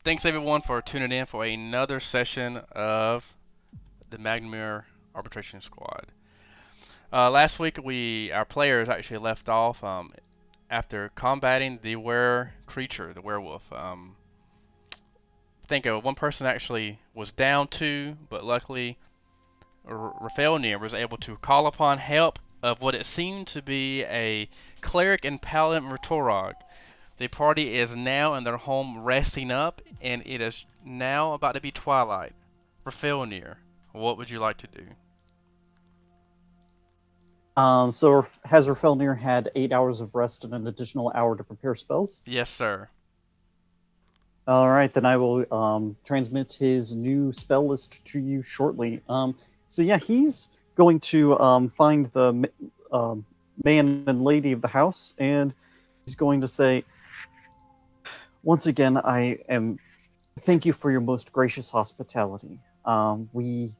Thanks everyone for tuning in for another session of the Magnimar Arbitration Squad. Last week our players actually left off after combating the creature, the werewolf. I think one person actually was down two, but luckily Rafaelnir was able to call upon help of what it seemed to be a cleric and paladin Torog. The party is now in their home resting up, and it is now about to be twilight. Rafaelnir, what would you like to do? So has Rafelnir had 8 hours of rest and an additional hour to prepare spells? Yes, sir. All right, then I will transmit his new spell list to you shortly. So yeah, he's going to find the man and lady of the house, and he's going to say, "Once again, I am thank you for your most gracious hospitality. We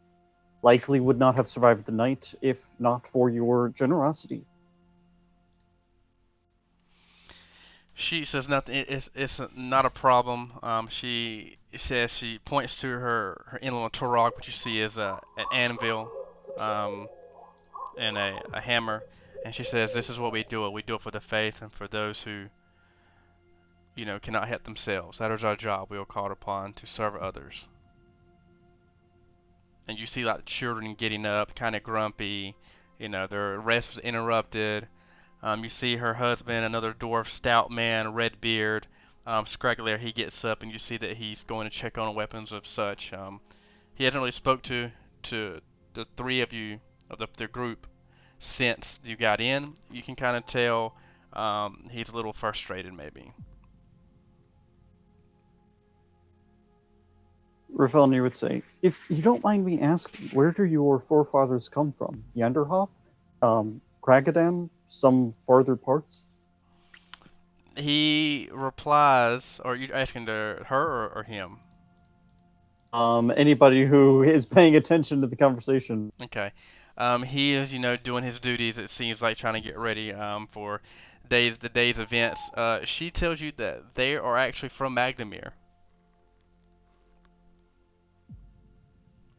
likely would not have survived the night if not for your generosity." She says nothing. It's not a problem. She says she points to her in-law Torog, which you see is an anvil, um, and a hammer, and she says, "This is what we do. We do it for the faith and for those who, cannot help themselves. That is our job. We are called upon to serve others." And you see like children getting up, kind of grumpy. Their rest was interrupted. You see her husband, another dwarf, stout man, red beard, scraggly hair. He gets up, and you see that he's going to check on weapons of such. He hasn't really spoke to the three of you of the group since you got in. You can kind of tell he's a little frustrated, maybe. Ravelnir would say, "If you don't mind me asking, where do your forefathers come from? Yanderhof? Kragadan? Some farther parts?" He replies, or are you asking to her or him? Anybody who is paying attention to the conversation. Okay. He is, doing his duties. It seems like trying to get ready for the day's events. She tells you that they are actually from Magnimar.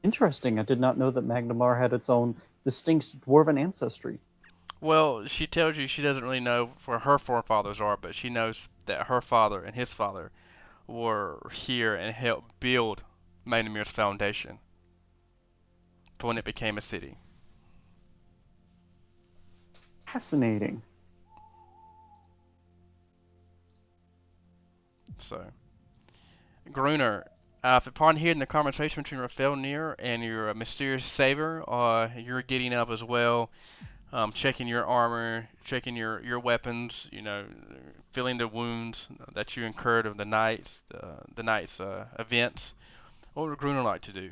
Interesting. I did not know that Magnimar had its own distinct dwarven ancestry. Well, she tells you she doesn't really know where her forefathers are, but she knows that her father and his father were here and helped build Magnimir's foundation for when it became a city. Fascinating. So, Gruner, upon hearing the conversation between Rafaelnir and your mysterious savior, you're getting up as well, checking your armor, checking your weapons, feeling the wounds that you incurred of the night's events. What would Gruner like to do?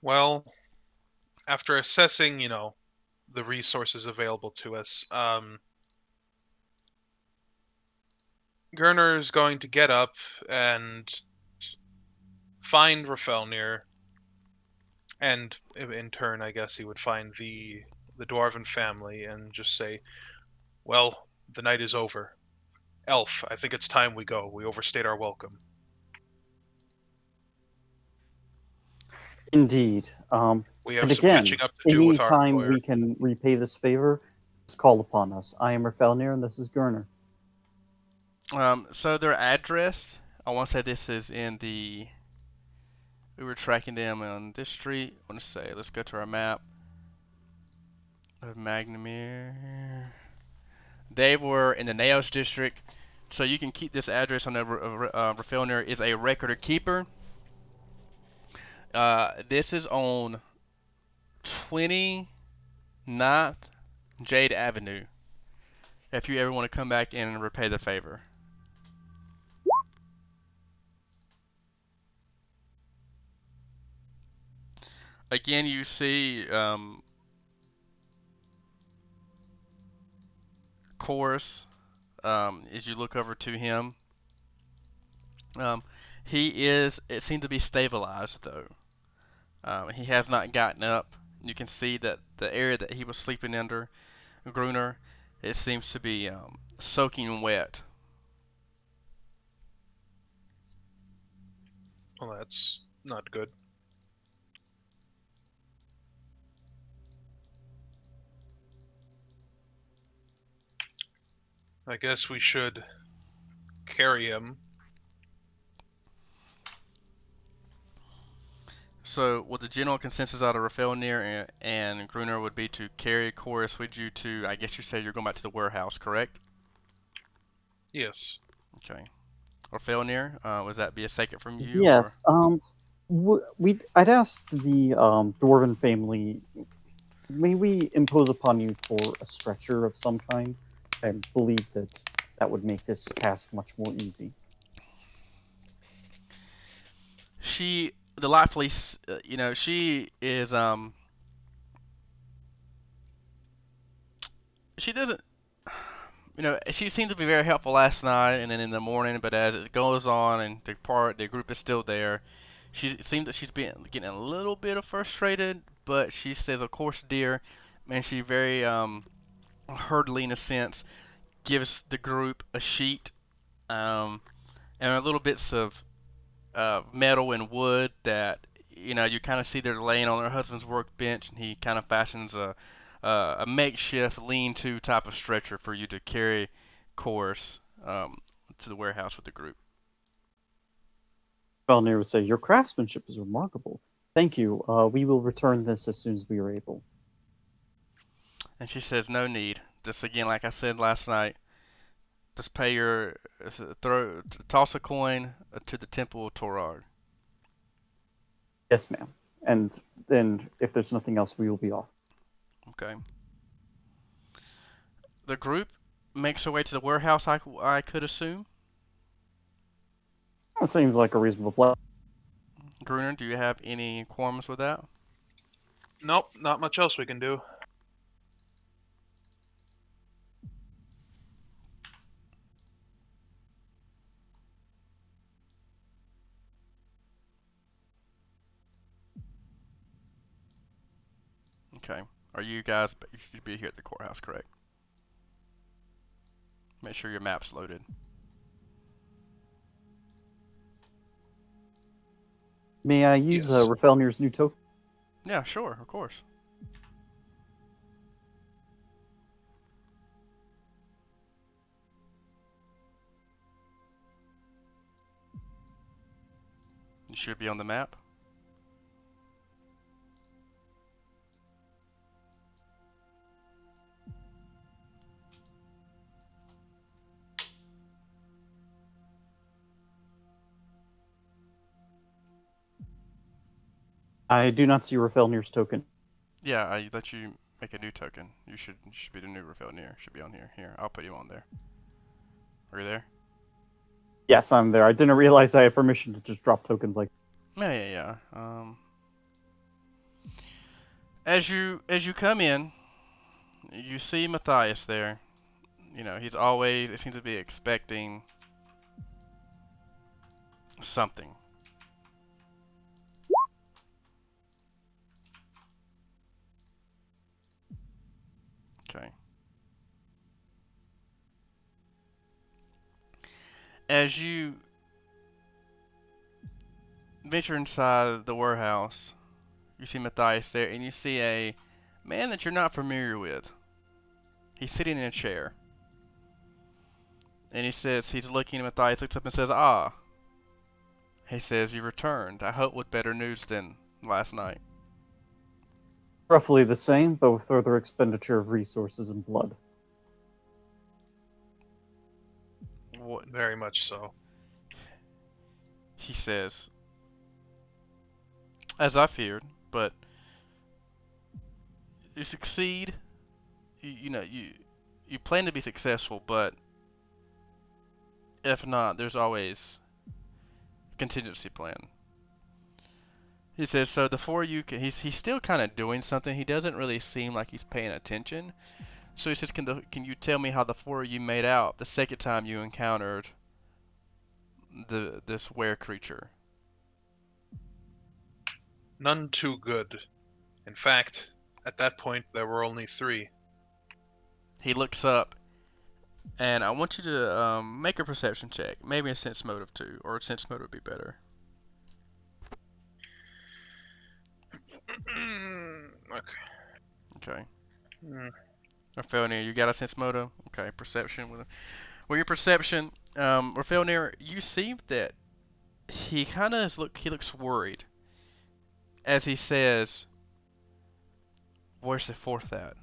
Well, after assessing, the resources available to us, Gerner is going to get up and find Rafelnir, and in turn, I guess he would find the dwarven family and just say, "Well, the night is over. Elf, I think it's time we go. We overstayed our welcome." Indeed. We have And some again, catching up to do any with our time employer. we can repay this favor, just call upon us. I am Rafelnir, and this is Gerner. So their address, I want to say this is we were tracking them on this street. I want to say, let's go to our map of Magnimar. They were in the Naos district, so you can keep this address on the Rafelnir is a record keeper. This is on 29th Jade Avenue. If you ever want to come back in and repay the favor. Again, you see Cours as you look over to him. Um, it seems to be stabilized though. He has not gotten up. You can see that the area that he was sleeping under, Gruner, it seems to be soaking wet. Well, that's not good. I guess we should carry him. So, what the general consensus out of Rafelnir and Gruner would be to carry Chorus with you to, I guess you say you're going back to the warehouse, correct? Yes. Okay. Rafelnir, was that be a second from you, or? Yes. I'd asked the dwarven family, may we impose upon you for a stretcher of some kind? I believe that that would make this task much more easy. She, delightfully, she is, she doesn't, she seemed to be very helpful last night and then in the morning, but as it goes on and the group is still there, it seems that she's been getting a little bit of frustrated, but she says, of course, dear, and she very, hurriedly in a sense, gives the group a sheet, and a little bits of metal and wood that you kind of see they're laying on her husband's workbench, and he kind of fashions a makeshift lean-to type of stretcher for you to carry Course to the warehouse with the group. Felnir would say, "Your craftsmanship is remarkable. Thank you. We will return this as soon as we are able." And she says, "No need. This again, like I said last night. Just pay your toss a coin to the temple of Torag." Yes, ma'am. And then, if there's nothing else, we will be off. Okay. The group makes their way to the warehouse. I could assume. That seems like a reasonable plan. Gruner, do you have any qualms with that? Nope, not much else we can do. Okay. Are you guys? You should be here at the courthouse, correct? Make sure your map's loaded. May I use Yes. Rafelnir's new token? Yeah, sure, of course. You should be on the map. I do not see Rafelnir's token. Yeah, I let you make a new token. You should be the new Rafelnir. Should be on here. Here, I'll put you on there. Are you there? Yes, I'm there. I didn't realize I had permission to just drop tokens like. Yeah. As you come in, you see Matthias there. He's always, it seems to be expecting something. Okay. As you venture inside the warehouse, you see Matthias there, and you see a man that you're not familiar with. He's sitting in a chair. And he says, he's looking at Matthias, looks up and says, "Ah." He says, "You returned. I hope with better news than last night." Roughly the same, but with further expenditure of resources and blood. What? Very much so. He says, "As I feared, but you succeed. You plan to be successful, but if not, there's always a contingency plan." He says, "So the four of you can." He's still kind of doing something. He doesn't really seem like he's paying attention. So he says, "Can you tell me how the four of you made out the second time you encountered this were creature?" None too good. In fact, at that point, there were only 3. He looks up, and I want you to make a perception check. Maybe a sense motive too, or a sense motive would be better. Okay. Okay. Mm. Raphaelnir, you got a sense moto? Okay, perception. With your perception, Raphaelnir, you see that he kind of he looks worried as he says, "Where's the fourth at?"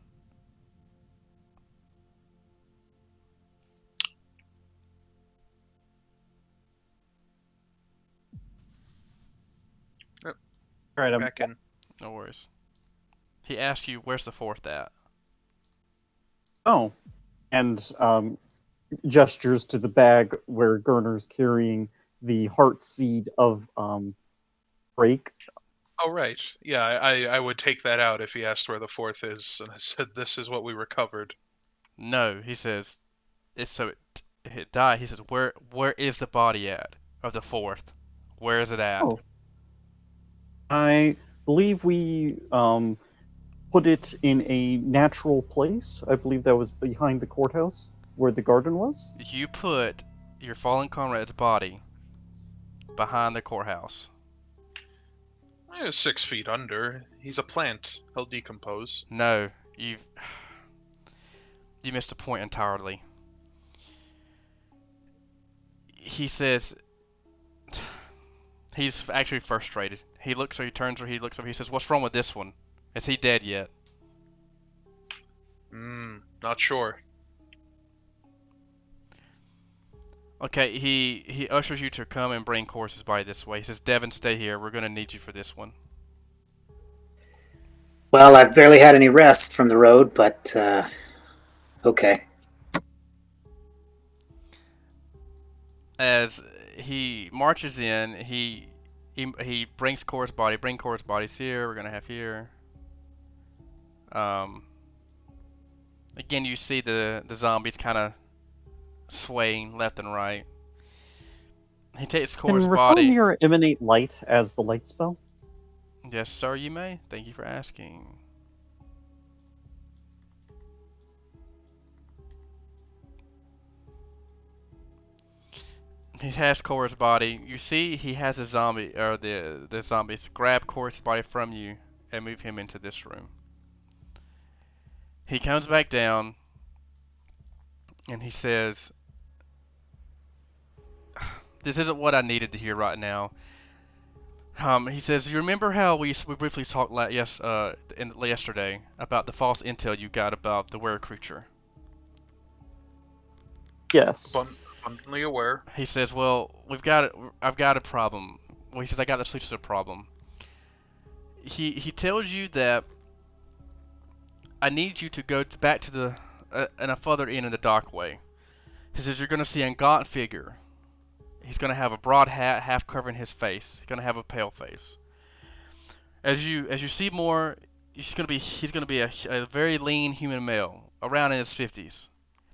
Yep, All right. back in. No worries. He asks you, "Where's the fourth at?" Oh, and gestures to the bag where Gerner's carrying the heart seed of break. Oh, right. Yeah, I would take that out if he asked where the fourth is, and I said, this is what we recovered. No, he says, "It's so it died." He says, "Where is the body at of the fourth? Where is it at?" Oh, I believe we put it in a natural place. I believe that was behind the courthouse where the garden was. You put your fallen comrade's body behind the courthouse. 6 feet under. He's a plant. He'll decompose. No, you missed the point entirely. He says he's actually frustrated. He looks or he turns or he looks over. He says, "What's wrong with this one? Is he dead yet?" Not sure. Okay, he ushers you to come and bring Course's body this way. He says, "Devan, stay here. We're gonna need you for this one." Well, I've barely had any rest from the road, but okay. As he marches in, he brings Course's body. Bring Course's bodies here. We're gonna have here. Um, Again, you see the zombies kind of swaying left and right. He takes Can Course's body. Rafonir emanate light as the light spell? Yes, sir, you may. Thank you for asking. He has Core's body. You see, he has a zombie, or the zombies grab Core's body from you and move him into this room. He comes back down and he says, "This isn't what I needed to hear right now." He says, "You remember how we briefly talked yesterday about the false intel you got about the were creature?" Yes. Abundantly aware. He says, "Well, I've got a problem." Well, he says, "I got a solution to the problem." He tells you that I need you to go back to the and a further in the dark way. He says you're going to see a gaunt figure. He's going to have a broad hat, half covering his face. He's going to have a pale face. As you see more, he's going to be a very lean human male, around in his 50s.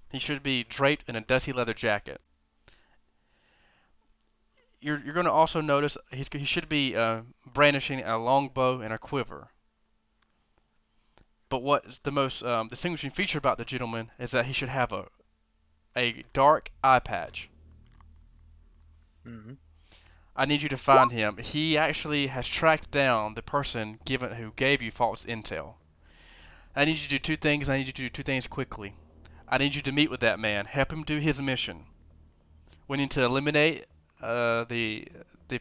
He should be draped in a dusty leather jacket. You're going to also notice he should be brandishing a long bow and a quiver. But what the most distinguishing feature about the gentleman is that he should have a dark eye patch. Mm-hmm. I need you to find him. He actually has tracked down the person who gave you false intel. I need you to do two things. I need you to do two things quickly. I need you to meet with that man, help him do his mission. We need to eliminate the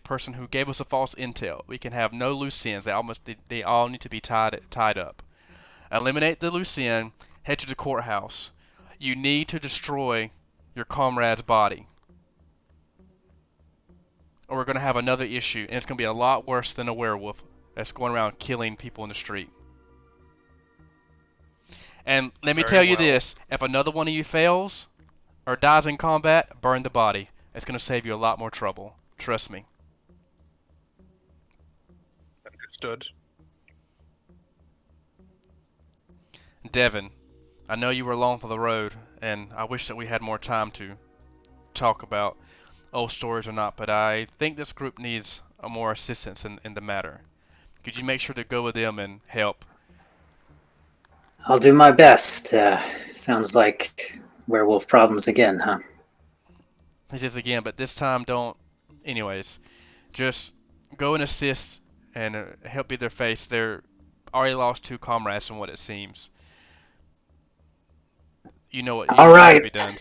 person who gave us a false intel. We can have no loose ends. They all need to be tied up. Eliminate the loose end. Head to the courthouse. You need to destroy your comrade's body, or we're going to have another issue, and it's going to be a lot worse than a werewolf that's going around killing people in the street. And let me Very tell you well. this, if another one of you fails or dies in combat, burn the body. It's going to save you a lot more trouble. Trust me. Understood. Devan, I know you were along for the road, and I wish that we had more time to talk about old stories or not, but I think this group needs more assistance in the matter. Could you make sure to go with them and help? I'll do my best. Sounds like werewolf problems again, huh? He says again, but this time don't. Anyways, just go and assist and help be their face. They're already lost 2 comrades from what it seems. You know what All needs to be right. done.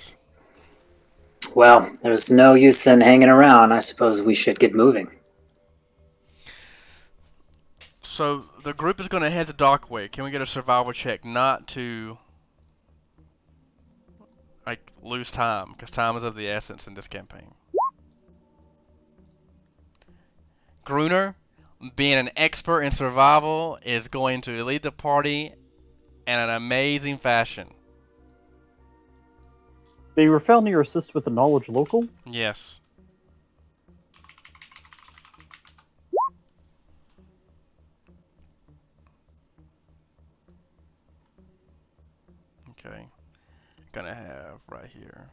Well, there's no use in hanging around. I suppose we should get moving. So the group is going to head to Dockway. Can we get a survival check not to like lose time? Because time is of the essence in this campaign. Gruner, being an expert in survival, is going to lead the party in an amazing fashion. May Rafelnir assist with the knowledge local? Yes. Okay. Gonna have right here.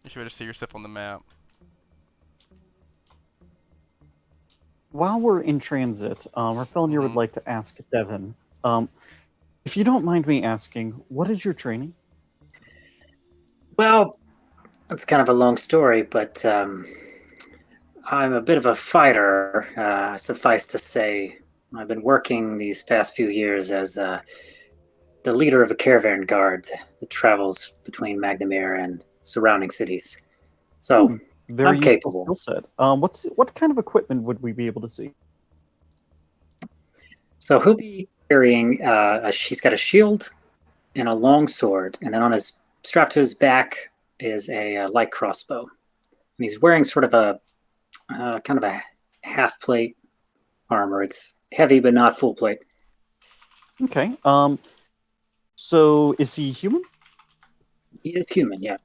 You should be able to see yourself on the map. While we're in transit, Rafelnir would like to ask Devan, if you don't mind me asking, what is your training? Well, it's kind of a long story, but I'm a bit of a fighter. Suffice to say, I've been working these past few years as the leader of a caravan guard that travels between Magnimar and surrounding cities. So Very I'm useful capable. skill set. What kind of equipment would we be able to see? So he'll be carrying. He's got a shield and a long sword, and then on his strapped to his back is a light crossbow. And he's wearing sort of a kind of a half plate armor. It's heavy, but not full plate. Okay. So is he human? He is human, yeah.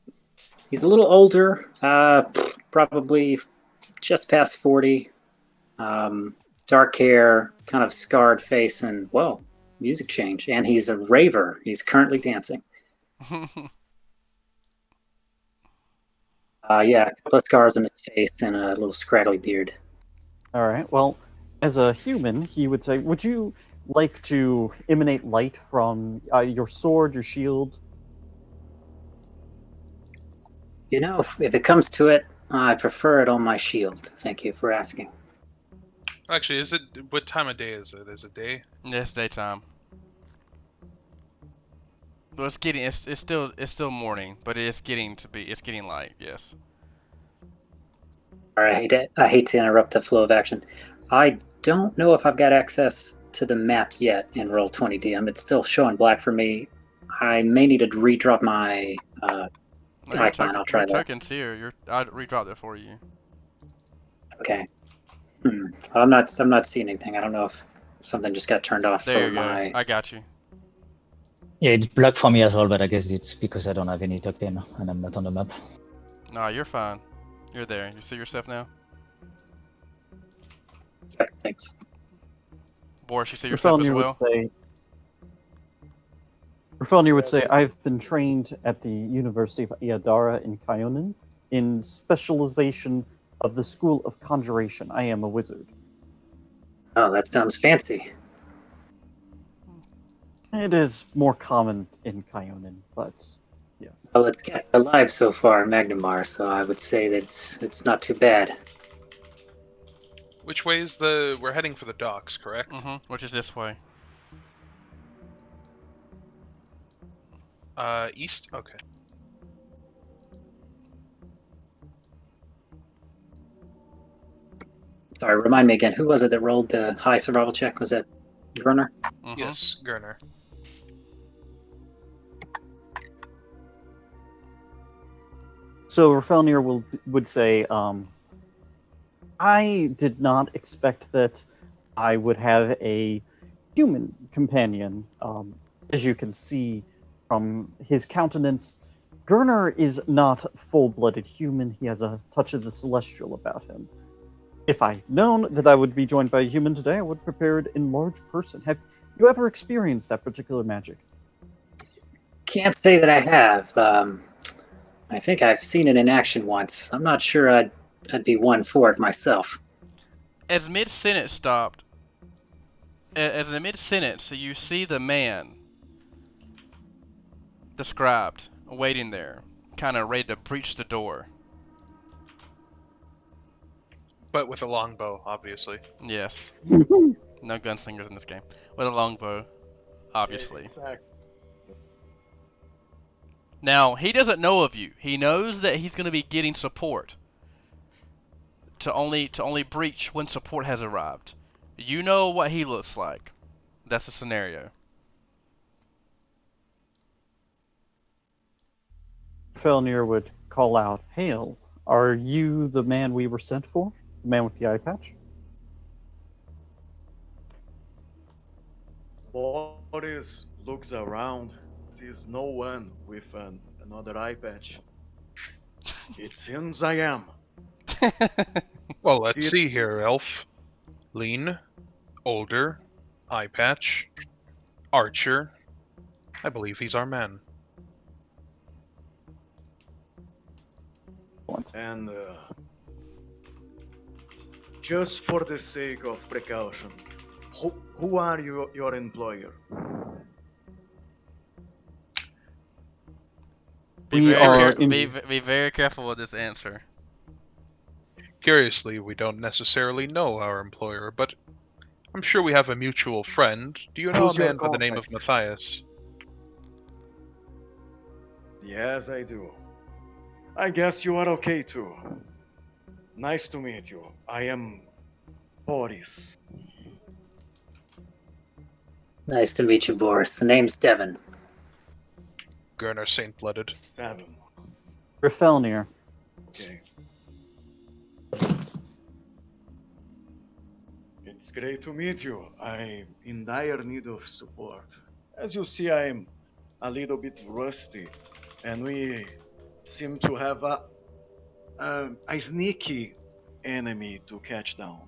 He's a little older, probably just past 40. Dark hair, kind of scarred face, and, well, music change. And he's a raver. He's currently dancing. Yeah, a couple of scars on his face and a little scraggly beard. All right. Well, as a human, he would say, would you like to emanate light from your sword, your shield? You know, if it comes to it, I prefer it on my shield. Thank you for asking. Actually, is it? What time of day is it? Is it day? Yes, daytime. Well, it's still morning, but it's getting light. Yes. All right, I hate to interrupt the flow of action. I don't know if I've got access to the map yet in Roll20DM. It's still showing black for me. I may need to redrop my No, icon. I'll try your that. token's here. I redropped it for you. Okay. I'm not seeing anything. I don't know if something just got turned off There for you go. my. I got you. Yeah, it's black for me as well, but I guess it's because I don't have any token and I'm not on the map. No, you're fine. You're there. You see yourself now? Okay, thanks. Boris, you see yourself as Rafelnir well? would say, I've been trained at the University of Iadara in Kyonin in specialization of the School of Conjuration. I am a wizard. Oh, that sounds fancy. It is more common in Kyonin, but yes. Well, it's kept alive so far in Magnimar, so I would say that it's not too bad. Which way is the? We're heading for the docks, correct? Which is this way. East. Okay. Sorry, remind me again. Who was it that rolled the high survival check? Was that Gruner? Yes, Gerner. So Rafelnir would say, I did not expect that I would have a human companion. As you can see from his countenance, Gerner is not full-blooded human. He has a touch of the celestial about him. If I'd known that I would be joined by a human today, I would have prepared in large person. Have you ever experienced that particular magic? Can't say that I have. I think I've seen it in action once. I'm not sure I'd be one for it myself. As mid-sentence stopped, as in mid-sentence, you see the man described, waiting there, kind of ready to breach the door. But with a longbow, obviously. Yes. No gunslingers in this game. With a longbow, obviously. Exactly. Now, he doesn't know of you. He knows that he's going to be getting support. To only breach when support has arrived. You know what he looks like. That's the scenario. Felnir would call out, "Hail! Are you the man we were sent for? The man with the eye patch?" Boris looks around, sees no one with another eye patch. It seems I am. Well, let's Did- see here, elf. Lean, older, eye patch, archer. I believe he's our man. And just for the sake of precaution, who are your employer? Be very careful with this answer. Curiously, we don't necessarily know our employer, but I'm sure we have a mutual friend. Do you know Who's a your man by the name of contact? Mathias? Yes, I do. I guess you are okay too. Nice to meet you. I am Boris. Nice to meet you, Boris. The name's Devan. Gurner Saint-Blooded. 7. Felnir. Okay. It's great to meet you. I'm in dire need of support. As you see, I'm a little bit rusty, and we seem to have a sneaky enemy to catch down.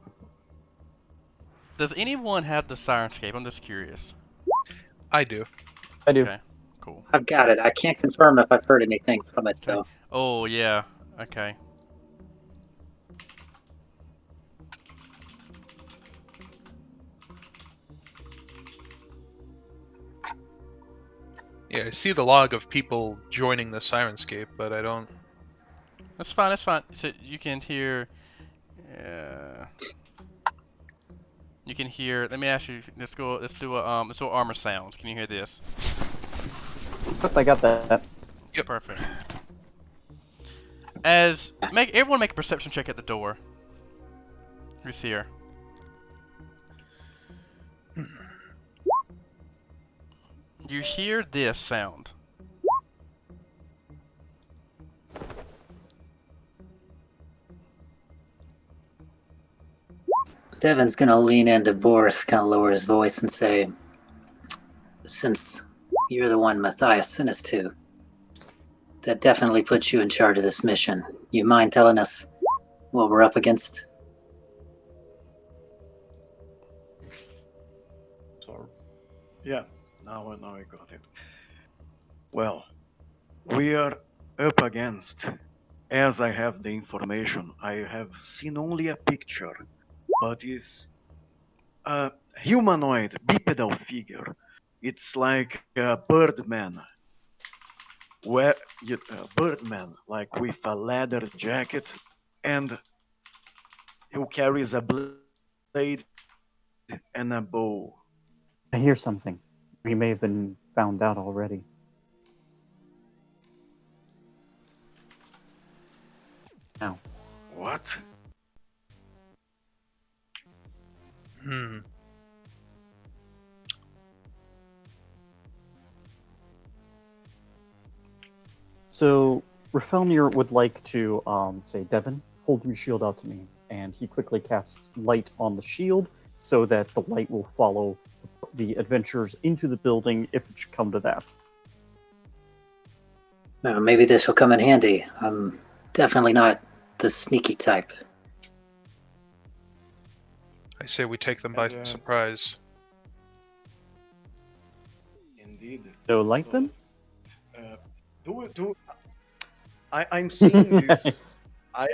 Does anyone have the Sirenscape? I'm just curious. I do. I do. Okay, cool. I've got it. I can't confirm if I've heard anything from it, Okay. though. Oh, yeah. Okay. Yeah, I see the log of people joining the Sirenscape, but I don't... That's fine, that's fine. So you can hear... you can hear... Let me ask you... Let's do armor sounds. Can you hear this? Yep, I got that. Yep. Perfect. Everyone make a perception check at the door. Who's here? You hear this sound. Devan's gonna lean into Boris, kind of lower his voice and say, since you're the one Matthias sent us to, that definitely puts you in charge of this mission. You mind telling us what we're up against? So, yeah, now I got it. Well, we are up against, as I have the information, I have seen only a picture, but it's a humanoid bipedal figure. It's like a birdman, birdman, like with a leather jacket, and who carries a blade and a bow. I hear something. We may have been found out already. Now, What? Hmm. so Rafelnir would like to say, "Devan, hold your shield out to me," and he quickly casts light on the shield so that the light will follow the adventurers into the building if it should come to that. Maybe this will come in handy. I'm definitely not the sneaky type. I say we take them by And, surprise. Indeed. So light them? I'm seeing this. I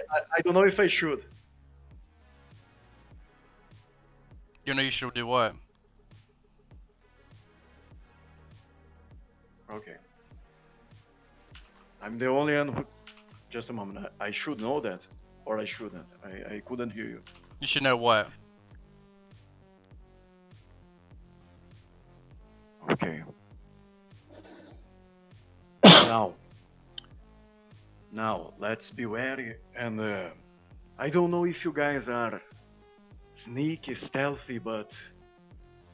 don't know if I should. You know you should do what? Okay. I'm the only one who. Just a moment. I should know that, or I shouldn't. I couldn't hear you. You should know what. Okay. Now, let's be wary. And I don't know if you guys are sneaky, stealthy, but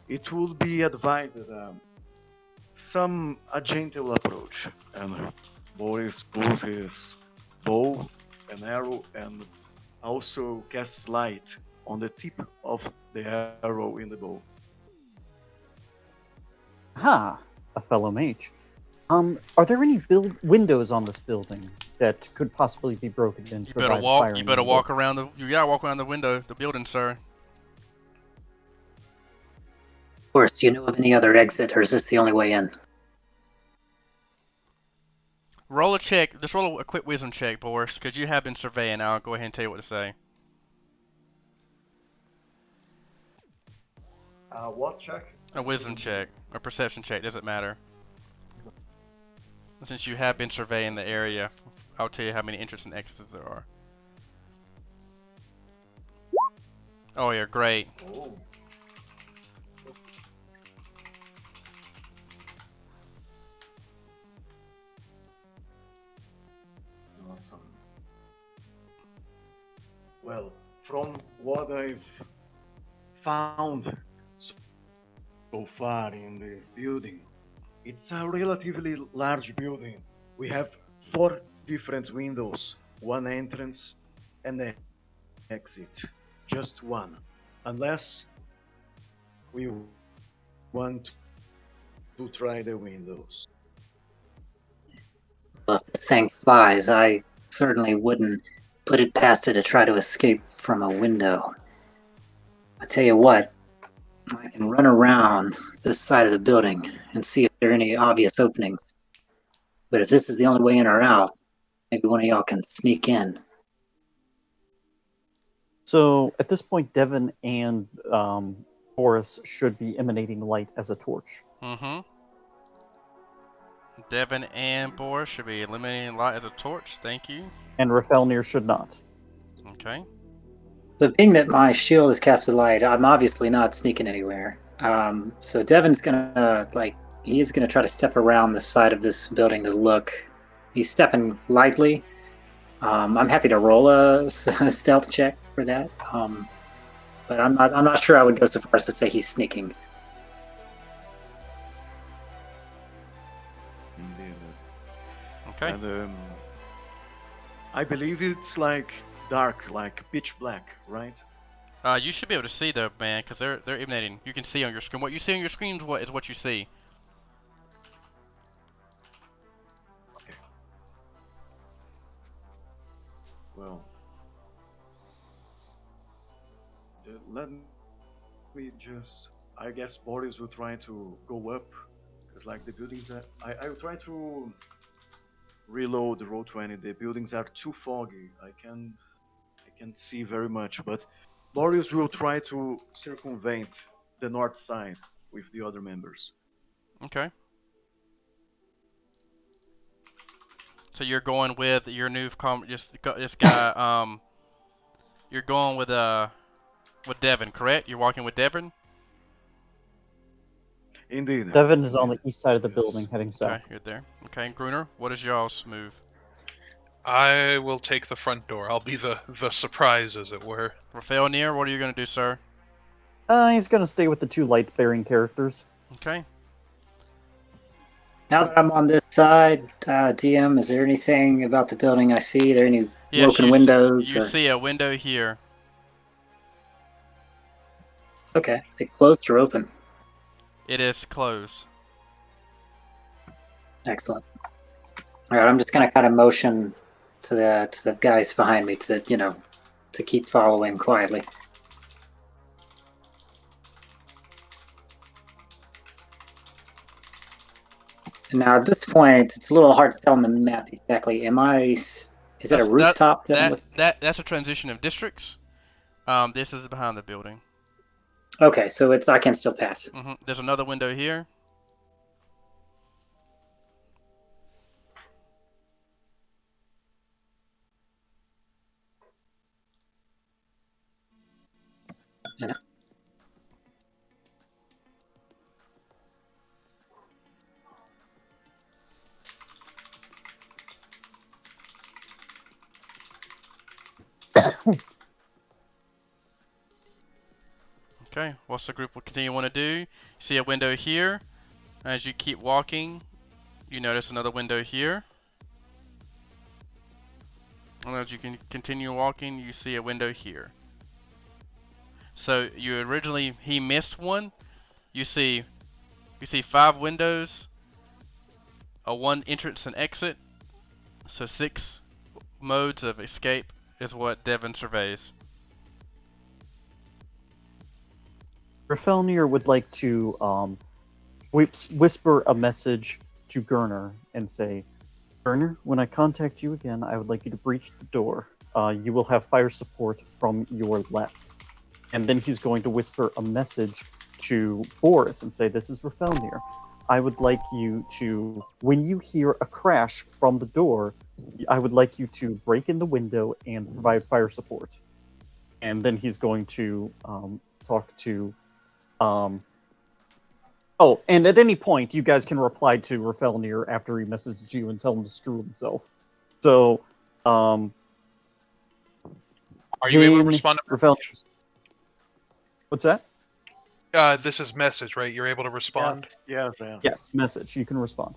it would be advised a gentle approach. And Boris pulls his bow and arrow and also casts light on the tip of the arrow in the bow. Ha! A fellow mage. Are there any windows on this building that could possibly be broken in? You better walk. You better walk around the. You gotta walk around the window, the building, sir. Of course, do you know of any other exit, or is this the only way in? Roll a check. Just roll a quick wisdom check, Boris, because you have been surveying. I'll go ahead and tell you what to say. What check? A wisdom check, a perception check, doesn't matter. Since you have been surveying the area, I'll tell you how many entrances and exits there are. Oh yeah, great. Oh. Awesome. Well, from what I've found so far in this building, it's a relatively large building. We have 4 different windows, 1 entrance and an exit. Just 1. Unless we want to try the windows. Well, if this thing flies, I certainly wouldn't put it past it to try to escape from a window. I tell you what, I can run around this side of the building and see if there are any obvious openings. But if this is the only way in or out, maybe one of y'all can sneak in. So at this point, Devan and Boris should be emanating light as a torch. Mm-hmm. Devan and Boris should be illuminating light as a torch. Thank you. And Rafelnir should not. Okay. So being that my shield is cast with light, I'm obviously not sneaking anywhere. So Devan's gonna, he is gonna try to step around the side of this building to look. He's stepping lightly. I'm happy to roll a stealth check for that. But I'm not sure I would go so far as to say he's sneaking. Indeed. Okay. And I believe it's like dark, like pitch black, right? You should be able to see though, man, because they're emanating. You can see on your screen. What you see on your screen is what you see. Okay. Well, let me just. I guess Boris will try to go up, because like the buildings that I will try to reload the roll 20. The buildings are too foggy. I can't see very much, but Boris will try to circumvent the north side with the other members. Okay. So you're going with your new this guy. You're going with Devan, correct? You're walking with Devan. Indeed. Devan is on the east side of the building, heading south. Okay, you're there. Okay, Gruner, what is y'all's move? I will take the front door. I'll be the surprise, as it were. Rafelnir, what are you gonna do, sir? He's going to stay with the 2 light-bearing characters. Okay. Now that I'm on this side, DM, is there anything about the building I see? Are there any broken windows? You see a window here. Okay, is it closed or open? It is closed. Excellent. All right, I'm just gonna kind of motion to the guys behind me to keep following quietly. And now at this point, it's a little hard to tell on the map exactly. Is that a rooftop? That's a transition of districts. This is behind the building. Okay, so I can still pass. Mm-hmm. There's another window here. Okay, what's the group will continue want to do? See a window here. As you keep walking, you notice another window here. And as you can continue walking, you see a window here. So he missed one. You see 5 windows, a 1 entrance and exit. So 6 modes of escape is what Devan surveys. Rafelnir would like to whisper a message to Gurner and say, Gurner, when I contact you again, I would like you to breach the door. You will have fire support from your left. And then he's going to whisper a message to Boris and say, this is Rafelnir. I would like you to, when you hear a crash from the door, I would like you to break in the window and provide fire support. And then he's going to talk to... Oh, and at any point, you guys can reply to Rafelnir after he messages you and tell him to screw himself. So, Are you able to respond to Rafelnir... What's that? This is message, right? You're able to respond? Yes. Yes, message. You can respond.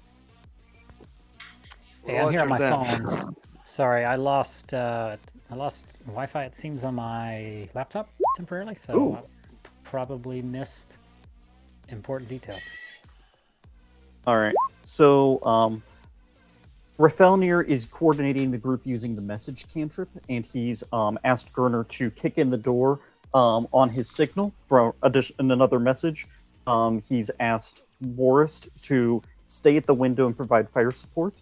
Hey, I'm here on my Roger that. phone. Sorry, I lost Wi-Fi. It seems on my laptop temporarily, so Ooh. I probably missed important details. All right. So, Rafelnir is coordinating the group using the message cantrip, and he's asked Gurner to kick in the door on his signal for another message. He's asked Boris to stay at the window and provide fire support,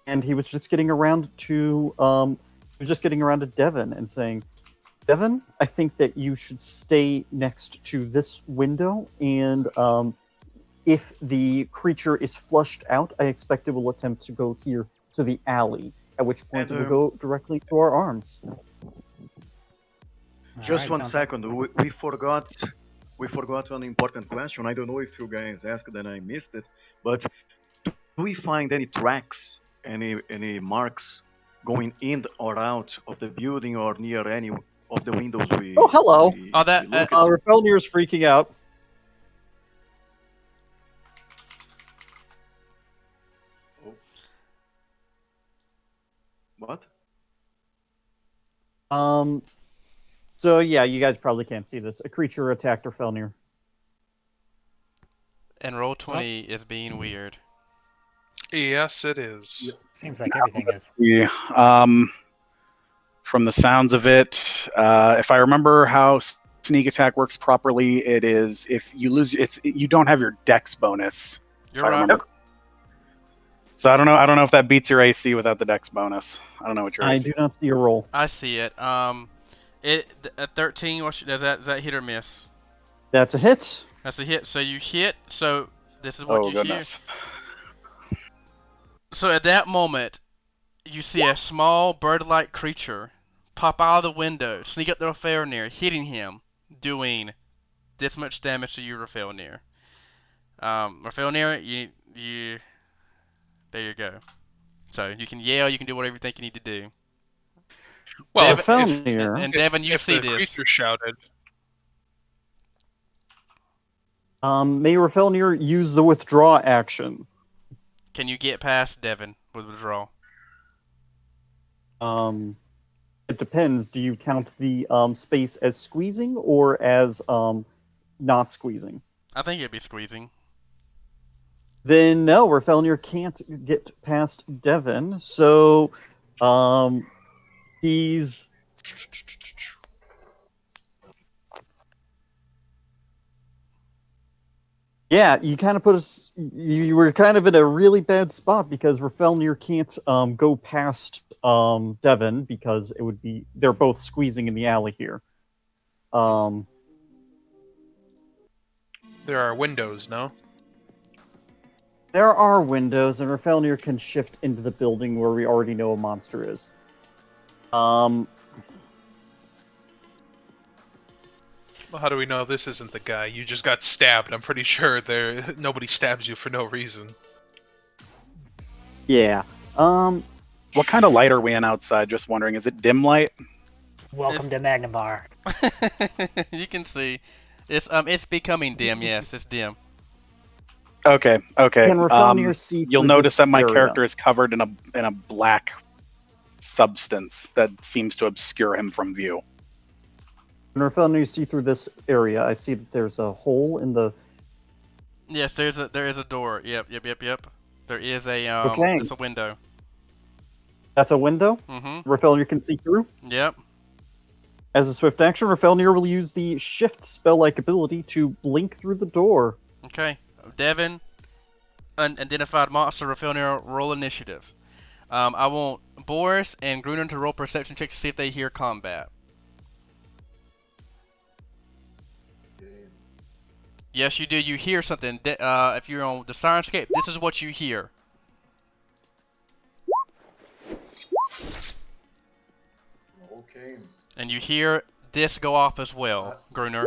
and he was just getting around to Devan and saying, Devan, I think that you should stay next to this window, and if the creature is flushed out, I expect it will attempt to go here to the alley, at which point it will go directly to our arms. Just Alright, one sounds- second. We forgot an important question. I don't know if you guys asked and I missed it, but do we find any tracks, any marks going in or out of the building or near any of the windows we? Oh, hello. we Oh, that- looked uh, at? Rafelnir's freaking out. What? So yeah, you guys probably can't see this. A creature attacked Rafelnir. And roll 20 is being weird. Yes, it is. Seems like everything is. Yeah. From the sounds of it, if I remember how sneak attack works properly, it is if you lose, you don't have your dex bonus. You're if I right. remember. So I don't know if that beats your AC without the dex bonus. I don't know what your I AC. do not see a roll. I see it. At 13, does that hit or miss? That's a hit. That's a hit. So you hit. So this is what Oh you goodness. hear. So at that moment, you see a small bird-like creature pop out of the window, sneak up to Rafelnir, hitting him, doing this much damage to you, Rafelnir. Rafelnir, you, there you go. So you can yell, you can do whatever you think you need to do. Well, Rafelnir. And Devan, you if see the this. creature shouted, May Rafelnir use the withdraw action. Can you get past Devan with withdrawal? It depends. Do you count the space as squeezing or as not squeezing? I think it'd be squeezing. Then no, Rafelnir can't get past Devan. So he's yeah, you kind of put us. You were kind of in a really bad spot because Rafelnir can't go past Devan because it would be they're both squeezing in the alley here. there are windows, no? There are windows, and Rafelnir can shift into the building where we already know a monster is. Well, how do we know this isn't the guy? You just got stabbed. I'm pretty sure nobody stabs you for no reason. Yeah. What kind of light are we in outside? Just wondering. Is it dim light? Welcome to Magnimar. You can see. It's becoming dim. Yes, it's dim. Okay. Can Rafelnir see You'll through notice this that my area? character is covered in a black substance that seems to obscure him from view. Can Rafelnir see through this area? I see that there's a hole in the. Yes, there is a door. Yep. There is a Okay. It's a window. That's a window. Mm-hmm. Rafelnir can see through. Yep. As a swift action, Rafelnir will use the shift spell-like ability to blink through the door. Okay. Devan, unidentified monster. Rafelnir, roll initiative. I want Boris and Gruner to roll perception checks to see if they hear combat. Yes, you do. You hear something. If you're on the Sirenscape, this is what you hear. Okay. And you hear this go off as well, Gruner.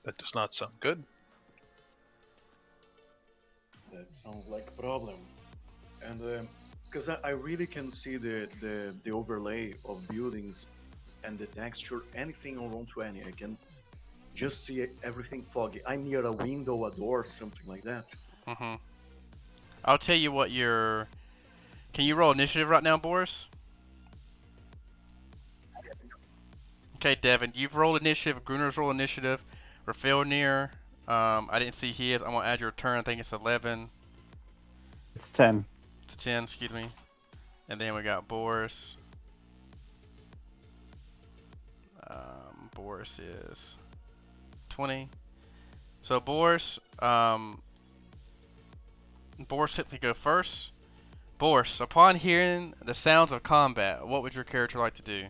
That does not sound good. That sounds like a problem. And because I really can see the overlay of buildings and the texture, anything on Roll 20. I can just see everything foggy. I'm near a window, a door, something like that. Mm-hmm. I'll tell you what your... Can you roll initiative right now, Boris? Okay, Devan, you've rolled initiative. Gruner's rolled initiative. Rafelnir, I didn't see his. I'm gonna add your turn. I think it's 11. It's 10. It's 10, excuse me. And then we got Boris. Boris is 20. So Boris, Boris simply go first. Boris, upon hearing the sounds of combat, what would your character like to do?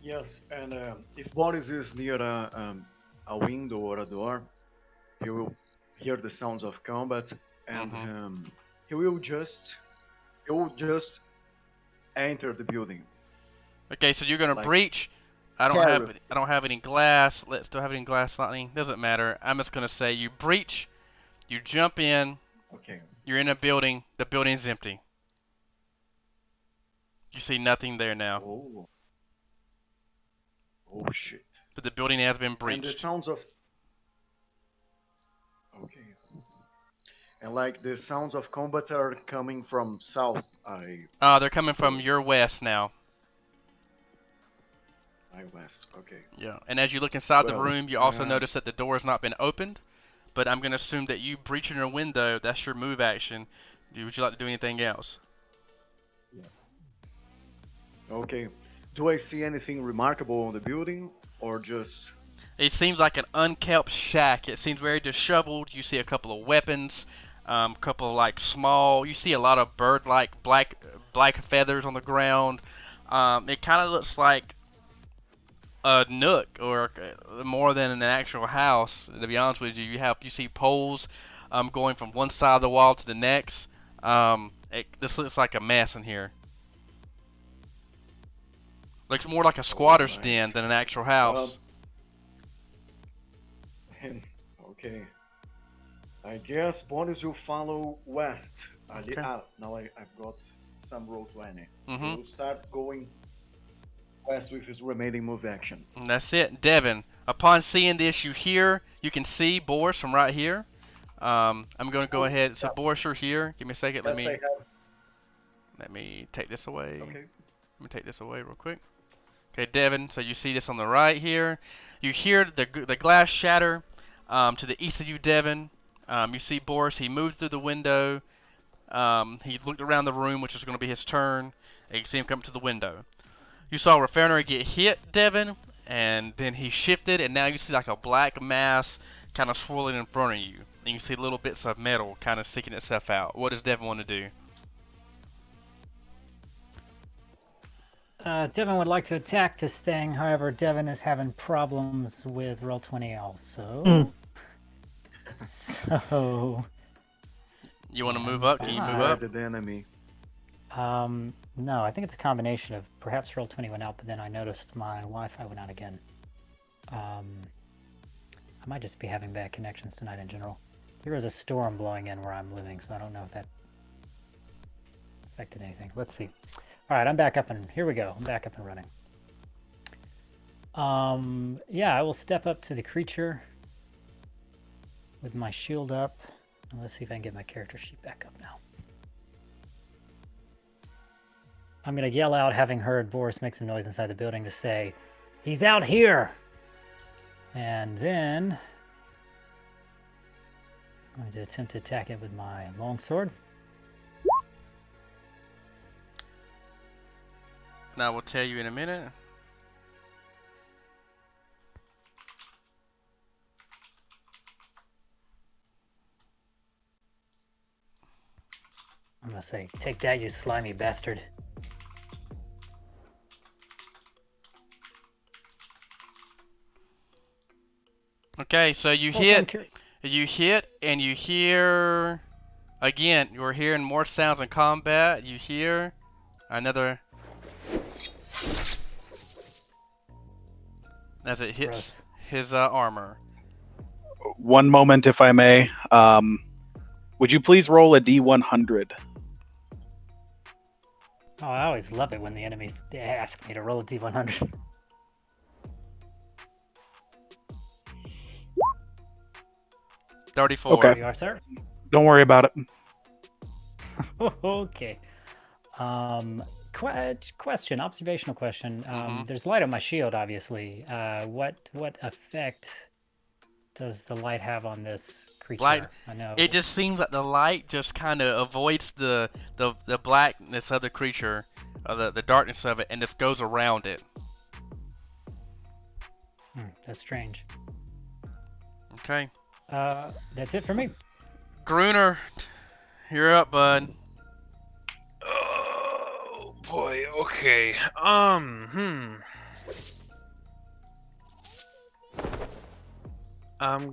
Yes, and if Boris is near a window or a door, he will hear the sounds of combat, and he will just enter the building. Okay, so you're gonna Like, breach. I don't have any glass. Let's still have any glass lightning. Doesn't matter. I'm just gonna say you breach. You jump in. Okay. You're in a building. The building's empty. You see nothing there now. Oh shit. But the building has been And the breached. sounds of. Okay. And like the sounds of combat are coming from south. They're coming from your west now. My west. Okay. Yeah. And as you look inside the Well, room, you also notice that the door has not been opened. But I'm gonna assume that you breaching your window. That's your move action. Would you like to do anything else? Okay. Do I see anything remarkable on the building, or just? It seems like an unkept shack. It seems very disheveled. You see a couple of weapons, a couple of like small. You see a lot of bird-like black feathers on the ground. It kind of looks like a nook or more than an actual house. To be honest with you, you see poles going from one side of the wall to the next. This looks like a mess in here. Looks more like a squatter's den than an actual house. Okay. I guess Boris will follow west. Okay. Now I've got some Roll 20. Mm-hmm. We'll start going west with his remaining move action. And that's it. Devan, upon seeing this, you can see Boris from right here. I'm going to go ahead. So Boris, you're here. Give me a second. Let me take this away. Okay. Let me take this away real quick. Okay, Devan, so you see this on the right here. You hear the glass shatter to the east of you, Devan. You see Boris. He moved through the window. He looked around the room, which is going to be his turn. And you see him come to the window. You saw Rafelnir get hit, Devan, and then he shifted, and now you see like a black mass kind of swirling in front of you. And you see little bits of metal kind of sticking itself out. What does Devan want to do? Devan would like to attack this thing. However, Devan is having problems with Roll20 also. So... You want to move up? Can you move up? The enemy. No, I think it's a combination of perhaps Roll20 went out, but then I noticed my Wi-Fi went out again. I might just be having bad connections tonight in general. There is a storm blowing in where I'm living, so I don't know if that affected anything. Let's see. All right, I'm back up and here we go. I'm back up and running. Yeah, I will step up to the creature with my shield up. Let's see if I can get my character sheet back up now. I'm going to yell out, having heard Boris make some noise inside the building, to say, "He's out here!" And then I'm going to attempt to attack it with my longsword. And I will tell you in a minute. I'm going to say, "Take that, you slimy bastard." Okay, so you hit, and you hear again. You're hearing more sounds in combat. You hear another as it hits his armor. One moment, if I may. Would you please roll a D100? Oh, I always love it when the enemies ask me to roll a D100. $34. Okay. There you are, sir. Don't worry about it. Okay. Question, observational question. Mhm. There's light on my shield, obviously. What effect does the light have on this creature? Light. I know It just seems like the light just kind of avoids the blackness of the creature, the darkness of it, and just goes around it. That's strange. Okay. That's it for me. Gruner, you're up, bud. Oh boy. Okay. I'm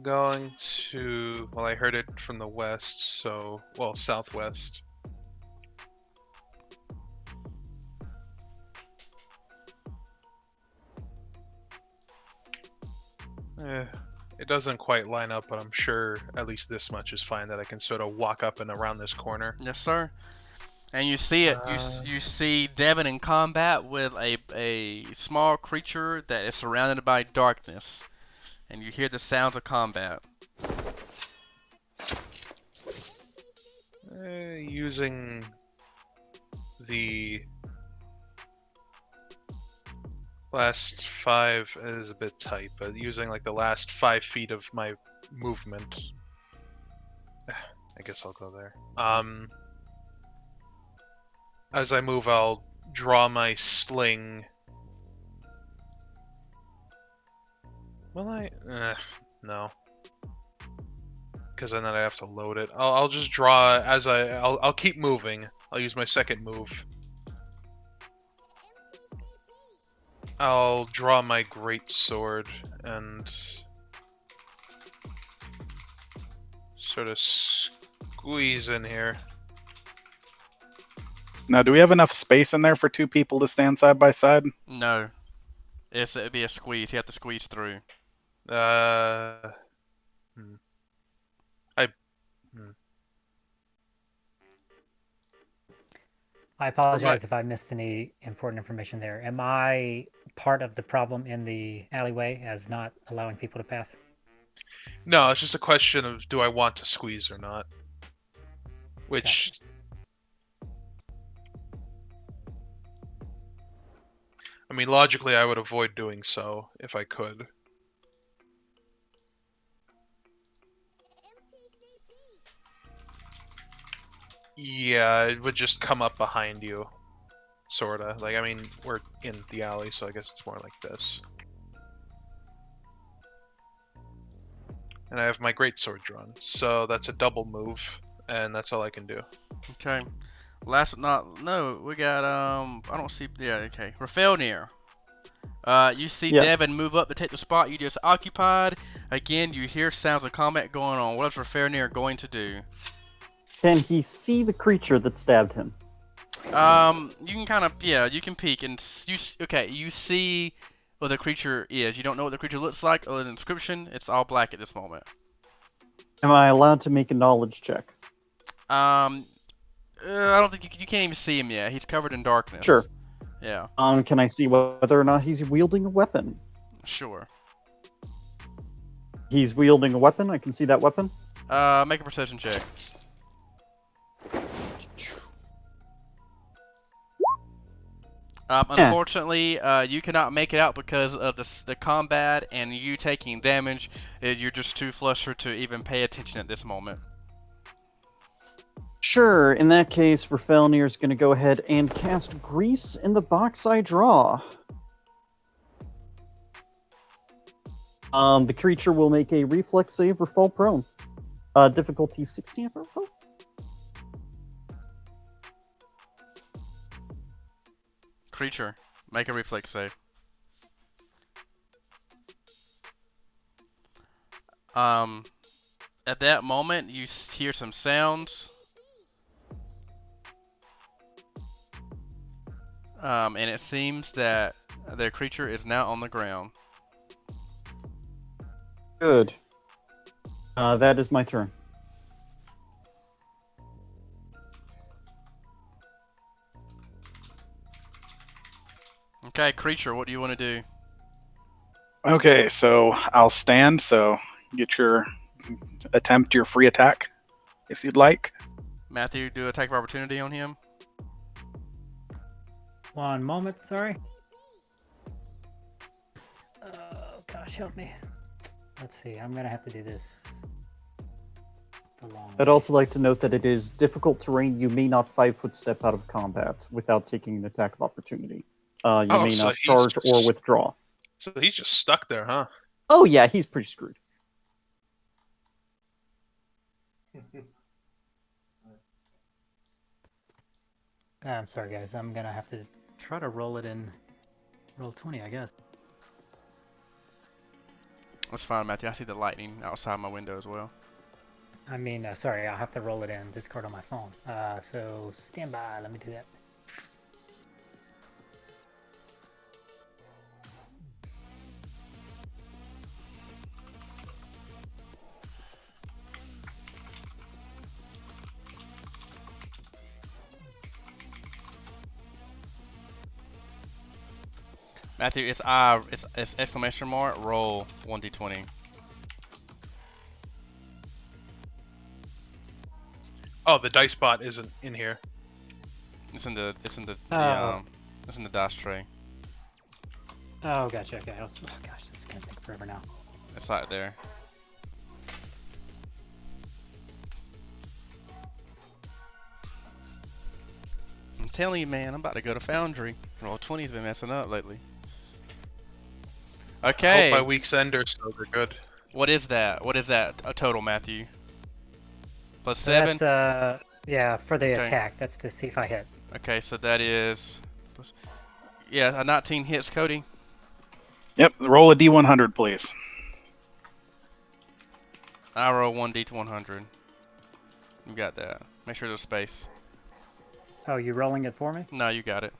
going to. Well, I heard it from the west, so southwest. It doesn't quite line up, but I'm sure at least this much is fine, that I can sort of walk up and around this corner. Yes, sir. And you see it. You see Devan in combat with a small creature that is surrounded by darkness, and you hear the sounds of combat. Using the last 5 is a bit tight, but using like the last 5 feet of my movement, I guess I'll go there. As I move, I'll draw my sling. Will I? No. Because then I have to load it. I'll just draw as I'll keep moving. I'll use my second move. I'll draw my great sword and sort of squeeze in here. Now, do we have enough space in there for 2 people to stand side by side? No. It'd be a squeeze. You have to squeeze through. I apologize if I missed any important information there. Am I part of the problem in the alleyway as not allowing people to pass? No, it's just a question of do I want to squeeze or not. Which... Gotcha. I mean, logically, I would avoid doing so if I could. Yeah, it would just come up behind you. Sorta. Like, I mean, we're in the alley, so I guess it's more like this. And I have my greatsword drawn, so that's a double move, and that's all I can do. Okay. Last but not, no, we got, I don't see, yeah, okay. Rafelnir. You see Devan move up to take the spot you just occupied. Again, you hear sounds of combat going on. What is Rafelnir going to do? Can he see the creature that stabbed him? You can kind of, yeah, you can peek and you see what the creature is. You don't know what the creature looks like other than the description. It's all black at this moment. Am I allowed to make a knowledge check? I don't think you can't even see him yet. He's covered in darkness. Sure. Yeah. Can I see whether or not he's wielding a weapon? Sure. He's wielding a weapon. I can see that weapon. Make a perception check. Unfortunately, you cannot make it out because of the combat and you taking damage. You're just too flustered to even pay attention at this moment. Sure. In that case, Rafelnir is going to go ahead and cast Grease in the box I draw. The creature will make a reflex save or fall prone. Difficulty 16, if I recall. Creature, make a reflex save. At that moment, you hear some sounds. And it seems that their creature is now on the ground. Good. That is my turn. Okay, creature, what do you want to do? Okay, so I'll stand. So get your free attack, if you'd like. Matthew, do attack of opportunity on him. One moment, sorry. Oh gosh, help me. Let's see, I'm gonna have to do this the long I'd way. also like to note that it is difficult terrain. You may not 5-foot step out of combat without taking an attack of opportunity. You may so not he's charge just- or withdraw. So he's just stuck there, huh? Oh yeah, he's pretty screwed. I'm sorry guys, I'm gonna have to try to roll it in roll 20, I guess. That's fine, Matthew. I see the lightning outside my window as well. I mean, sorry, I'll have to roll it in Discord on my phone. So stand by, let me do that. Matthew, it's exclamation mark roll 1d20. Oh, the dice bot isn't in here. It's in the Oh. it's in the dice tray. Oh, gotcha, okay. Oh gosh, this is gonna take forever now. It's right there. I'm telling you, man, I'm about to go to Foundry. Roll 20's been messing up lately. I Okay. hope by week's end or so they're good. What is that? What is that? A total, Matthew? Plus So 7? that's yeah, for the Okay. attack. That's to see if I hit. Okay, so that is... Yeah, a 19 hits, Cody. Yep. Roll a d100, please. I roll 1d100. You got that. Make sure there's space. Oh, you rolling it for me? No, you got it.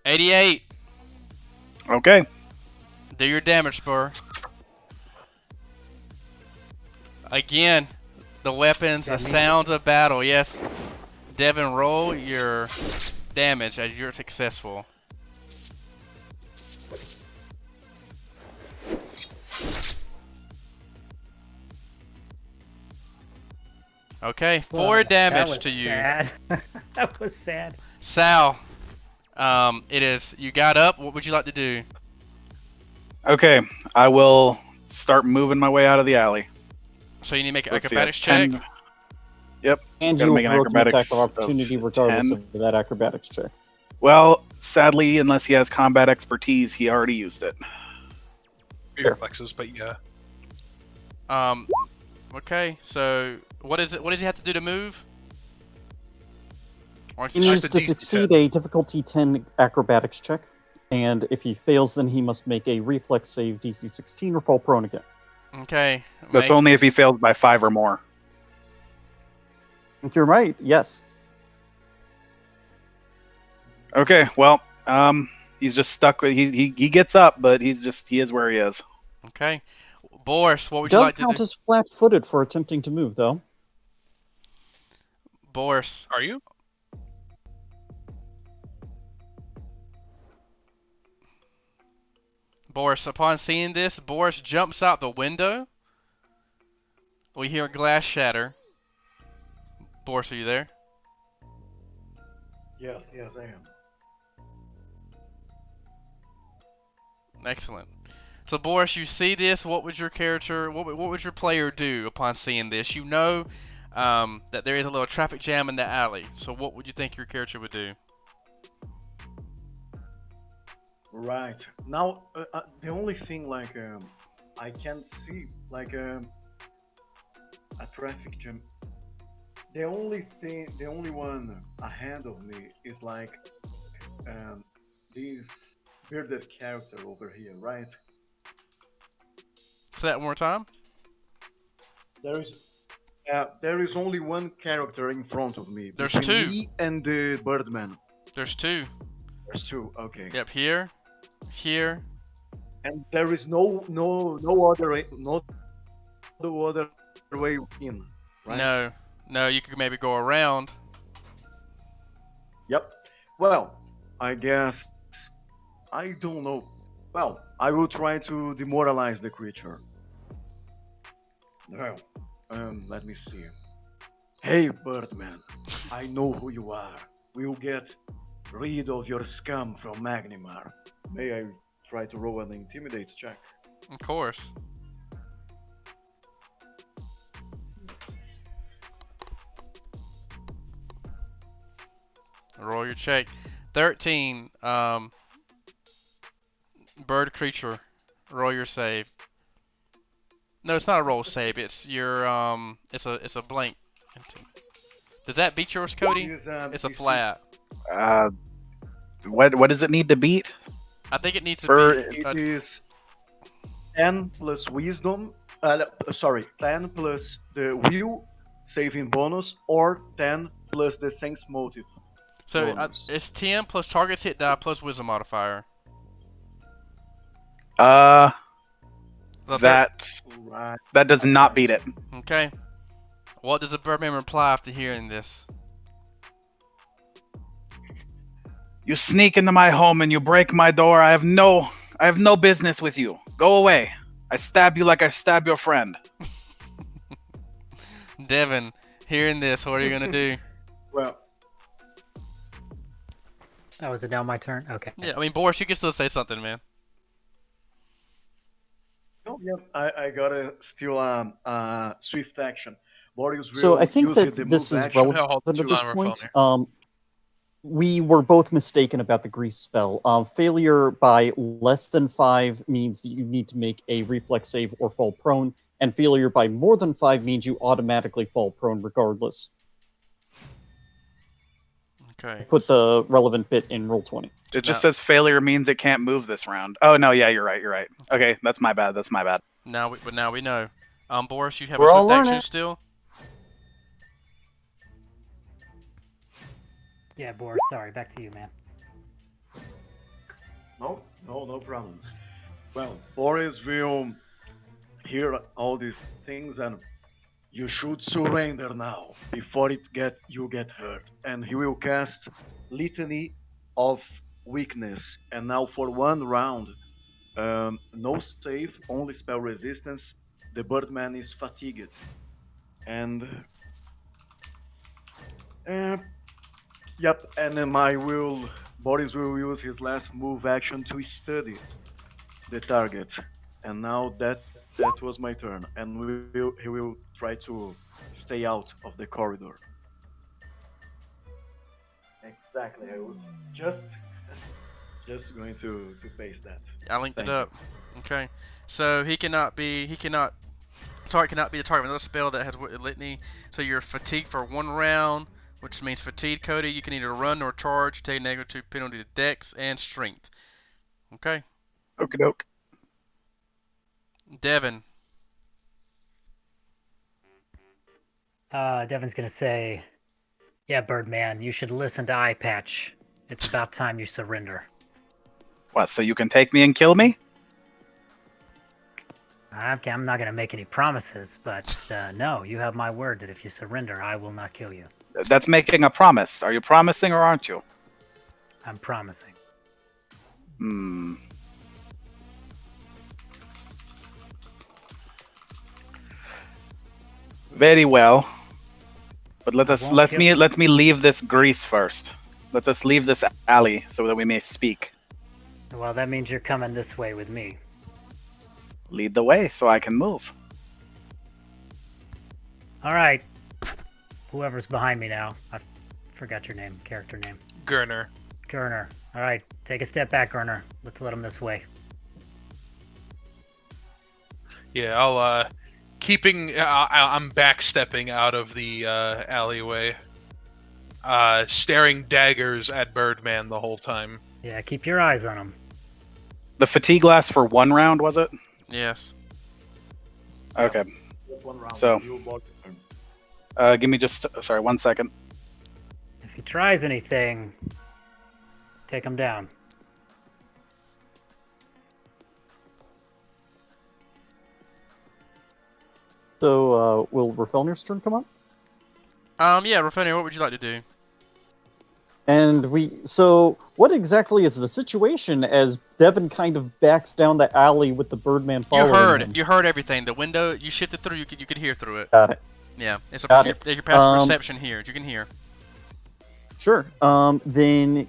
88! Okay. Do your damage, Spur. Again, the weapons, the That means- sounds of battle. Yes. Devan, roll your damage as you're successful. Okay, 4 Well, damage that was to you. sad. That was sad. Sal, it is, you got up. What would you like to do? Okay. I will start moving my way out of the alley. So you need to make an Let's see, acrobatics that's check. 10. Yep. And Gotta you will make an provoke an attack acrobatics of opportunity of regardless 10. of that acrobatics check. Well, sadly, unless he has combat expertise, he already used it. Reflexes, but yeah. Okay, so what is it? What does he have to do to move? Or He just- needs the to DC succeed 10. a difficulty 10 acrobatics check, and if he fails, then he must make a reflex save DC 16 or fall prone again. Okay. That's make- only if he fails by 5 or more. You're right. Yes. Okay, well, he's just stuck with he gets up, but he is where he is. Okay. Boris, what would you Does like to count do? as flat-footed for attempting to move, though. Boris. Are you? Boris, upon seeing this, Boris jumps out the window. We hear glass shatter. Boris, are you there? Yes, I am. Excellent. So Boris, you see this. What would your character? What would your player do upon seeing this? You know that there is a little traffic jam in the alley. So what would you think your character would do? Right. Now, the only thing I can't see a traffic jam. The only one ahead of me is this bearded character over here, right? Say that one more time. There is only one character in front of me There's between two. me and the Birdman. There's two. There's two. Okay. Yep, here, here. And there is no other way in, right? No, you could maybe go around. Yep. Well, I guess I don't know. Well, I will try to demoralize the creature. Well, let me see. Hey, Birdman, I know who you are. We'll get rid of your scum from Magnimar. May I try to roll an intimidate check? Of course. Roll your check. 13. Bird creature. Roll your save. No, it's not a roll save. It's your It's a blank. Does that beat yours, Cody? It's a DC flat. What does it need to beat? I think it needs to For- be. It is 10 plus wisdom. 10 plus the will saving bonus, or 10 plus the sense motive. So bonus. it's 10 plus target's hit die plus wisdom modifier. The Right. that does not beat it. Okay. What does the Birdman reply after hearing this? You sneak into my home and you break my door. I have no business with you. Go away. I stab you like I stab your friend. Devan, hearing this, what are you gonna do? Well, Oh, is it now my turn? Okay. Yeah, I mean, Boris, you can still say something, man. oh, yeah, I gotta steal swift action. Boris will So I think use that the this move is action. relevant at Two this on point. Rafelnir. We were both mistaken about the grease spell. Failure by less than 5 means that you need to make a reflex save or fall prone, and failure by more than 5 means you automatically fall prone regardless. Okay. Put the relevant bit in Roll20. It just No. says failure means it can't move this round. Oh no, yeah, you're right. Okay, that's my bad. But now we know. Boris, you have We're a all swift action learning. still. Yeah, Boris, sorry. Back to you, man. No problems. Well, Boris will hear all these things, and you should surrender now before you get hurt. And he will cast Litany of Weakness. And now for one round, no save, only spell resistance. The Birdman is fatigued, and yep. And then Boris will use his last move action to study the target. And now that was my turn, and he will try to stay out of the corridor. Exactly. I was just going to paste that. I linked Thank it up. Okay. So target cannot be the target of another spell that has litany. So you're fatigued for one round, which means fatigue, Cody. You can either run or charge. Take negative penalty to Dex and Strength. Okay. Okie doke. Devan. Devin's gonna say, Yeah, Birdman, you should listen to Eye Patch. It's about time you surrender. What, so you can take me and kill me? Okay, I'm not going to make any promises, but no, you have my word that if you surrender, I will not kill you. That's making a promise. Are you promising or aren't you? I'm promising. Hmm. Very well. But let me leave this grease first. Let us leave this alley so that we may speak. Well, that means you're coming this way with me. Lead the way so I can move. All right. Whoever's behind me now. I forgot your name, character name. Gurner. Gurner. All right, take a step back, Gurner. Let's let him this way. Yeah, I'll I'm backstepping out of the alleyway, staring daggers at Birdman the whole time. Yeah, keep your eyes on him. The fatigue lasts for 1 round, was it? Yes. Okay. Just 1 round. So- You both Give me just, sorry, 1 second. If he tries anything, take him down. So, will Rafelnir's turn come up? Yeah, Rafinha, what would you like to do? And so what exactly is the situation as Devan kind of backs down the alley with the Birdman following him? You heard everything. The window you shifted through, you could hear through it. Got it. Yeah, it's Got it. your passive perception here. You can hear. Sure. Then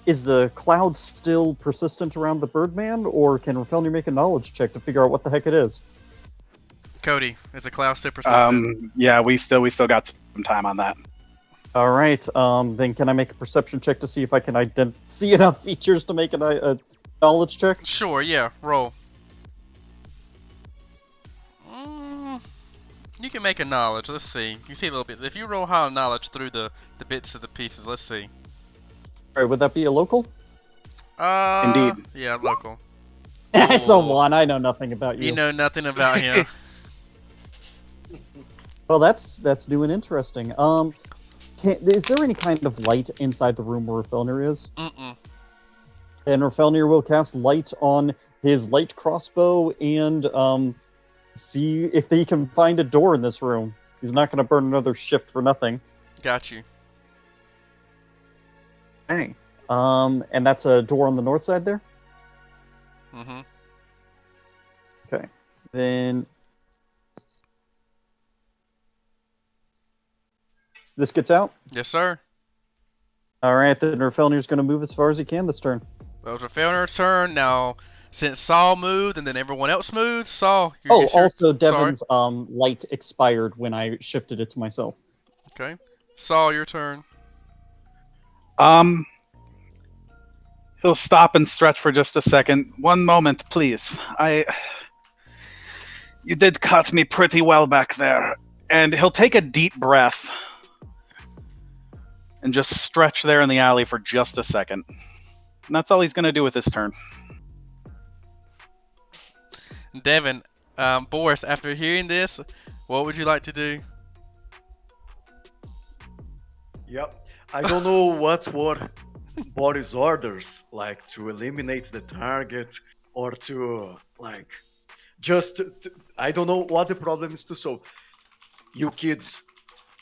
is the cloud still persistent around the Birdman, or can Rafelnir make a knowledge check to figure out what the heck it is? Cody, is the cloud still persistent? Yeah, we still got some time on that. All right. Then can I make a perception check to see if I can see enough features to make a knowledge check? Sure. Yeah. Roll. You can make a knowledge. Let's see. You see a little bit. If you roll high on knowledge through the bits of the pieces, let's see. All right. Would that be a local? Indeed. Yeah, local. It's a Ooh. 1. I know nothing about you. You know nothing about him. Well, that's new and interesting. Is there any kind of light inside the room where Rafelnir is? Mm-mm. And Rafelnir will cast light on his light crossbow and see if he can find a door in this room. He's not going to burn another shift for nothing. Got you. Okay. And that's a door on the north side there? Mm-hmm. Okay. Then this gets out? Yes, sir. All right, then Rafelnir's going to move as far as he can this turn. Well, it was Rafelnir's turn. Now, since Saul moved and then everyone else moved, Saul. Also, Devan's light expired when I shifted it to myself. Okay. Saul, your turn. He'll stop and stretch for just a second. 1 moment, please. You did cut me pretty well back there. And he'll take a deep breath and just stretch there in the alley for just a second. And that's all he's going to do with his turn. Devan, Boris, after hearing this, what would you like to do? Yep. I don't know what were Boris' orders, like to eliminate the target or to, like, I don't know what the problem is to solve. You kids,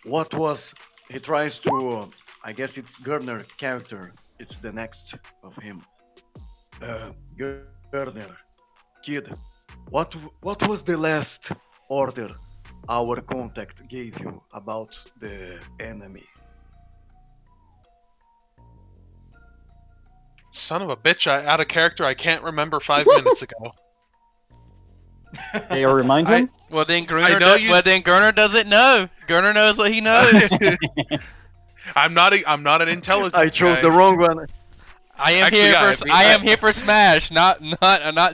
what was, he tries to, I guess it's Gurner character, it's the next of him. Gurner, kid, what was the last order our contact gave you about the enemy? Son of a bitch! Out of character. I can't remember 5 minutes ago. Hey, remind him? Well, then Gurner doesn't know. Gurner knows what he knows. I'm not an intelligence. I chose guy. the wrong one. I am Actually, am here for Smash, not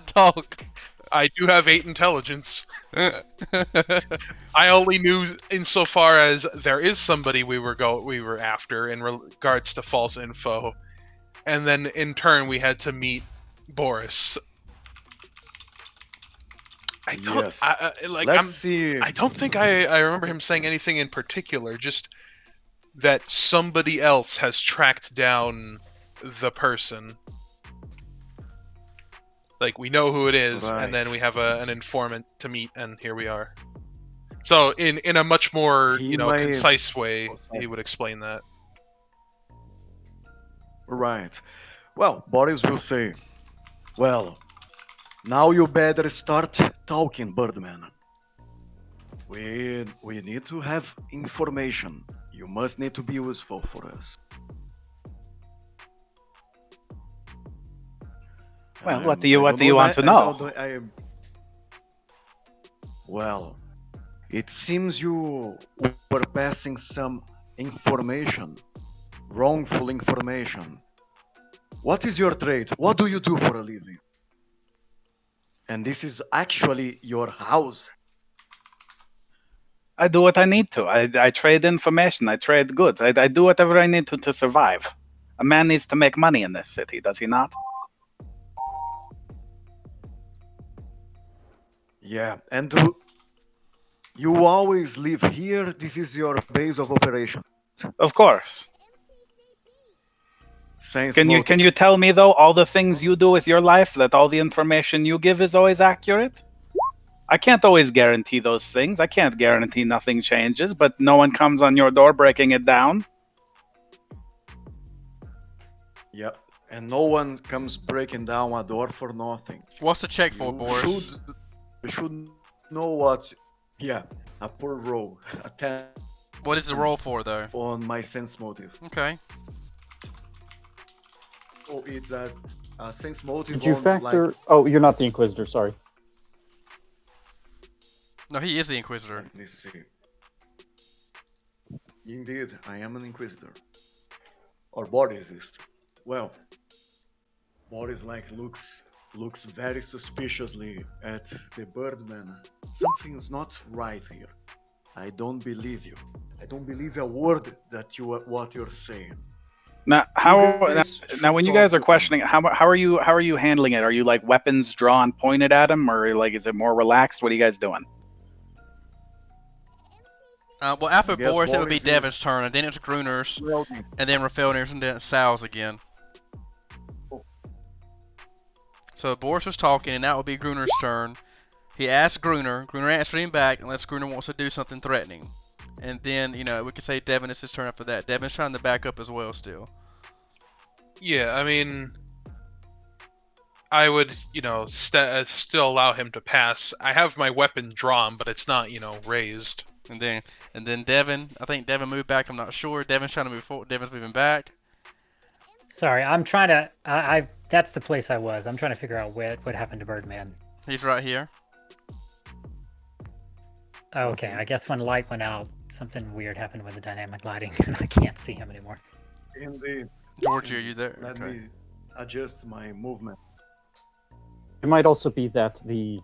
talk. I do have 8 intelligence. I only knew insofar as there is somebody we were after in regards to false info, and then in turn we had to meet Boris. I don't Yes. I See. don't think I remember him saying anything in particular. Just that somebody else has tracked down the person. Like, we know who it is, Right. and then we have an informant to meet, and here we are. So, in a much more, He may- concise way, Oh, sorry. he would explain that. Right. Well, Boris will say, well, now you better start talking, Birdman. We need to have information. You must need to be useful for us. Well, what do you want to I know? Well, it seems you were passing some information, wrongful information. What is your trade? What do you do for a living? And this is actually your house. I do what I need to. I trade information. I trade goods. I do whatever I need to survive. A man needs to make money in this city, does he not? Yeah, and you always live here. This is your base of operation. Of course. Can you tell me though all the things you do with your life, that all the information you give is always accurate? I can't always guarantee those things. I can't guarantee nothing changes, but no one comes on your door breaking it down. Yep, and no one comes breaking down a door for nothing. What's the check for, Boris? You should know what. Yeah, a poor roll, a 10. What is the roll for, though? On my sense motive. Okay. Oh, it's a sense motive. Did you factor? Oh, you're not the Inquisitor. Sorry. No, he is the Inquisitor. Let me see. Indeed, I am an Inquisitor. Or Boris is. Well, Boris looks very suspiciously at the Birdman. Something's not right here. I don't believe you. I don't believe a word that what you're saying. Now, when you guys are questioning, how are you handling it? Are you like weapons drawn, pointed at him, or like is it more relaxed? What are you guys doing? Well, after Boris, it would be Devan's turn, and then it's Gruner's, and then Rafael's, and then it's Sal's again. So Boris was talking, and that would be Gruner's turn. He asked Gruner. Gruner answered him back, unless Gruner wants to do something threatening. And then, we could say Devan is his turn after that. Devan's trying to back up as well still. Yeah, I mean, I would, still allow him to pass. I have my weapon drawn, but it's not, raised. And then Devan, I think Devan moved back, I'm not sure. Devan's trying to move forward, Devan's moving back. Sorry, I'm trying to, that's the place I was. I'm trying to figure out what happened to Birdman. He's right here. Oh, okay, I guess when light went out, something weird happened with the dynamic lighting, and I can't see him anymore. Indeed. Georgie, are you there? Let me adjust my movement. It might also be that the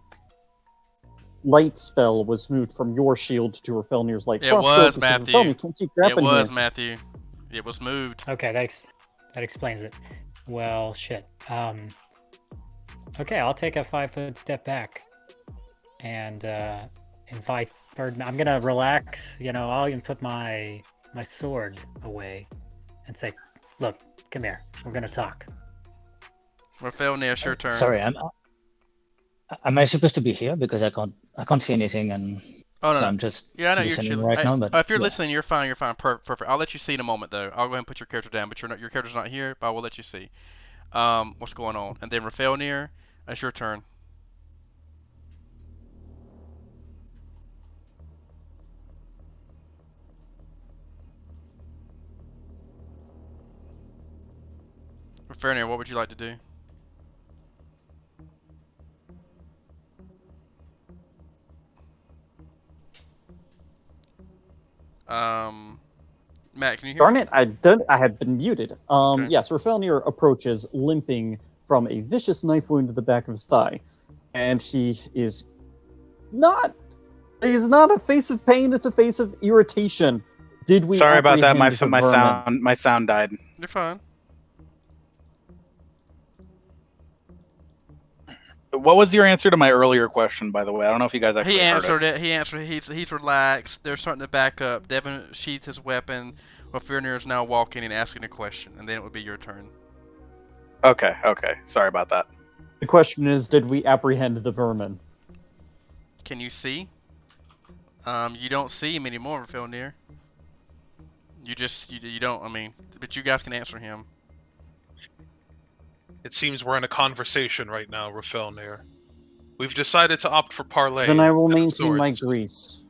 light spell was moved from your shield to Rafelnir's light crossbow. It was, Matthew. It was, here. Matthew. It was moved. Okay, that explains it. Well, shit. Okay, I'll take a 5-foot step back and invite Birdman. I'm gonna relax. I'll even put my sword away and say, "Look, come here. We're gonna talk." Rafaelnir, it's your turn. Sorry, am I supposed to be here because I can't see anything and no. I'm just I know listening you're right now. But if you're listening, you're fine. You're fine. Perfect. I'll let you see in a moment, though. I'll go ahead and put your character down, but your character's not here. But I will let you see what's going on. And then Rafaelnir, it's your turn. Rafaelnir, what would you like to do? Matt, can you hear? Darn it, I had been muted. Okay. Yes, Rafelnir approaches, limping from a vicious knife wound to the back of his thigh. And he is not a face of pain, it's a face of irritation. Did we Sorry about that, my sound died. You're fine. What was your answer to my earlier question, by the way? I don't know if you guys actually He heard answered it. He answered it. He's relaxed. They're starting to back up. Devan sheathes his weapon, while Fjornir is now walking and asking a question, and then it would be your turn. Okay. Sorry about that. The question is, did we apprehend the vermin? Can you see? You don't see him anymore, Fjornir. You don't. I mean, but you guys can answer him. It seems we're in a conversation right now, Rafelnir. We've decided to opt for parley. Then I will instead of maintain my swords. grease.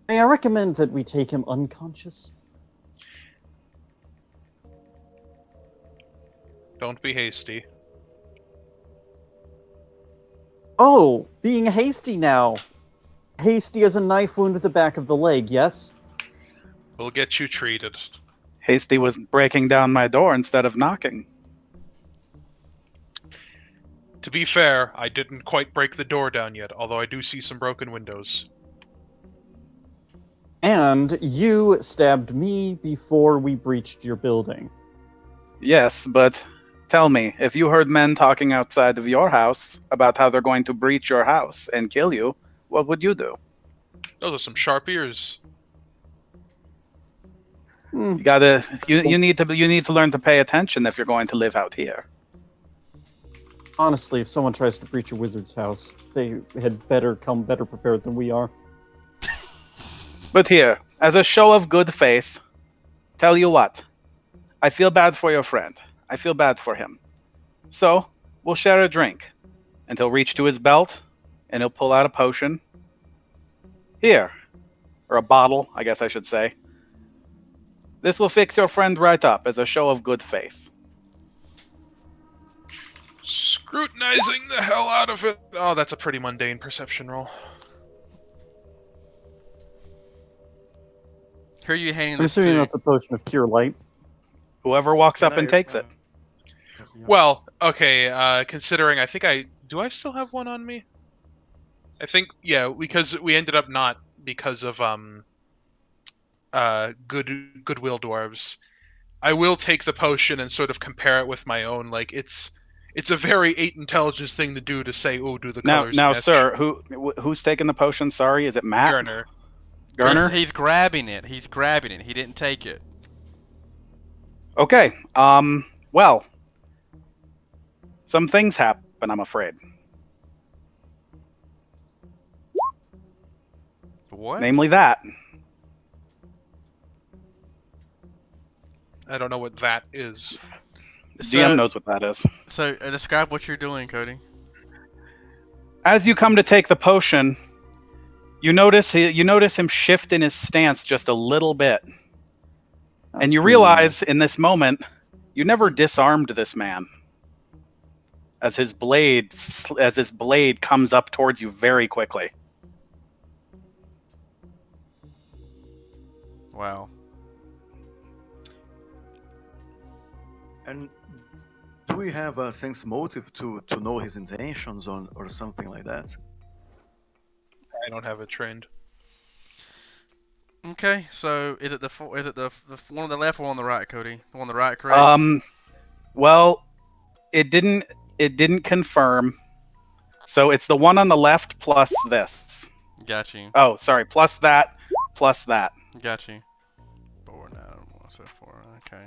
May I recommend that we take him unconscious? Don't be hasty. Oh, being hasty now. Hasty as a knife wound at the back of the leg, yes? We'll get you treated. Hasty was breaking down my door instead of knocking. To be fair, I didn't quite break the door down yet, although I do see some broken windows. And you stabbed me before we breached your building. Yes, but tell me, if you heard men talking outside of your house about how they're going to breach your house and kill you, what would you do? Those are some sharp ears. Hmm. You need to learn to pay attention if you're going to live out here. Honestly, if someone tries to breach a wizard's house, they had better come better prepared than we are. But here, as a show of good faith, tell you what, I feel bad for your friend. I feel bad for him. So, we'll share a drink. And he'll reach to his belt, and he'll pull out a potion. Here. Or a bottle, I guess I should say. This will fix your friend right up as a show of good faith. Scrutinizing the hell out of it. Oh, that's a pretty mundane perception roll. Who are you handing I'm this assuming to? that's a potion of cure light. Whoever walks up and takes it. Well, okay, considering I think do I still have one on me? I think, yeah, because we ended up not because of goodwill dwarves. I will take the potion and sort of compare it with my own. Like it's a very 8 intelligence thing to do to say, "Oh, do the colors Now, match?" sir, who's taking the potion? Sorry, is it Matt? Garner. Garner? He's grabbing it. He's grabbing it. He didn't take it. Okay. Well, some things happen, I'm afraid. What? Namely that. I don't know what that is. GM knows what that is. So describe what you're doing, Cody. As you come to take the potion, you notice him shift in his stance just a little bit. And you realize in this moment, you never disarmed this man. As his blade comes up towards you very quickly. Wow. And do we have a sense motive to know his intentions or something like that? I don't have it trained. Okay, so is it the one on the left or on the right, Cody? The one on the right, correct? Well, it didn't confirm. So it's the one on the left plus this. Got you. Oh, sorry, plus that, plus that. Got you. 4, 9, 1, so 4. Okay.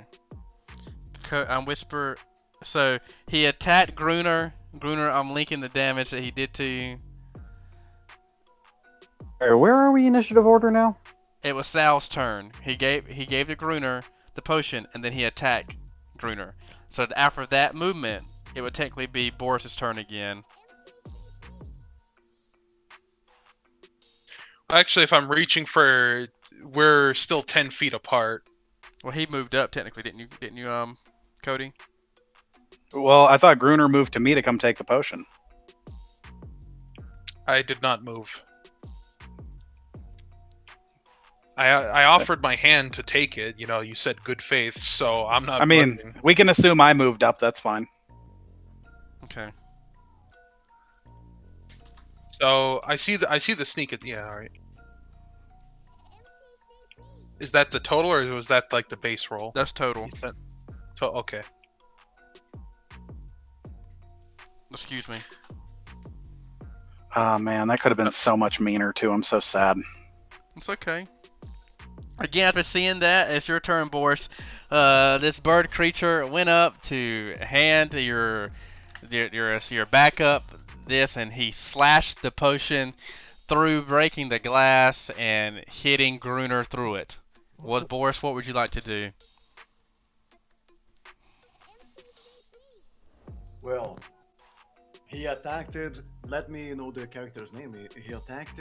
I'm whisper. So he attacked Gruner. Gruner, I'm linking the damage that he did to you. Where are we initiative order now? It was Sal's turn. He gave the Gruner the potion, and then he attacked Gruner. So after that movement, it would technically be Boris's turn again. Actually, if I'm reaching for, we're still 10 feet apart. Well, he moved up technically, didn't you, Cody? Well, I thought Gruner moved to me to come take the potion. I did not move. I offered my hand to take it. You know, you said good faith, so I'm not. I mean, budging. we can assume I moved up. That's fine. Okay. So I see the sneak. Yeah, all right. Is that the total, or was that like the base roll? That's total. Okay. Excuse me. Oh man, that could have been so much meaner too. I'm so sad. It's okay. Again, after seeing that, it's your turn, Boris. This bird creature went up to hand your backup this, and he slashed the potion through, breaking the glass and hitting Gruner through it. Boris, what would you like to do? Well, he attacked. Let me know the character's name. He attacked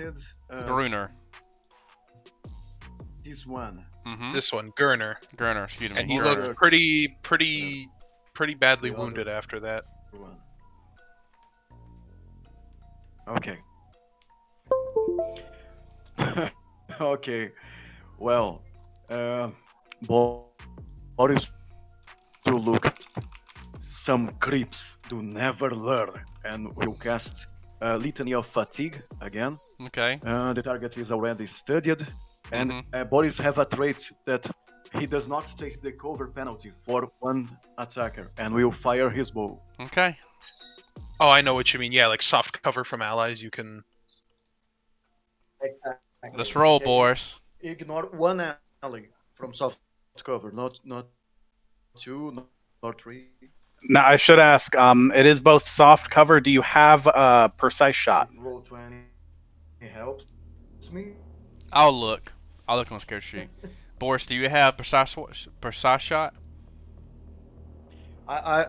Gruner. this one. Mm-hmm. This one, Gurner. Gruner, excuse me. And he Gruner. looked pretty badly The other wounded after that. one. Okay. Okay. Well, Boris to look. Some creeps do never learn, and will cast Litany of Fatigue again. Okay. The target is already studied, and Boris have a trait that he does not take the cover penalty for one attacker, and will fire his bow. Okay. Oh, I know what you mean. Yeah, like soft cover from allies. You can. Exactly. Let's roll, Boris. Ignore one ally from soft cover, not two, not three. Now I should ask. It is both soft cover. Do you have a precise shot? Roll 20 helps me. I'll look on the scared sheet. Boris, do you have precise shot? I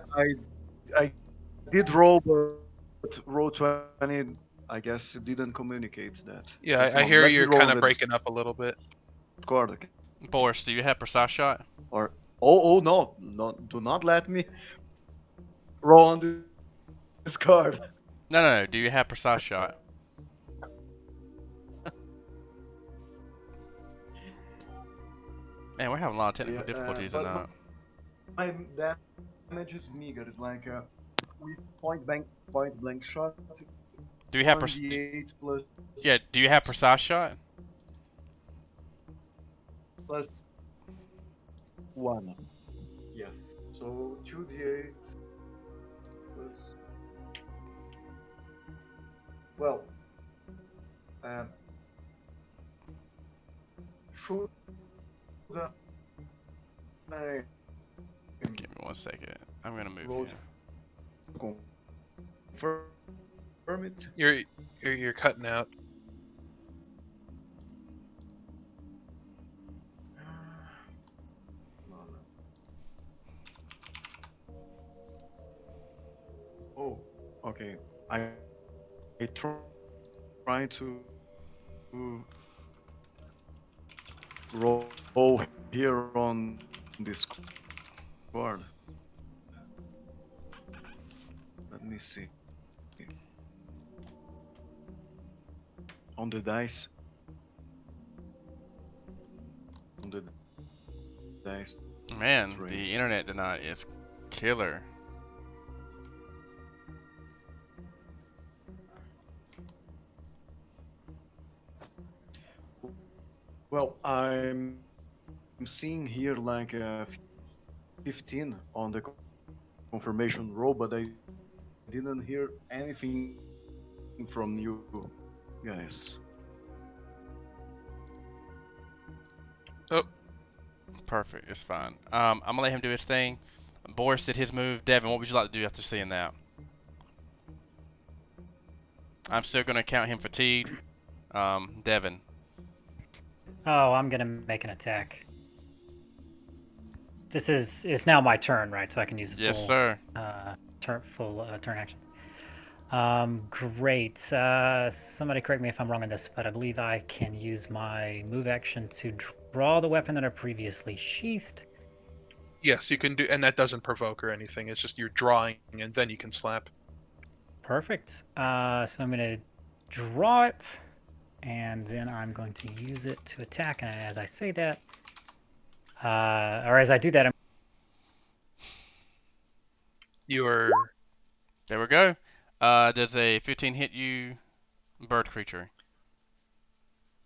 did roll, but roll 20. I guess it didn't communicate that. Yeah, I hear you're kind of breaking up a little bit. Scored. Boris, do you have precise shot? Or no, do not let me roll on this card. No. Do you have precise shot? Man, we're having a lot of technical difficulties in that. My damage is meager. It's like with point blank shot. Do you have plus? Yeah. Do you have precise shot? Plus 1. Yes. So 2d8 plus. Well. Should I Give me 1 second. I'm gonna move you. confirm it? You're cutting out. Oh, okay. I try to roll here on this card. Let me see. On the dice. On the dice. Man, Three. the internet tonight is killer. Well, I'm seeing here like a 15 on the confirmation roll, but I didn't hear anything from you guys. Oh, Perfect. It's fine. I'm gonna let him do his thing. Boris did his move. Devan, what would you like to do after seeing that? I'm still gonna count him fatigued. Devan. Oh, I'm gonna make an attack. It's now my turn, right? So I can use the Yes, sir. turn action. Great. Somebody correct me if I'm wrong on this, but I believe I can use my move action to draw the weapon that I previously sheathed. yes, you can do, and that doesn't provoke or anything. It's just you're drawing, and then you can slap. Perfect. So I'm gonna draw it, and then I'm going to use it to attack. And as I say that, or as I do that, I'm You're. There we go. Does a 15 hit you, bird creature?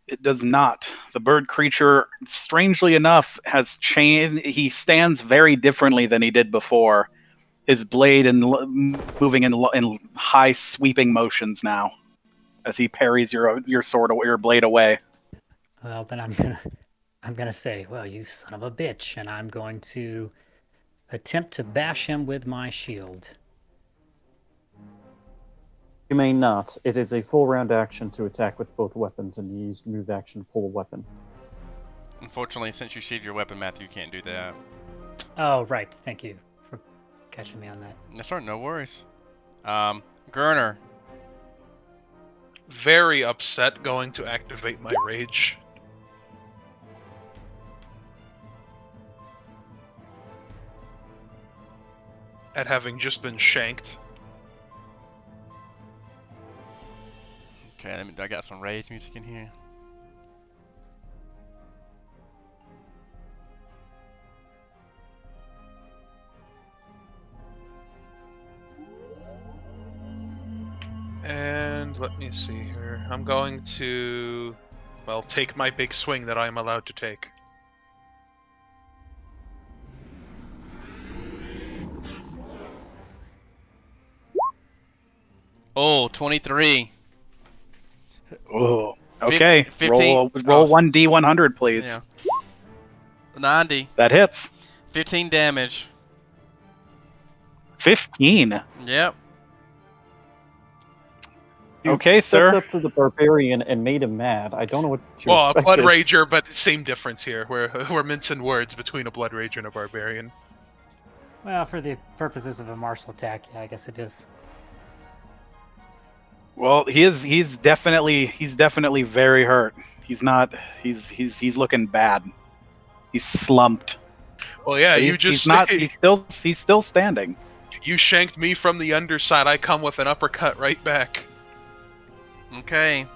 It does not. The bird creature, strangely enough, has changed. He stands very differently than he did before. His blade and moving in high sweeping motions now. as he parries your sword, your blade away. Well, then I'm gonna say, well, you son of a bitch, and I'm going to attempt to bash him with my shield. You may not. It is a full round action to attack with both weapons, and you use move action to pull a weapon. Unfortunately, since you sheathed your weapon, Matthew, you can't do that. Oh, right. Thank you for catching me on that. That's all right, no worries. Gurner. Very upset, going to activate my rage. At having just been shanked. Okay, I got some rage music in here. And let me see here. I'm going to, well, take my big swing that I am allowed to take. Oh, 23. Oh, okay. 15. Roll 1d100, please. Yeah. 90. That hits. 15 damage. 15. Yep. You Okay, stepped sir. up to the barbarian and made him mad. I don't know what you Well, a blood expected. rager, but same difference here. We're mincing words between a blood rager and a barbarian. Well, for the purposes of a martial attack, yeah, I guess it is. Well, he's definitely very hurt. He's looking bad. He's slumped. Well, yeah, But you just he's still standing. you shanked me from the underside. I come with an uppercut right back. Okay.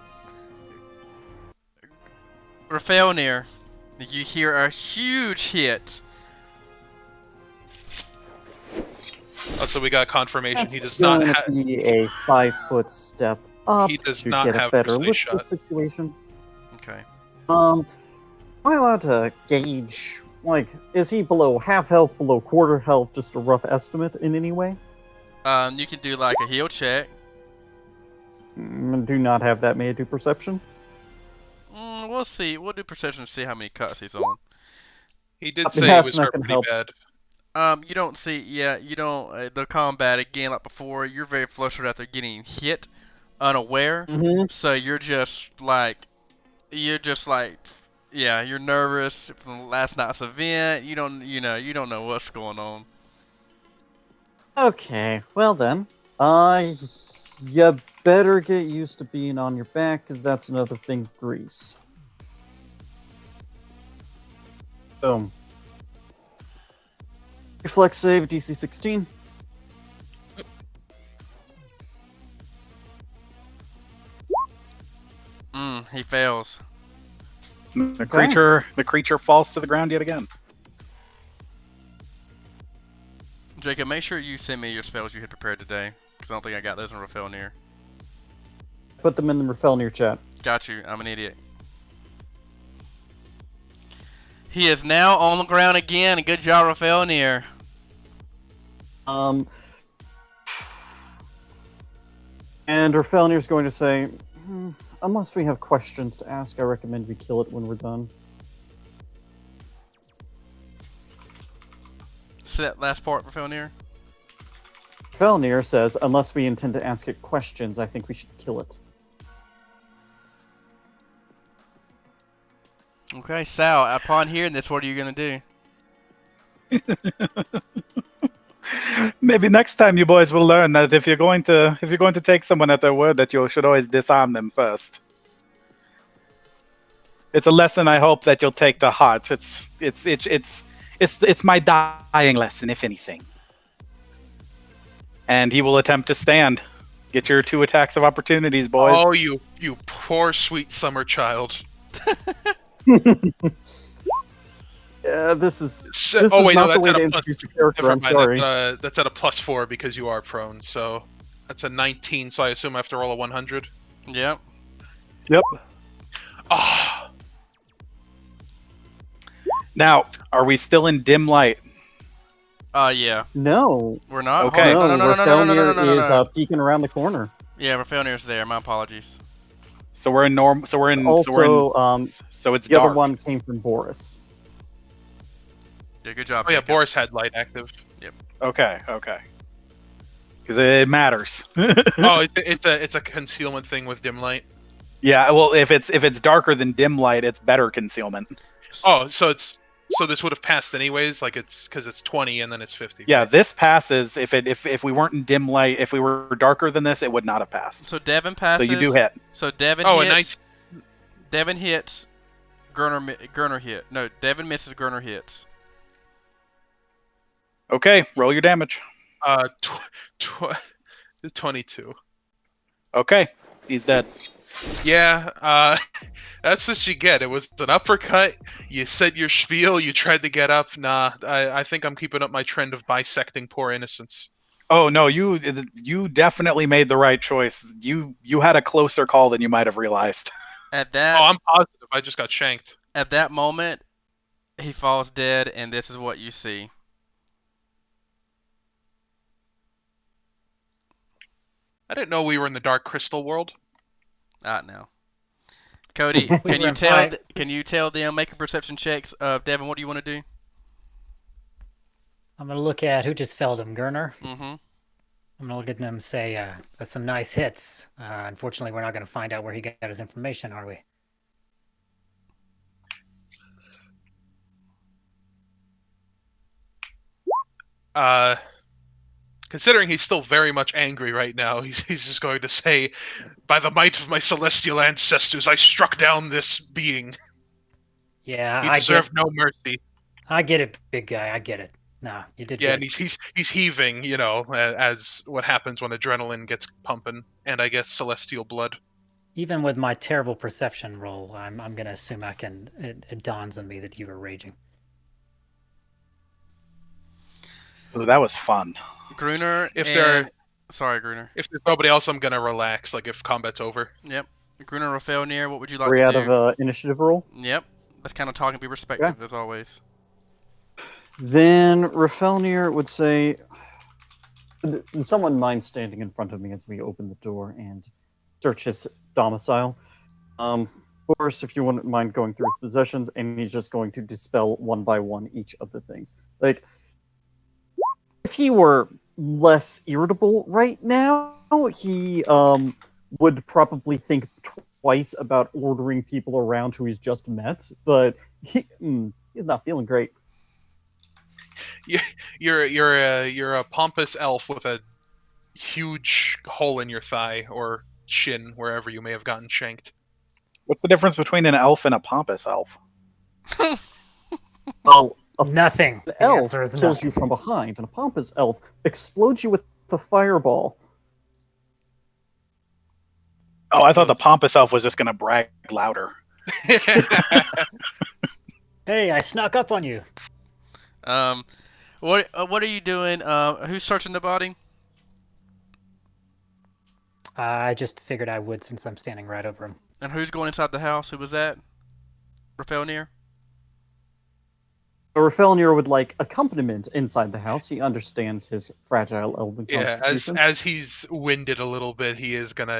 Rafaelnir, you hear a huge hit. Oh, so we got confirmation. That's He does not going have. to be a 5-foot step up He does to not get a have better melee look shot. at the situation. Okay. Am I allowed to gauge, like, is he below half health, below quarter health, just a rough estimate in any way? You can do like a heal check. Do not have that. May I do perception? We'll see. We'll do perception to see how many cuts he's on. He did mean, say that's it was not hurt gonna pretty help. bad. You don't see, you don't, the combat again like before, you're very flustered after getting hit unaware, so you're just like, yeah, you're nervous from last night's event, you don't know what's going on. Okay, well then, you better get used to being on your back, because that's another thing with grease. Boom. Reflex save, DC 16. He fails. The creature falls to the ground yet again. Jacob, make sure you send me your spells you had prepared today, because I don't think I got those in Rafaelnir. Put them in the Rafaelnir chat. Got you, I'm an idiot. He is now on the ground again, good job Rafaelnir. And Rafaelnir's going to say, unless we have questions to ask, I recommend we kill it when we're done. See that last part, Rafaelnir? Rafaelnir says, unless we intend to ask it questions, I think we should kill it. Okay, Sal, upon hearing this, what are you going to do? Maybe next time you boys will learn that if you're going to take someone at their word, that you should always disarm them first. It's a lesson I hope that you'll take to heart. It's my dying lesson, if anything. And he will attempt to stand. Get your 2 attacks of opportunities, boys. Oh, you poor sweet summer child. Yeah, this is wait, not no, the way that's to at a plus. introduce a character, Never I'm mind, sorry. that's at a +4 because you are prone. So that's a 19. So I assume I have to roll a 100. Yep. Yep. Ah. Now, are we still in dim light? Yeah. No. We're not? Okay. Hold on. No. Rafaelnir is peeking around the corner. Yeah, Rafaelnir's there. My apologies. So we're in norm. So we're in. Also, so it's the other dark. one came from Boris. Yeah, good job. Oh yeah, Jacob. Boris had light active. Okay. Because it matters. Oh, it's a concealment thing with dim light. Yeah. Well, if it's darker than dim light, it's better concealment. Oh, so this would have passed anyways. Like it's because it's 20 and then it's 50. Yeah, right? this passes. If we weren't in dim light, if we were darker than this, it would not have passed. So Devan passes. So you do hit. So Devan Oh, a hits. Devan hits. Gurner hit. No, Devan misses. Gurner hits. Okay, roll your damage. 22. Okay, he's dead. Yeah, that's what you get. It was an uppercut. You said your spiel. You tried to get up. Nah, I think I'm keeping up my trend of bisecting poor innocents. Oh no, you definitely made the right choice. You had a closer call than you might have realized. At Oh, that I'm positive. I just got shanked. at that moment, he falls dead, and this is what you see. I didn't know we were in the Dark Crystal world. Now. Cody, We can were you tell implied- can you tell them making perception checks? Devan, what do you want to do? I'm gonna look at who just felled him, Gurner. Mm-hmm. I'm gonna look at them and say, that's some nice hits. Unfortunately, we're not gonna find out where he got his information, are we? Considering he's still very much angry right now, he's just going to say, "By the might of my celestial ancestors, I struck down this being. Yeah, He deserved no mercy." I get it, big guy. I get it. Nah, you did Yeah, good. and he's heaving, as what happens when adrenaline gets pumping, and I guess celestial blood. Even with my terrible perception roll, I'm gonna assume it dawns on me that you were raging. Ooh, that was fun. Gruner sorry, Gruner. If there's nobody else, I'm gonna relax. Like if combat's over. Yep. Gruner or Felnir, what would you like 3 to out do? of initiative roll. Yep. Let's kind of talk and be respectful as always. Then Rafelnir would say, "Would someone mind standing in front of me as we open the door and search his domicile? Of course, if you wouldn't mind going through his possessions," and he's just going to dispel one by one each of the things. Like, if he were less irritable right now, he would probably think twice about ordering people around who he's just met, but he's not feeling great. You're a pompous elf with a huge hole in your thigh or shin, wherever you may have gotten shanked. What's the difference between an elf and a pompous elf? Well, Nothing. an The elf answer is kills nothing. you from behind, and a pompous elf explodes you with the fireball. Oh, I thought the pompous elf was just going to brag louder. Hey, I snuck up on you. What are you doing? Who's searching the body? I just figured I would since I'm standing right over him. And who's going inside the house? Who was that? Rafelnir? Rafelnir would like accompaniment inside the house. He understands his fragile elven Yeah, constitution. as he's winded a little bit, he is gonna,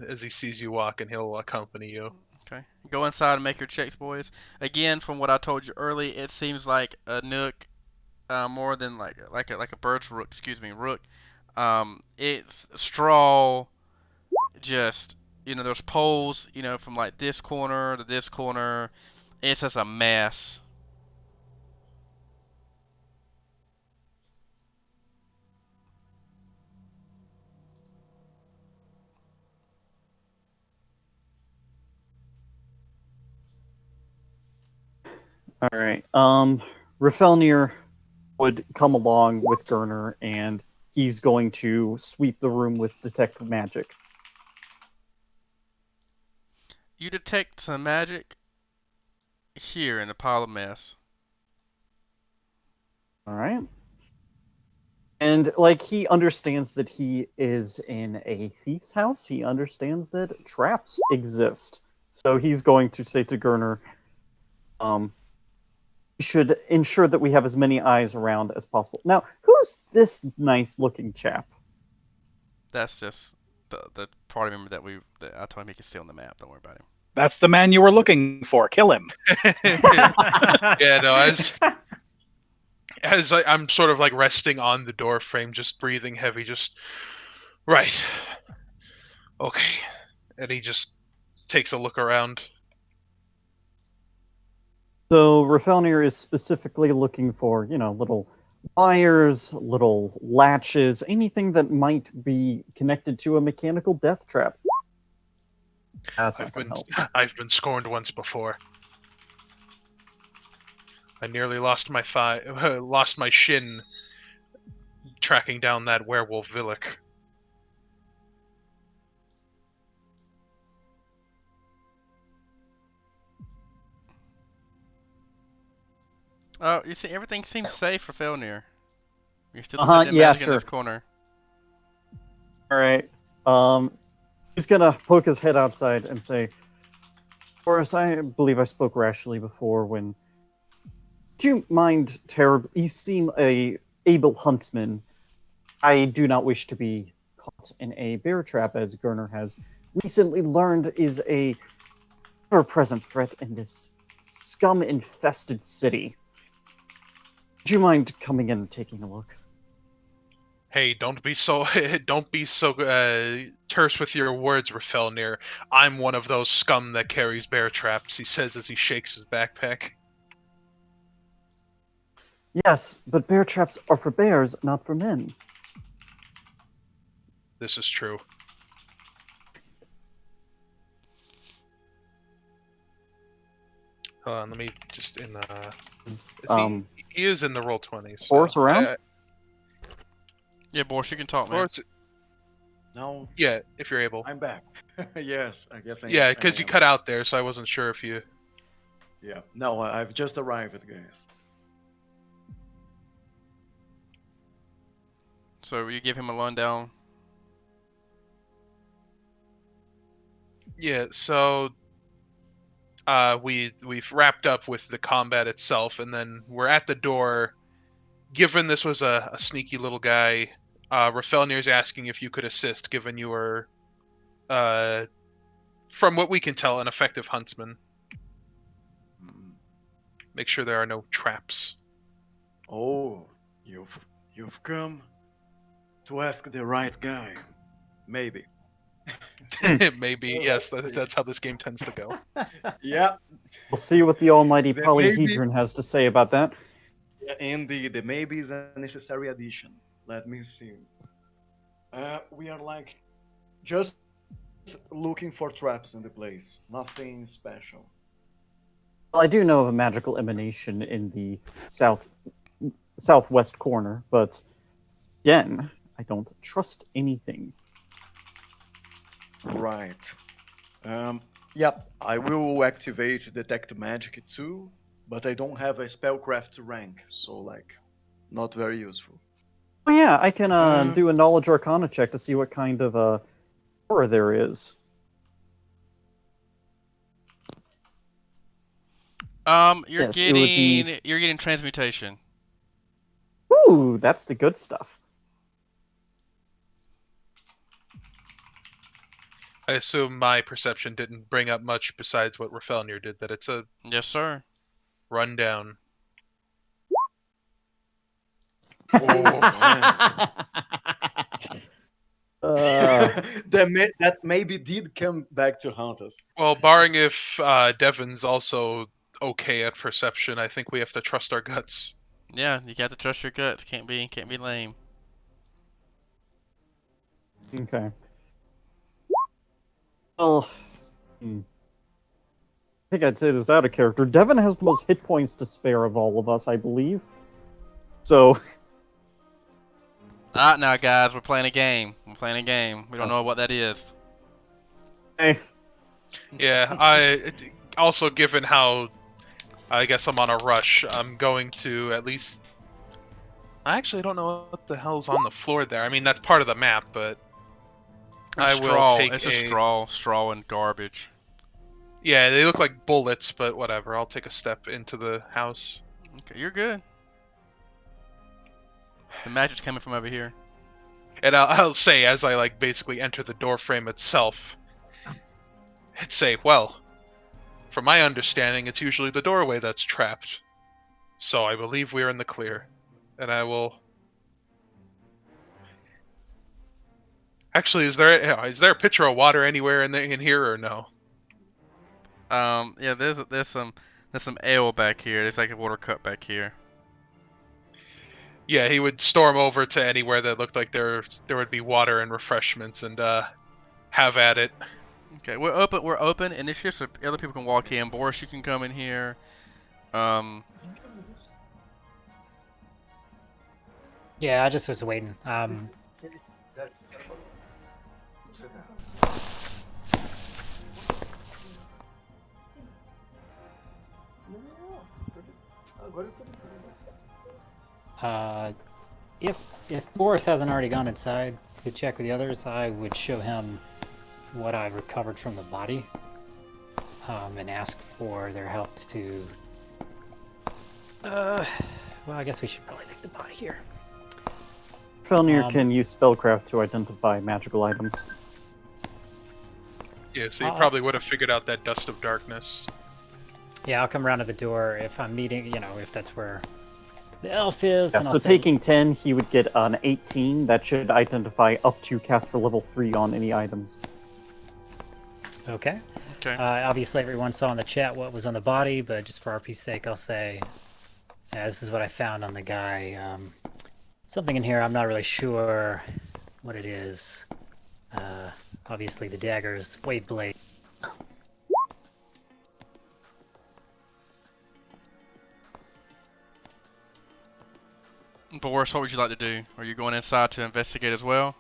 as he sees you walk, and he'll accompany you. Okay. Go inside and make your checks, boys. Again, from what I told you early, it seems like a nook, more than like a bird's rook. Excuse me, rook. It's straw. Just there's poles. From like this corner to this corner. It's just a mess. All right. Rafelnir would come along with Gurner, and he's going to sweep the room with detect magic. You detect some magic here in the pile of mess. All right. And like he understands that he is in a thief's house. He understands that traps exist. So he's going to say to Gurner, should ensure that we have as many eyes around as possible. Now, who's this nice looking chap? That's just the party member that I told him he could stay on the map. Don't worry about him. That's the man you were looking for. Kill him. Yeah, no, I'm sort of like resting on the door frame, just breathing heavy, just right. Okay. And he just takes a look around. So Rafelnir is specifically looking for, little wires, little latches, anything that might be connected to a mechanical death trap. That's not gonna help. I've been scorned once before. I nearly lost my lost my shin tracking down that werewolf Villic. Oh, you see, everything seems safe for Felnir. You're still detecting yeah, magic in sure. this corner. All right. He's gonna poke his head outside and say, "Boris, I believe I spoke rashly before. When do you mind terribly? You seem a able huntsman. I do not wish to be caught in a bear trap, as Gerner has recently learned is a ever-present threat in this scum-infested city. Do you mind coming in and taking a look?" Hey, don't be so terse with your words, Rafelnir. I'm one of those scum that carries bear traps, he says as he shakes his backpack. Yes, but bear traps are for bears, not for men. This is true. Hold on, let me just he is in the Roll20. So Boris around? Yeah, Boris, you can talk, man. No, Yeah, if you're able. I'm back. Yes, I guess I am. Yeah, because you cut out there, so I wasn't sure if you... Yeah, no, I've just arrived, guys. So you give him a rundown. Yeah, so we've wrapped up with the combat itself, and then we're at the door. Given this was a sneaky little guy, Rafelnir's asking if you could assist, given you were, from what we can tell, an effective huntsman. Make sure there are no traps. Oh, you've come to ask the right guy. Maybe. Maybe, yes, that's how this game tends to go. Yeah. We'll see what the almighty Maybe- polyhedron has to say about that. Yeah, indeed, maybe is a necessary addition. Let me see. We are like just looking for traps in the place. Nothing special. Well, I do know of a magical emanation in the southwest corner, but again, I don't trust anything. Right. Yep, I will activate Detect Magic too, but I don't have a spellcraft rank, so like, not very useful. Oh yeah, I can do a knowledge arcana check to see what kind of horror there is. You're Yes, it would be- getting transmutation. Ooh, that's the good stuff. I assume my perception didn't bring up much besides what Rafelnir did, that it's a Yes, sir. rundown. That maybe did come back to haunt us. Well, barring if Devan's also okay at perception, I think we have to trust our guts. Yeah, you got to trust your guts. Can't be lame. Okay. Well, I think I'd say this out of character. Devin has the most hit points to spare of all of us, I believe. So, Alright now, guys, we're playing a game. We're playing a game. We don't know what that is. hey, Yeah, also given how I guess I'm on a rush, I'm going to at least... I actually don't know what the hell's on the floor there. I mean, that's part of the map, but I will take It's a straw and garbage. Yeah, they look like bullets, but whatever. I'll take a step into the house. Okay, you're good. The magic's coming from over here. And I'll say, as I like basically enter the door frame itself, I'd say, well, from my understanding, it's usually the doorway that's trapped. So I believe we're in the clear. And I will... Actually, is there a pitcher of water anywhere in here or no? Yeah, there's some ale back here. There's like a water cup back here. Yeah, he would storm over to anywhere that looked like there would be water and refreshments and have at it. Okay, we're open, and it's just so other people can walk in. Boris, you can come in here. Yeah, I just was waiting. If Boris hasn't already gone inside to check with the others, I would show him what I've recovered from the body, and ask for their help to. Well, I guess we should probably leave the body here. Felnir can use spellcraft to identify magical items. Yeah, so you probably would have figured out that dust of darkness. Yeah, I'll come around to the door if I'm meeting, if that's where the elf is. Yeah, so taking 10, he would get an 18. That should identify up to caster level 3 on any items. Okay. Okay. Obviously, everyone saw in the chat what was on the body, but just for RP's sake, I'll say, this is what I found on the guy. Something in here, I'm not really sure what it is. Obviously, the dagger's Wade Blade. Boris, what would you like to do? Are you going inside to investigate as well?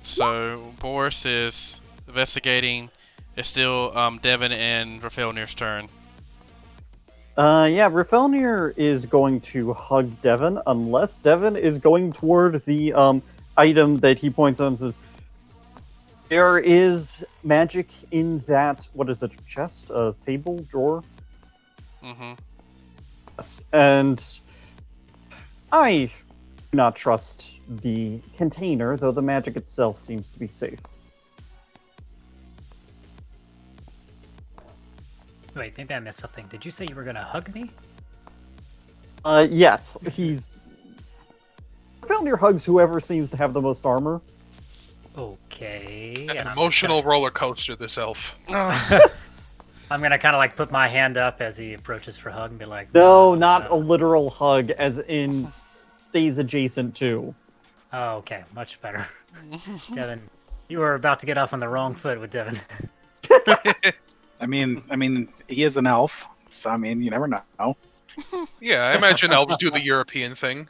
So Boris is investigating. It's still Devan and Rafelnir's turn. Yeah, Rafelnir is going to hug Devan unless Devan is going toward the item that he points on and says, there is magic in that, what is it, chest? A table? Drawer? Mm-hmm. Yes, and I do not trust the container, though the magic itself seems to be safe. Wait, maybe I missed something. Did you say you were going to hug me? Yes, he's... Rafelnir hugs whoever seems to have the most armor. Okay. An emotional roller coaster, this elf. I'm gonna kind of like put my hand up as he approaches for a hug and be like, No, not a literal hug, as in stays adjacent to. Oh, okay, much better. Devan, you were about to get off on the wrong foot with Devan. I mean, he is an elf, so I mean, you never know. Yeah, I imagine elves do the European thing.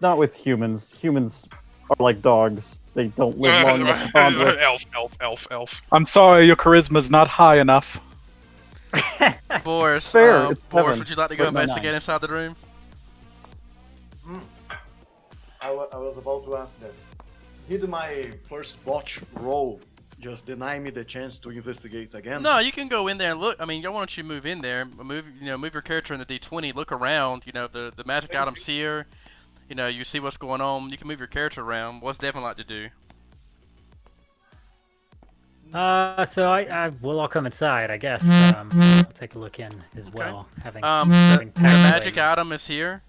Not with humans. Humans are like dogs. They don't live long enough to bond with. Elf. I'm sorry, your charisma's not high enough. Boris, Fair, it's Boris, Devan. would you like to go But no, investigate nine. inside the room? I was about to ask that. Did my first botch roll just deny me the chance to investigate again? No, you can go in there and look. I mean, why don't you move in there? Move your character in the D20. Look around. The magic items here. You see what's going on. You can move your character around. What's Devin like to do? So we'll all come inside, I guess. I'll take a look in as well. The having magic item is here.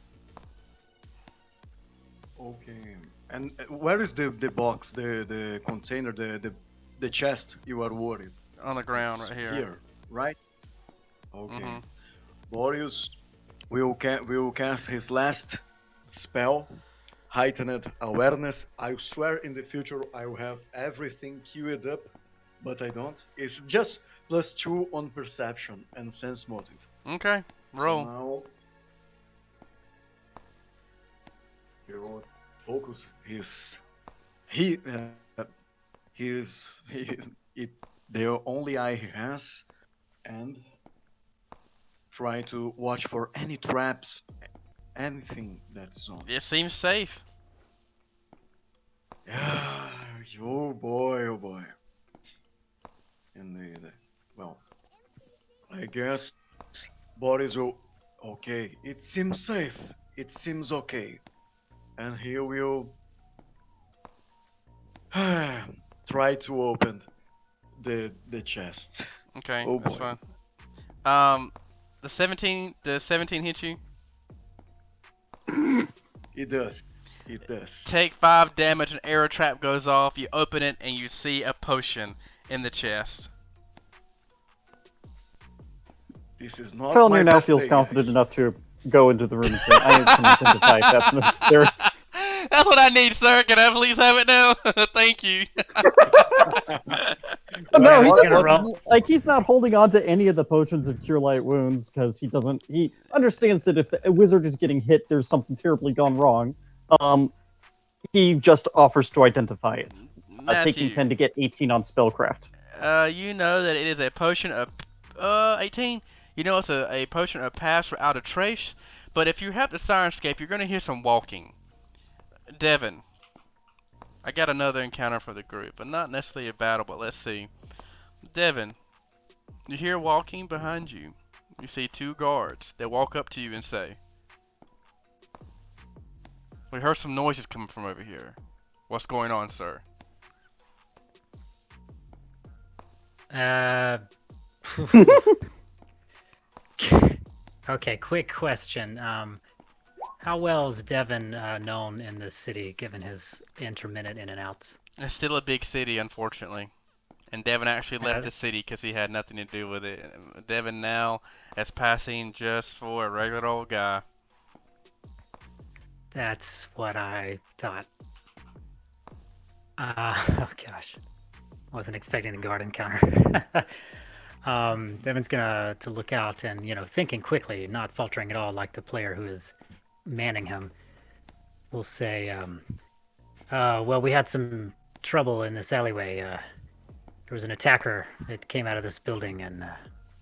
Okay. And where is the box, the container, the chest you are worried? On the ground right here. Here, right? Okay. Mhm. Boreas will cast his last spell, Heightened Awareness. I swear in the future I will have everything queued up, but I don't. It's just +2 on perception and sense motive. Okay, roll. So now he will focus the only eye he has, and try to watch for any traps, anything that's on. It seems safe. Yeah, oh boy. And well, guess Boris will. Okay, it seems safe. It seems okay. And he will try to open the chest. Okay, Oh that's boy. fine. The 17 hit you? It does. It does. Take 5 damage, an arrow trap goes off, you open it, and you see a potion in the chest. This is not my Felnir now best feels day, confident guys. enough to go into the room and say, I can identify if that's necessary. That's what I need, sir. Can I please have it now? Thank you. No, he he's gonna doesn't. roll. Like, he's not holding on to any of the potions of Cure Light Wounds because he doesn't. He understands that if a wizard is getting hit, there's something terribly gone wrong. He just offers to identify it, taking Matthew, 10 to get 18 on spellcraft. you know that it is a potion of 18. You know it's a potion of pass without a trace. But if you have the Sirenscape, you're gonna hear some walking. Devan, I got another encounter for the group, but not necessarily a battle. But let's see. Devan, you hear walking behind you. You see 2 guards. They walk up to you and say, "We heard some noises coming from over here. What's going on, sir?" Okay, quick question. How well is Devan known in this city, given his intermittent in and outs? It's still a big city, unfortunately. And Devan actually left the city because he had nothing to do with it. Devan now is passing just for a regular old guy. That's what I thought. Oh gosh, wasn't expecting a guard encounter. Devan's gonna look out and, thinking quickly, not faltering at all, like the player who is manning him, will say, well, we had some trouble in this alleyway. There was an attacker that came out of this building and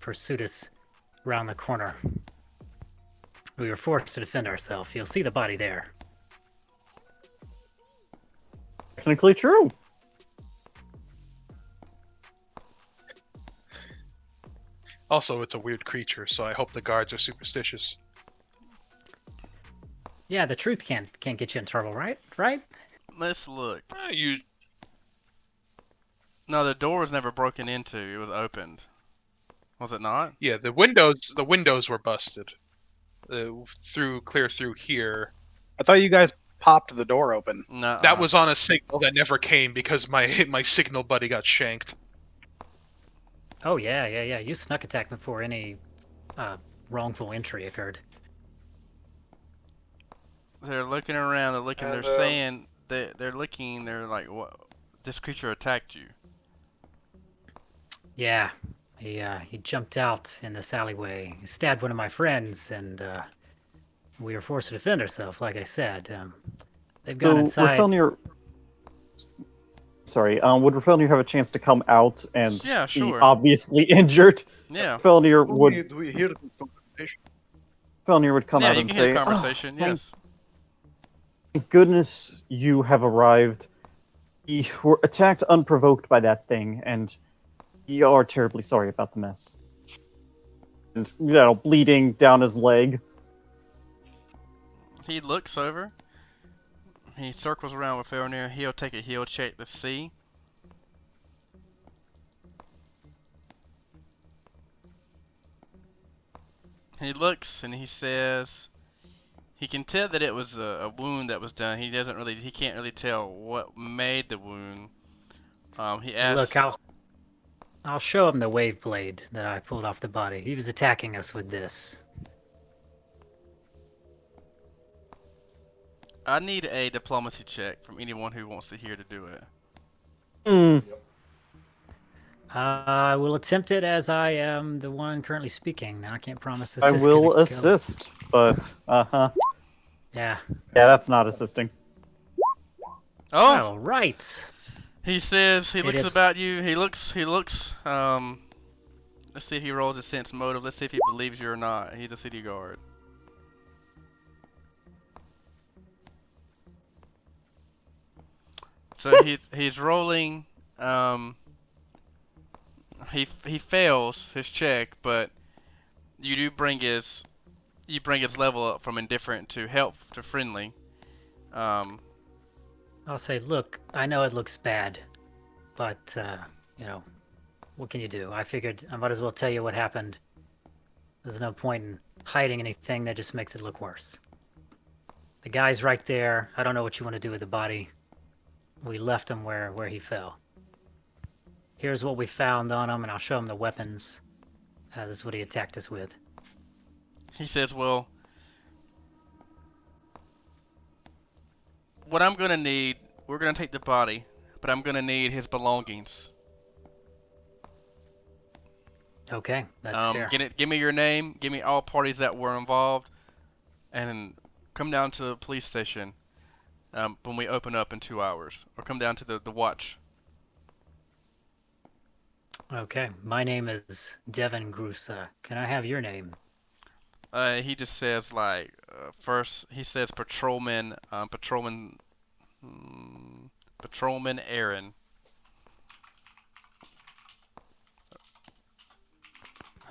pursued us around the corner. We were forced to defend ourselves. You'll see the body there. Technically true. Also, it's a weird creature, so I hope the guards are superstitious. Yeah, the truth can't get you in trouble, right? Right? Let's look. You No, the door was never broken into. It was opened. Was it not? Yeah, the windows were busted. Clear through here. I thought you guys popped the door open. No. That was on a signal that never came because my signal buddy got shanked. Oh yeah. You snuck attack before any wrongful entry occurred. They're looking around. They're looking. They're saying they're looking. They're like, "What? This creature attacked you." Yeah, he jumped out in this alleyway. He stabbed one of my friends, and we were forced to defend ourselves. Like I said, they've gone inside. Would Rafelnir have a chance to come out and Yeah, be sure. obviously injured? Yeah. Felnir would. Do we hear the conversation? Felnir would come Yeah, out you and can say, hear the conversation. Yes. Thank goodness you have arrived. We were attacked unprovoked by that thing, and we are terribly sorry about the mess." And, bleeding down his leg. He looks over. He circles around with Felnir. He'll take a heal check to see. He looks and he says he can tell that it was a wound that was done. He can't really tell what made the wound. He asks. Look, I'll show him the wave blade that I pulled off the body. He was attacking us with this. I need a diplomacy check from anyone who wants to hear to do it. I will attempt it as I am the one currently speaking. Now, I can't promise this I is will gonna go. assist, but Yeah. Yeah, that's not assisting. Oh, All right. he says he It looks is- about you. He looks. Let's see if he rolls a sense motive. Let's see if he believes you or not. He's a city guard. So he's rolling. He fails his check, but you do bring his level up from indifferent to help to friendly. I'll say, look, I know it looks bad, but what can you do? I figured I might as well tell you what happened. There's no point in hiding anything that just makes it look worse. The guy's right there. I don't know what you want to do with the body. We left him where he fell. Here's what we found on him, and I'll show him the weapons. This is what he attacked us with. He says, well, what I'm going to need, we're going to take the body, but I'm going to need his belongings. Okay, that's fair. Give me your name, give me all parties that were involved, and come down to the police station when we open up in 2 hours. Or come down to the watch. Okay, my name is Devan Grusa. Can I have your name? He just says, like, first, he says Patrolman Aaron.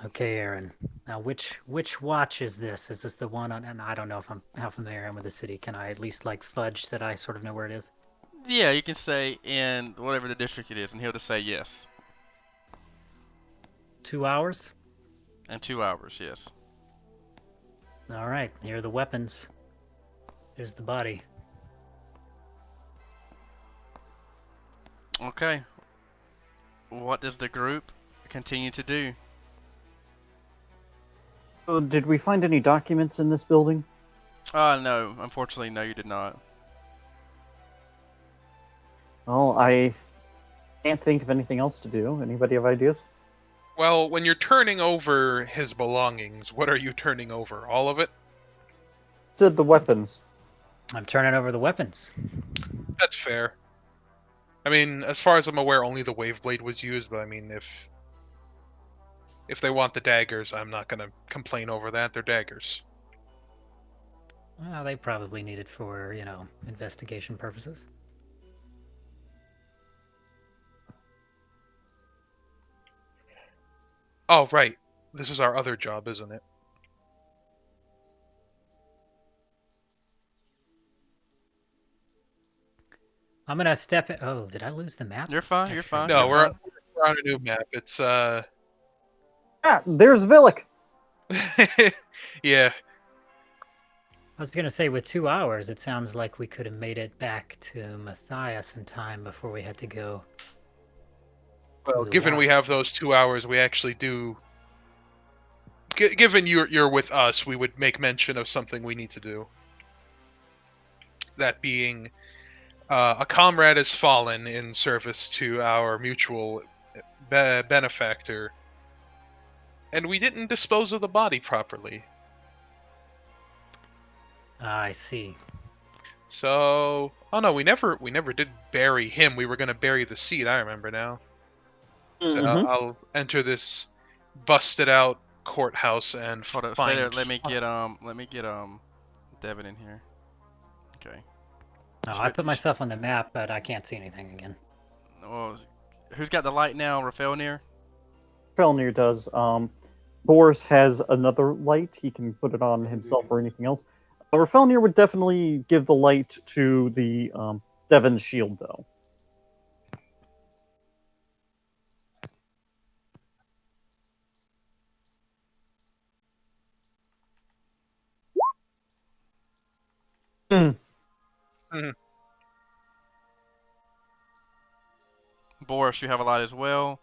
Okay, Aaron. Now, which watch is this? Is this the one on? And I don't know if how familiar I am with the city. Can I at least like fudge that I sort of know where it is? Yeah, you can say in whatever the district it is, and he'll just say yes. 2 hours? In 2 hours, yes. All right. Here are the weapons. Here's the body. Okay. What does the group continue to do? So did we find any documents in this building? No. Unfortunately, no, you did not. Well, I can't think of anything else to do. Anybody have ideas? Well, when you're turning over his belongings, what are you turning over? All of it? Said the weapons. I'm turning over the weapons. That's fair. I mean, as far as I'm aware, only the wave blade was used, but I mean, if they want the daggers, I'm not going to complain over that. They're daggers. Well, they probably need it for, investigation purposes. Oh, right. This is our other job, isn't it? I'm gonna step in. Oh, did I lose the map? You're fine, That's you're crazy. fine. No, you're we're on a new map. It's, Ah, there's Villic! yeah. I was gonna say, with 2 hours, it sounds like we could have made it back to Mathias in time before we had to go. Well, given we have those 2 hours, we actually do. Given you're with us, we would make mention of something we need to do. That being, a comrade has fallen in service to our mutual benefactor, and we didn't dispose of the body properly. I see. So, oh no, we never did bury him. We were going to bury the seed. I remember now. So I'll enter this busted out courthouse and Hold up, find. stay there. Let me get Devan in here. Okay. Oh, I put myself on the map, but I can't see anything again. Well, who's got the light now? Rafaelnir? Felnir does. Boris has another light. He can put it on himself or anything else. Rafelnir would definitely give the light to the Devan's shield, though. Boris, you have a light as well.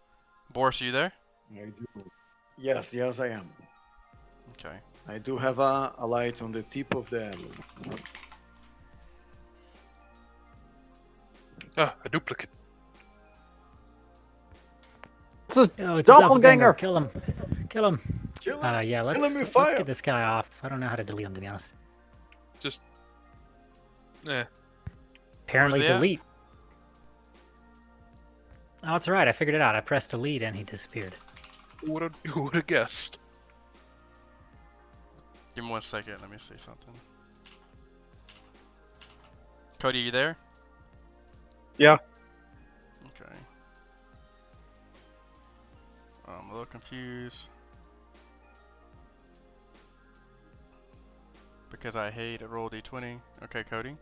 Boris, are you there? I do. Yes, I am. Okay. I do have a light on the tip of the arrow. Ah, a duplicate. It's a Oh, it's doppelganger! a doppelganger. Kill him. Kill him. Kill him. Yeah, Kill him with let's fire. get this guy off. I don't know how to delete him, to be honest. Just, Apparently Where's he at? delete. Oh, it's alright. I figured it out. I pressed delete and he disappeared. who would have guessed? Give me 1 second. Let me see something. Cody, you there? Yeah. Okay. I'm a little confused. because I hate a roll d20. Okay, Cody.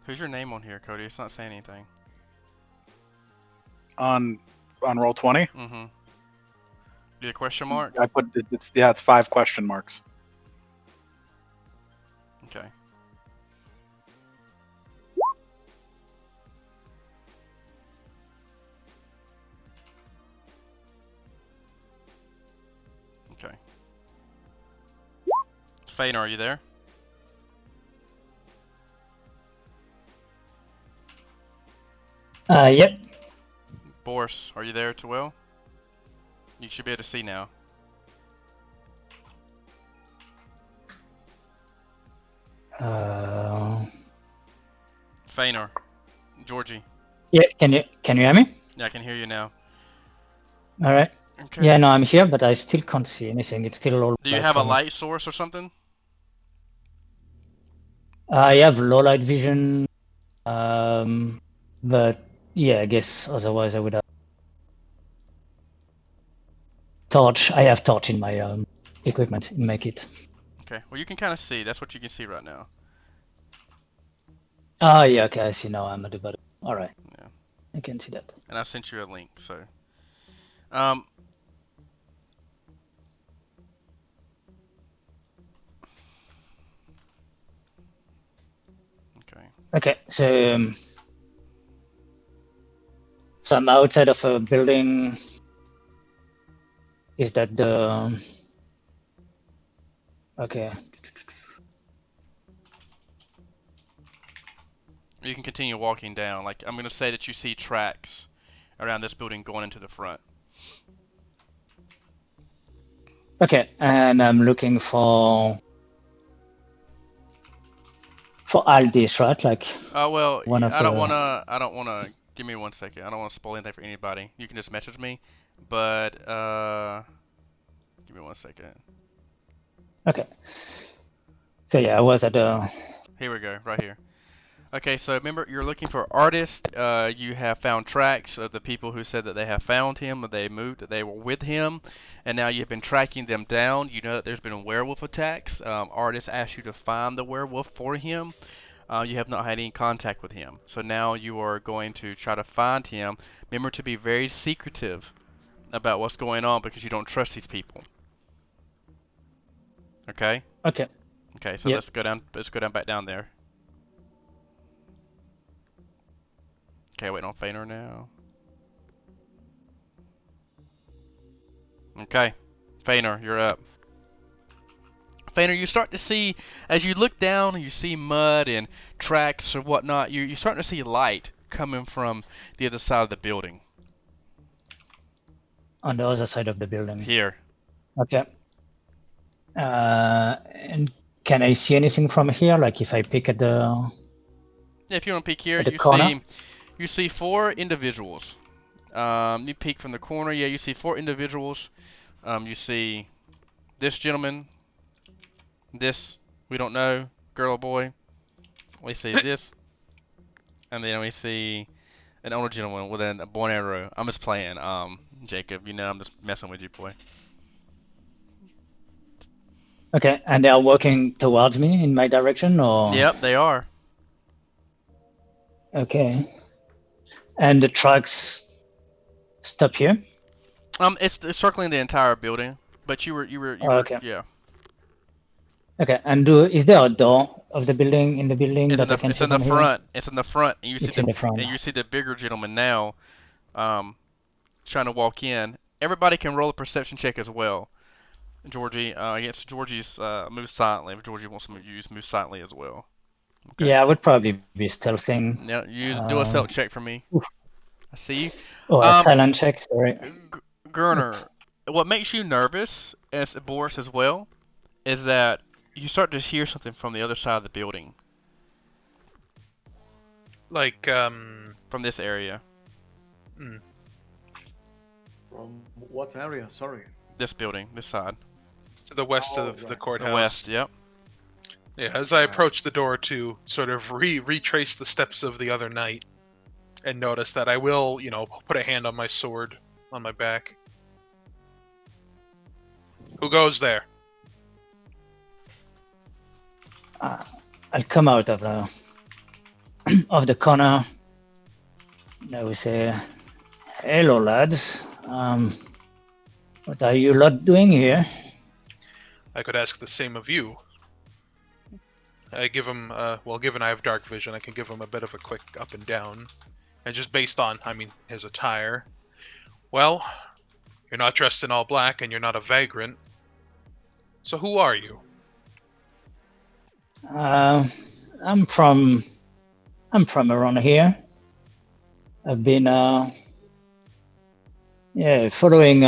Who's your name on here, Cody? It's not saying anything. On roll 20, Mm-hmm. Do a question mark? I put it's 5 question marks. Okay. Okay. Fane, are you there? Yep. Boris, are you there too well? You should be able to see now. Fainor, Georgie. Yeah, can you hear me? Yeah, I can hear you now. All right. Okay. Yeah, no, I'm here, but I still can't see anything. It's still all Do you black have a for me. light source or something? I have low light vision, but yeah, I guess otherwise I would have torch. I have torch in my equipment in my kit. Okay. Well, you can kind of see. That's what you can see right now. Ah, yeah, okay, I see now. I'm at the bottom. All right. Yeah. I can see that. And I sent you a link. So. Okay. Okay, so so I'm outside of a building. Is that the okay? You can continue walking down. Like I'm gonna say that you see tracks around this building going into the front. Okay, and I'm looking for all this, right? Like Well, one of I don't the. wanna. Give me 1 second. I don't wanna spoil anything for anybody. You can just message me, but give me 1 second. Okay. So yeah, I was at the. Here we go, right here. Okay, so remember, you're looking for artists. You have found tracks of the people who said that they have found him, that they moved, that they were with him, and now you've been tracking them down. You know that there's been werewolf attacks. Artists asked you to find the werewolf for him. You have not had any contact with him, so now you are going to try to find him. Remember to be very secretive about what's going on because you don't trust these people. Okay. Okay. Okay, so Yep. let's go down. Let's go down back down there. Okay, waiting on Fainor now. Okay, Fainor, you're up. Fainor, you start to see, as you look down, you see mud and tracks or whatnot. You're starting to see light coming from the other side of the building. On the other side of the building. Here. Okay. And can I see anything from here? Like if I pick at the. Yeah, if you want to peek here, At the corner? you see 4 individuals. You peek from the corner. Yeah, you see 4 individuals. You see this gentleman. This, we don't know, girl or boy. We see this, and then we see an older gentleman with a bow and arrow. I'm just playing, Jacob. You know, I'm just messing with you, boy. Okay, and they are walking towards me in my direction, or? Yep, they are. Okay. And the trucks stop here? It's circling the entire building, but you were, okay. yeah. Okay, and is there a door of the building in the building It's that I can it's see in the from front. here? It's in the front, and you see It's in the front. and you see the bigger gentleman now, trying to walk in. Everybody can roll a perception check as well. Georgie, against Georgie's move silently. If Georgie wants to move silently as well. Okay. Yeah, I would probably be stealthing. Yeah, do a stealth check for me. Oof. I see you. Oh, a silent check, sorry. Gurner, what makes you nervous, as Boris as well, is that you start to hear something from the other side of the building. Like, From this area. Mm. From what area? Sorry. This building, this side. To the west Oh, of the right. courthouse. The west, yep. Yeah, as I approach the door to sort of retrace the steps of the other night, and notice that I will, put a hand on my sword on my back. Who goes there? I'll come out of of the corner. I will say, "Hello, lads. What are you lot doing here?" I could ask the same of you. I give him, given I have dark vision, I can give him a bit of a quick up and down. And just based on, his attire. Well, you're not dressed in all black and you're not a vagrant. So who are you? I'm from around here. I've been following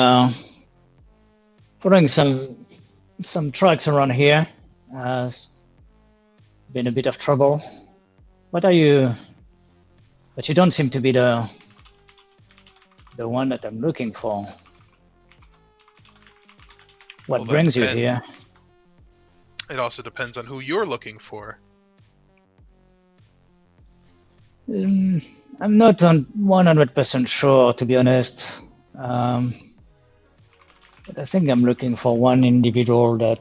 some trucks around here. Been a bit of trouble. What are you? But you don't seem to be the one that I'm looking for. What Well, that brings you depends. here? It also depends on who you're looking for. I'm not 100% sure, to be honest. But I think I'm looking for one individual that,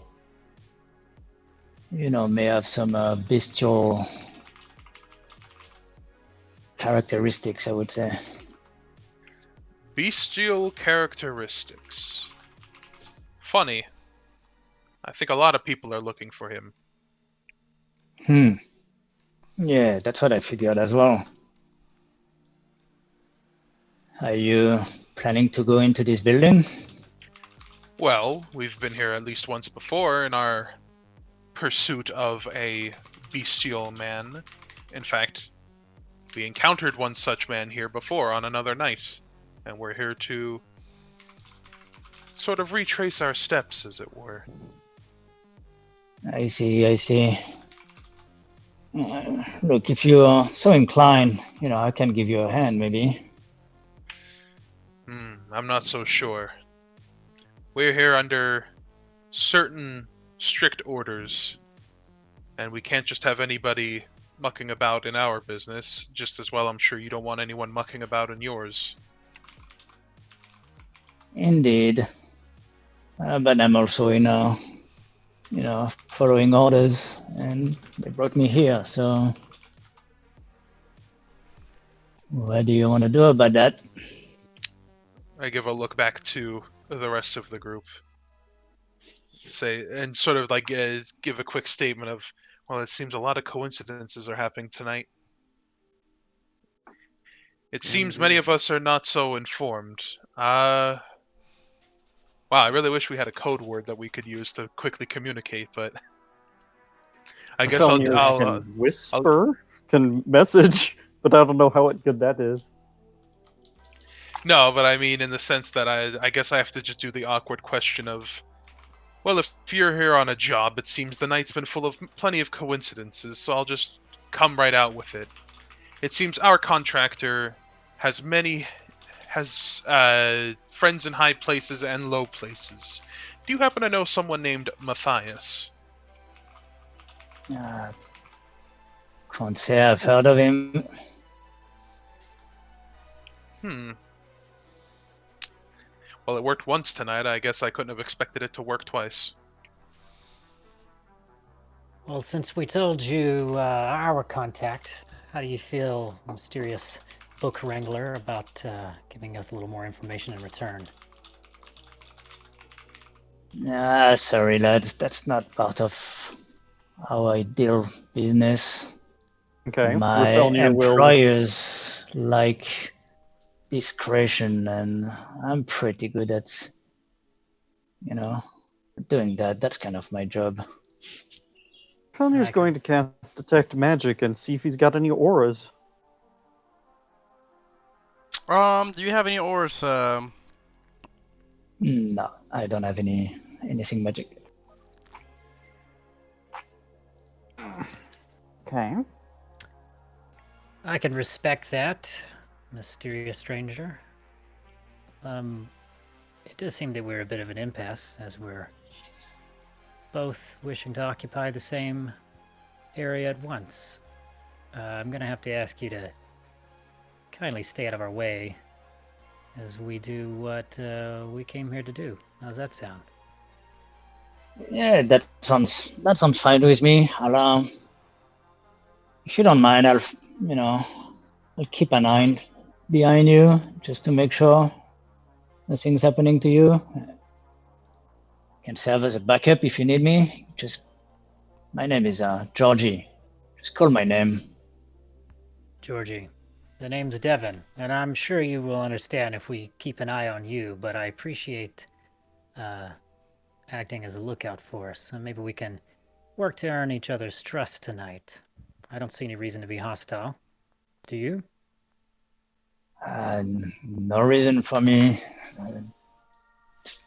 may have some bestial characteristics, I would say. Bestial characteristics. Funny. I think a lot of people are looking for him. Yeah, that's what I figured as well. Are you planning to go into this building? Well, we've been here at least once before in our pursuit of a bestial man. In fact, we encountered one such man here before on another night, and we're here to sort of retrace our steps, as it were. I see. Look, if you are so inclined, I can give you a hand, maybe. I'm not so sure. We're here under certain strict orders, and we can't just have anybody mucking about in our business, just as well I'm sure you don't want anyone mucking about in yours. Indeed. But I'm also following orders, and they brought me here, so what do you want to do about that? I give a look back to the rest of the group. And sort of like give a quick statement of, well, it seems a lot of coincidences are happening tonight. It seems many of us are not so informed. Wow, I really wish we had a code word that we could use to quickly communicate, but I guess Felnir can whisper, can message, but I don't know how good that is. No, but I mean in the sense that I guess I have to just do the awkward question of, well, if you're here on a job, it seems the night's been full of plenty of coincidences, so I'll just come right out with it. It seems our contractor has friends in high places and low places. Do you happen to know someone named Mathias? Can't say I've heard of him. Well, it worked once tonight. I guess I couldn't have expected it to work twice. Well, since we told you our contact, how do you feel, mysterious book wrangler, about giving us a little more information in return? Sorry, lads, that's not part of how I deal business. Okay. My employers like discretion, and I'm pretty good at, doing that. That's kind of my job. Felnir's going to cast Detect Magic and see if he's got any auras. Do you have any auras? No, I don't have anything magic. Okay. I can respect that, mysterious stranger. It does seem that we're a bit of an impasse, as we're both wishing to occupy the same area at once. I'm gonna have to ask you to kindly stay out of our way as we do what we came here to do. How's that sound? Yeah, that sounds fine with me. If you don't mind, I'll keep an eye behind you just to make sure nothing's happening to you. Can serve as a backup if you need me. My name is Georgie. Just call my name. Georgie, the name's Devan, and I'm sure you will understand if we keep an eye on you, but I appreciate acting as a lookout for us, so maybe we can work to earn each other's trust tonight. I don't see any reason to be hostile. Do you? No reason for me.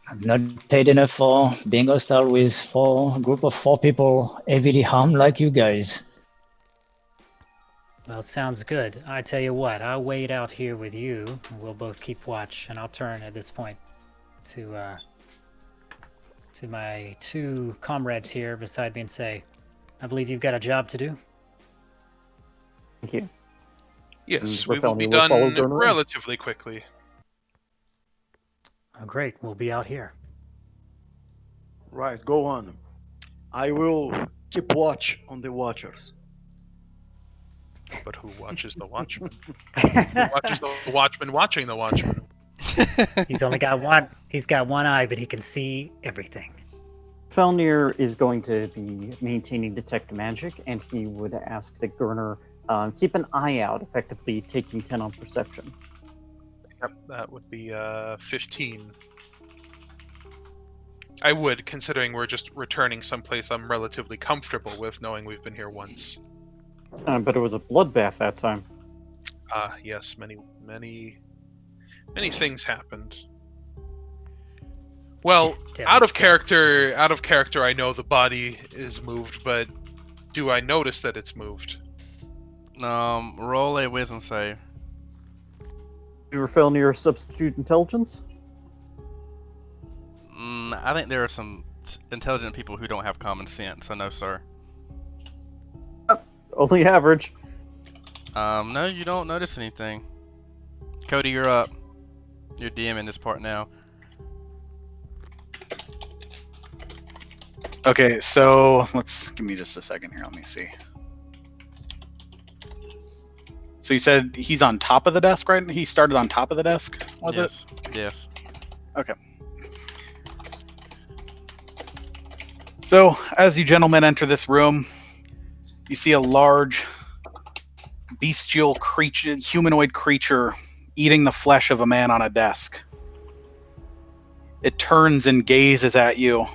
I'm not paid enough for being hostile with a group of 4 people heavily harmed like you guys. Well, sounds good. I tell you what, I'll wait out here with you, and we'll both keep watch, and I'll turn at this point to my 2 comrades here beside me and say, I believe you've got a job to do. Thank you. Yes, And we will Raphelni be will follow done Gurner in. relatively quickly. Oh, great, we'll be out here. Right, go on. I will keep watch on the watchers. But who watches the watchman? Who watches the watchman watching the watchman? He's only got one. He's got one eye, but he can see everything. Felnir is going to be maintaining detect magic, and he would ask that Gurner keep an eye out, effectively taking 10 on perception. Yep, that would be 15. I would, considering we're just returning someplace I'm relatively comfortable with, knowing we've been here once. But it was a bloodbath that time. Yes, many things happened. Well, out of character, I know the body is moved, but do I notice that it's moved? Roll a wisdom save. You were Felnir substitute intelligence? I think there are some intelligent people who don't have common sense, so no, sir. Only average. No, you don't notice anything. Cody, you're up. You're DMing this part now. Okay, so give me just a second here. Let me see. So you said he's on top of the desk, right? He started on top of the desk, was yes. it? Yes. Okay. So, as you gentlemen enter this room, you see a large, bestial creature, humanoid creature, eating the flesh of a man on a desk. It turns and gazes at you,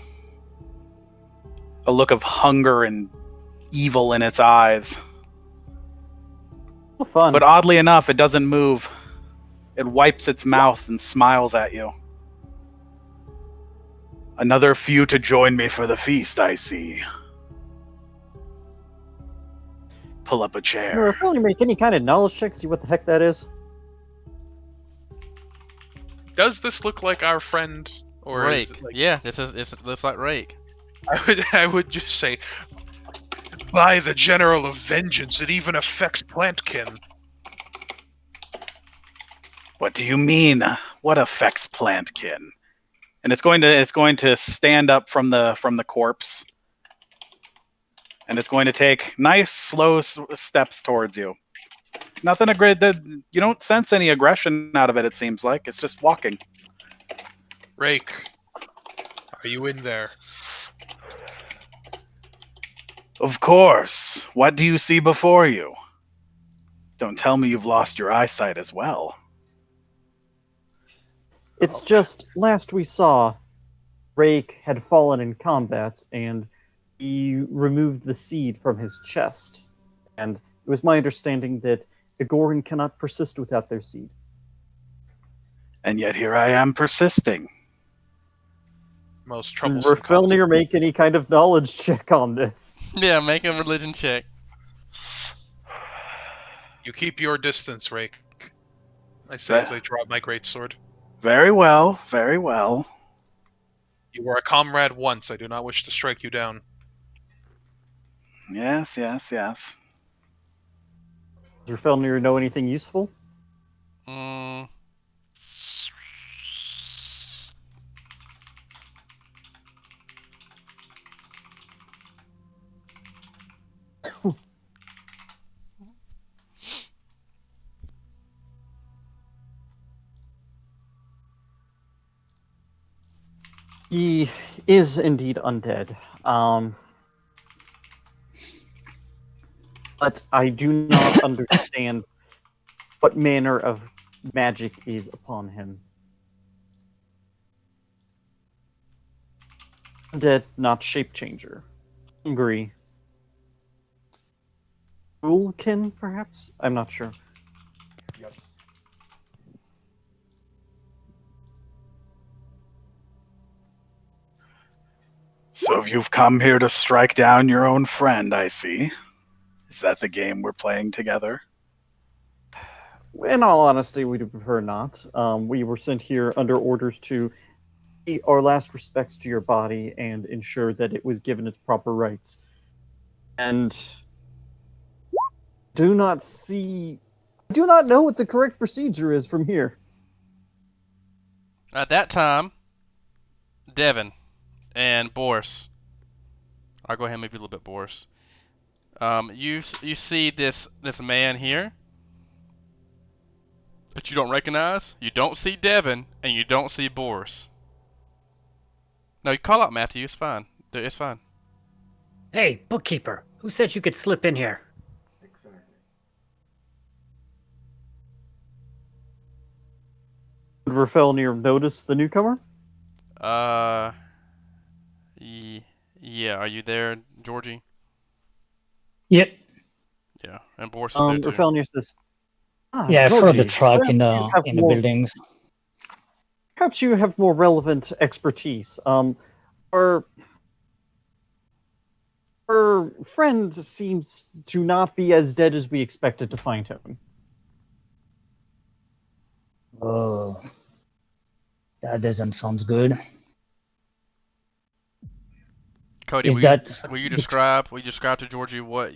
a look of hunger and evil in its eyes. Oh, fun. But oddly enough, it doesn't move. It wipes its mouth and smiles at you. Another few to join me for the feast, I see. Pull up a chair. If you make any kind of knowledge check, see what the heck that is. Does this look like our friend, or Rake? Is it like... Yeah, it looks like Rake. I would just say, by the General of Vengeance, it even affects Plantkin. What do you mean? What affects Plantkin? And it's going to stand up from the corpse, and it's going to take nice slow steps towards you. Nothing that you don't sense any aggression out of it. It seems like it's just walking. Rake, are you in there? Of course. What do you see before you? Don't tell me you've lost your eyesight as well. It's just, last we saw, Rake had fallen in combat, and he removed the seed from his chest. And it was my understanding that Agoran cannot persist without their seed. And yet here I am persisting. Most troublesome concept. Felnir make any kind of knowledge check on this. Yeah, make a religion check. You keep your distance, Rake. I say as I draw my greatsword. Very well, very well. You were a comrade once. I do not wish to strike you down. Yes, yes, yes. Does Rafelnir know anything useful? Mm, He is indeed undead. But I do not understand what manner of magic is upon him. Undead, not shape changer. Hungry. Rulkin, perhaps? I'm not sure. So you've come here to strike down your own friend, I see. Is that the game we're playing together? In all honesty, we'd prefer not. We were sent here under orders to pay our last respects to your body and ensure that it was given its proper rights. And do not know what the correct procedure is from here. at that time, Devan and Boris. I'll go ahead and move you a little bit, Boris. You see this man here that you don't recognize. You don't see Devan, and you don't see Boris. No, you call out Matthew. It's fine. It's fine. Hey, bookkeeper, who said you could slip in here? Would Rafelnir notice the newcomer? Yeah. Are you there, Georgie? Yep. Yeah, and Boris is there too. Rafelnir says, Yeah, I followed the Georgie, truck in perhaps you have the more- buildings. Perhaps you have more relevant expertise. Our friend seems to not be as dead as we expected to find him. Oh, that doesn't sound good. Cody, Is that will you describe to Georgie what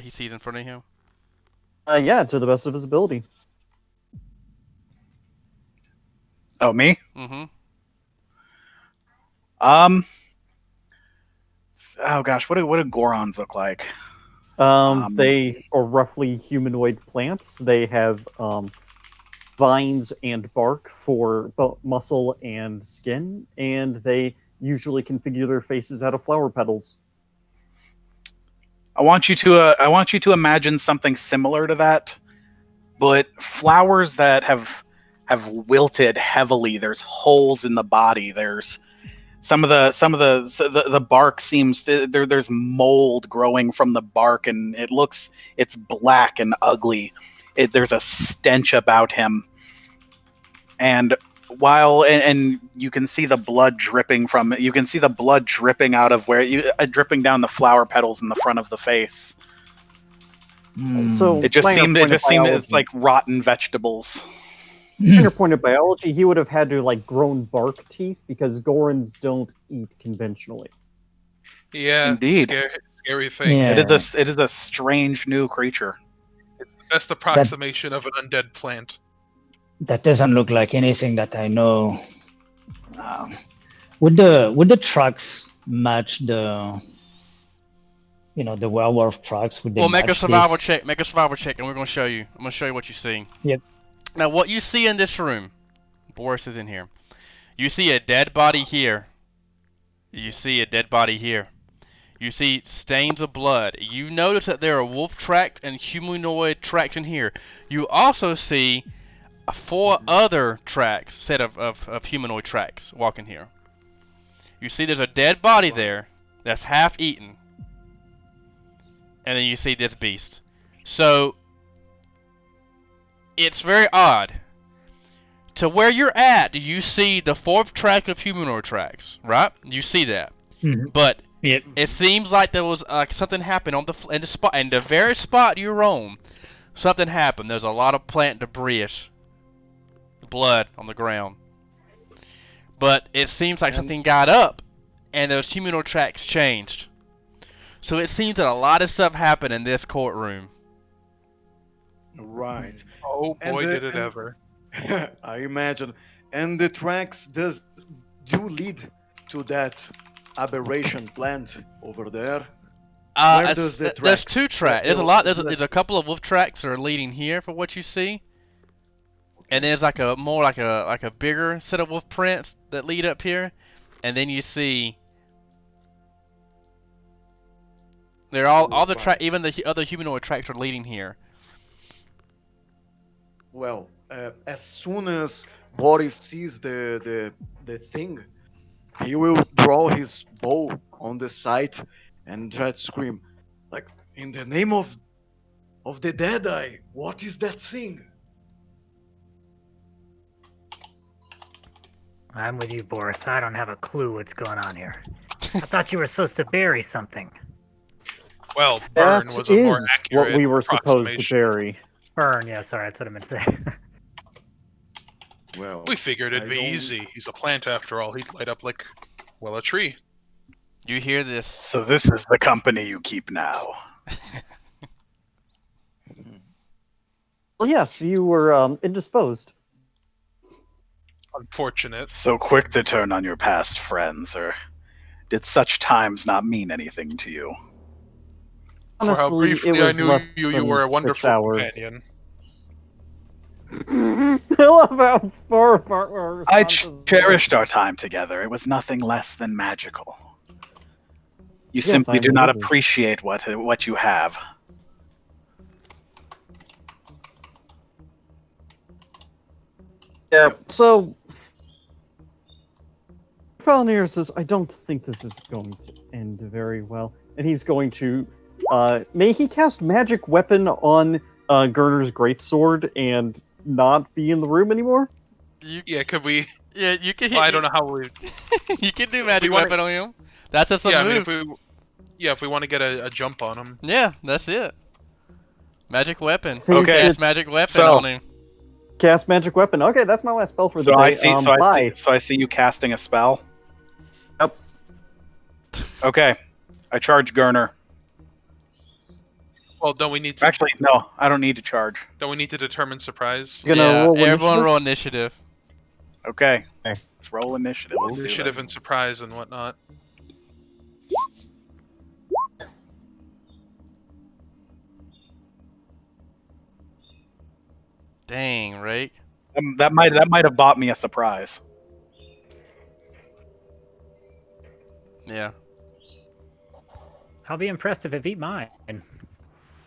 he sees in front of him? Yeah, to the best of his ability. Oh, me? Mm-hmm. Oh gosh, what do Gorons look like? They are roughly humanoid plants. They have vines and bark for muscle and skin, and they usually configure their faces out of flower petals. I want you to imagine something similar to that, but flowers that have wilted heavily. There's holes in the body. There's some of the bark seems there's mold growing from the bark, and it's black and ugly. There's a stench about him, and and you can see the blood dripping out of dripping down the flower petals in the front of the face. So It just seemed biology. it's like rotten vegetables. Minor point of biology, he would have had to like grown bark teeth because Gorons don't eat conventionally. Yeah, Indeed. Scary thing. Yeah. It is a strange new creature. It's the best approximation of an undead plant. That doesn't look like anything that I know. Would the trucks match the werewolf trucks? Would they Make a match survival this? check. Make a survival check, and we're gonna show you. I'm gonna show you what you see. Yep. Now, what you see in this room, Boris is in here. You see a dead body here. You see a dead body here. You see stains of blood. You notice that there are wolf tracks and humanoid tracks in here. You also see 4 other tracks, set of humanoid tracks walking here. You see there's a dead body there that's half eaten. And then you see this beast. So it's very odd. To where you're at, you see the 4th track of humanoid tracks, right? You see that. Mm-hmm. But Yep. it seems like there was something happened in the very spot you're on. Something happened. There's a lot of plant debris, blood on the ground. But it seems like something got up, and those humanoid tracks changed. So it seems that a lot of stuff happened in this courtroom. Right. Oh And boy, the- did it and- ever. I imagine. And the tracks do lead to that aberration plant over there. Where does the There's tracks? two tracks. There's a the- lot. the- There's a couple of wolf tracks that are leading here for what you see, and there's like a more like a bigger set of wolf prints that lead up here, and then you see they're all the track. Right. Even the other humanoid tracks are leading here. Well, as soon as Boris sees the thing, he will draw his bow on the side and try to scream, like, in the name of the Deadeye, what is that thing? I'm with you, Boris. I don't have a clue what's going on here. I thought you were supposed to bury something. Well, burn That was a more is accurate what we were supposed to approximation. bury. Burn, yeah, sorry, that's what I meant to say. Well, We figured it'd I be don't- easy. He's a plant after all. He'd light up like, well, a tree. You hear this? So this is the company you keep now. Well, yes, you were indisposed. Unfortunate. So quick to turn on your past friends, or did such times not mean anything to you? For how Honestly, it briefly I was knew less you, you than were a 6 wonderful hours. companion. I love how far apart our I responses were. cherished our time together. It was nothing less than magical. You Yes, simply I'm do not wizard. appreciate what you have. Yeah, so Falnier says, I don't think this is going to end very well. And he's going to may he cast magic weapon on Gerner's greatsword and not be in the room anymore? Yeah, could we? Yeah, you can hit. Well, I don't know how we. You can do We magic wanna- weapon on him. That's just a Yeah, I mean, move. if we want to get a jump on him. Yeah, that's it. Magic weapon. Okay, Cast magic weapon so- on him. Cast magic weapon. Okay, that's my last spell for the So day. I see. Bye. So I see you casting a spell. Yep. Okay, I charge Gerner. Well, don't we need to? Actually, no, I don't need to charge. Don't we need to determine surprise? You're gonna Yeah, roll everyone initiative? roll initiative. Okay, Okay. let's roll initiative. Let's do Initiative this. and surprise and whatnot. Dang, Rake. That might have bought me a surprise. Yeah. I'll be impressed if it beat mine.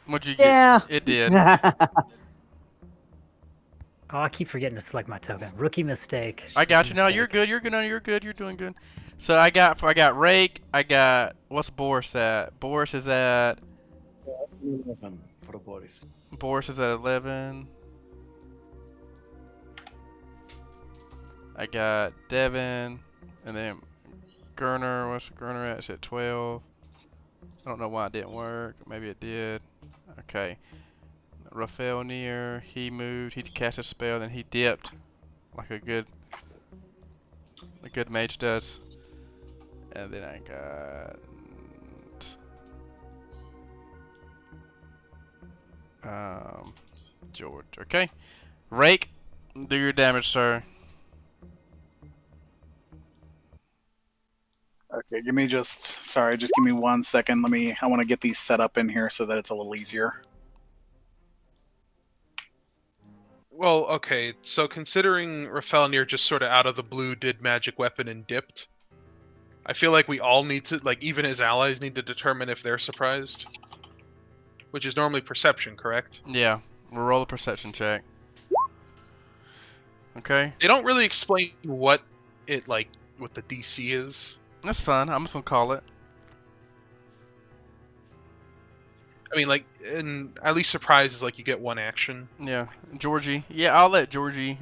What'd you get? Yeah. It did. Oh, I keep forgetting to select my token. Rookie mistake. I got you. Rookie No, you're mistake. good. You're good. No, you're good. You're doing good. So I got Rake. I got what's Boris at? Boris is at 11 for Boris. 11. I got Devan, and then Gerner. What's Gerner at? It's at 12. I don't know why it didn't work. Maybe it did. Okay. Raphael near. He moved. He cast a spell, then he dipped, like a good mage does. And then I got George. Okay. Rake, do your damage, sir. Okay, just give me 1 second. I want to get these set up in here so that it's a little easier. Well, okay. So considering Raphaelnir just sort of out of the blue did magic weapon and dipped, I feel like we all need to, like, even his allies need to determine if they're surprised, which is normally perception, correct? Yeah. We'll roll a perception check. Okay. They don't really explain what the DC is. That's fine. I'm just gonna call it. I mean, like, and at least surprise is like you get one action. Yeah. Georgie. Yeah, I'll let Georgie.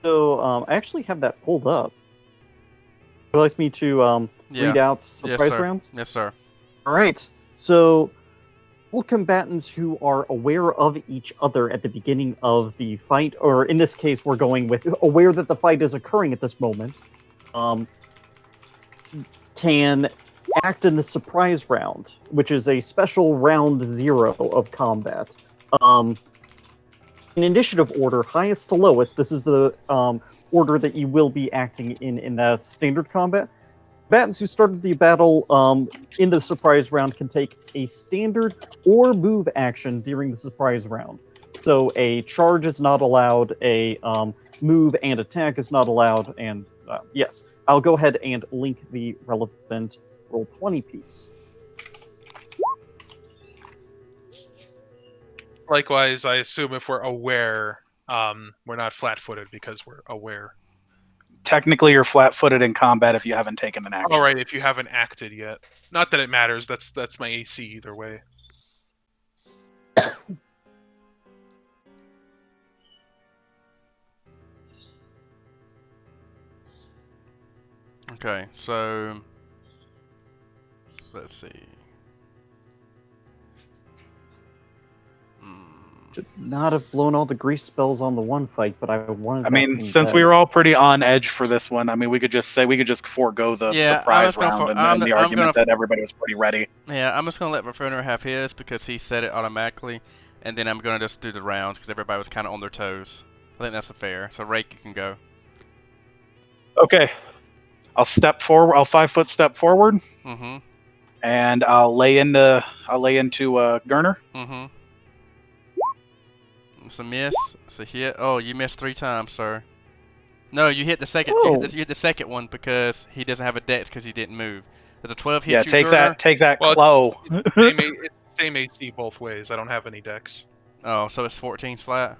So I actually have that pulled up. Would you like me to Yeah. read out Yes, surprise sir. rounds? Yes, sir. All right. So, all combatants who are aware of each other at the beginning of the fight, or in this case, we're going with aware that the fight is occurring at this moment, can act in the surprise round, which is a special round 0 of combat. In initiative order, highest to lowest, this is the order that you will be acting in the standard combat. Combatants who started the battle in the surprise round can take a standard or move action during the surprise round. So a charge is not allowed, a move and attack is not allowed, and yes, I'll go ahead and link the relevant Roll20 piece. Likewise, I assume if we're aware, we're not flat-footed because we're aware. Technically, you're flat-footed in combat if you haven't taken an action. All right, if you haven't acted yet. Not that it matters. That's my AC either way. Okay, so let's see. Should not have blown all the grease spells on the one fight, but I wanted. I mean, since we were all pretty on edge for this one, I mean, we could just forego the surprise round and the argument that everybody was pretty ready. Yeah, I'm just gonna let Refiner have his because he said it automatically, and then I'm gonna just do the rounds because everybody was kind of on their toes. I think that's fair. So Rake, you can go. Okay, I'll step forward. I'll 5-foot step forward. Mm-hmm. And I'll lay into Gurner. Mm-hmm. It's a miss. It's a hit. Oh, you missed 3 times, sir. No, you hit the second. Oh. You hit the second one because he doesn't have a dex because he didn't move. There's a 12 hit. Yeah, you, take Gurner. that, Well, Clo. It's the same AC both ways. I don't have any dex. Oh, so it's 14 flat.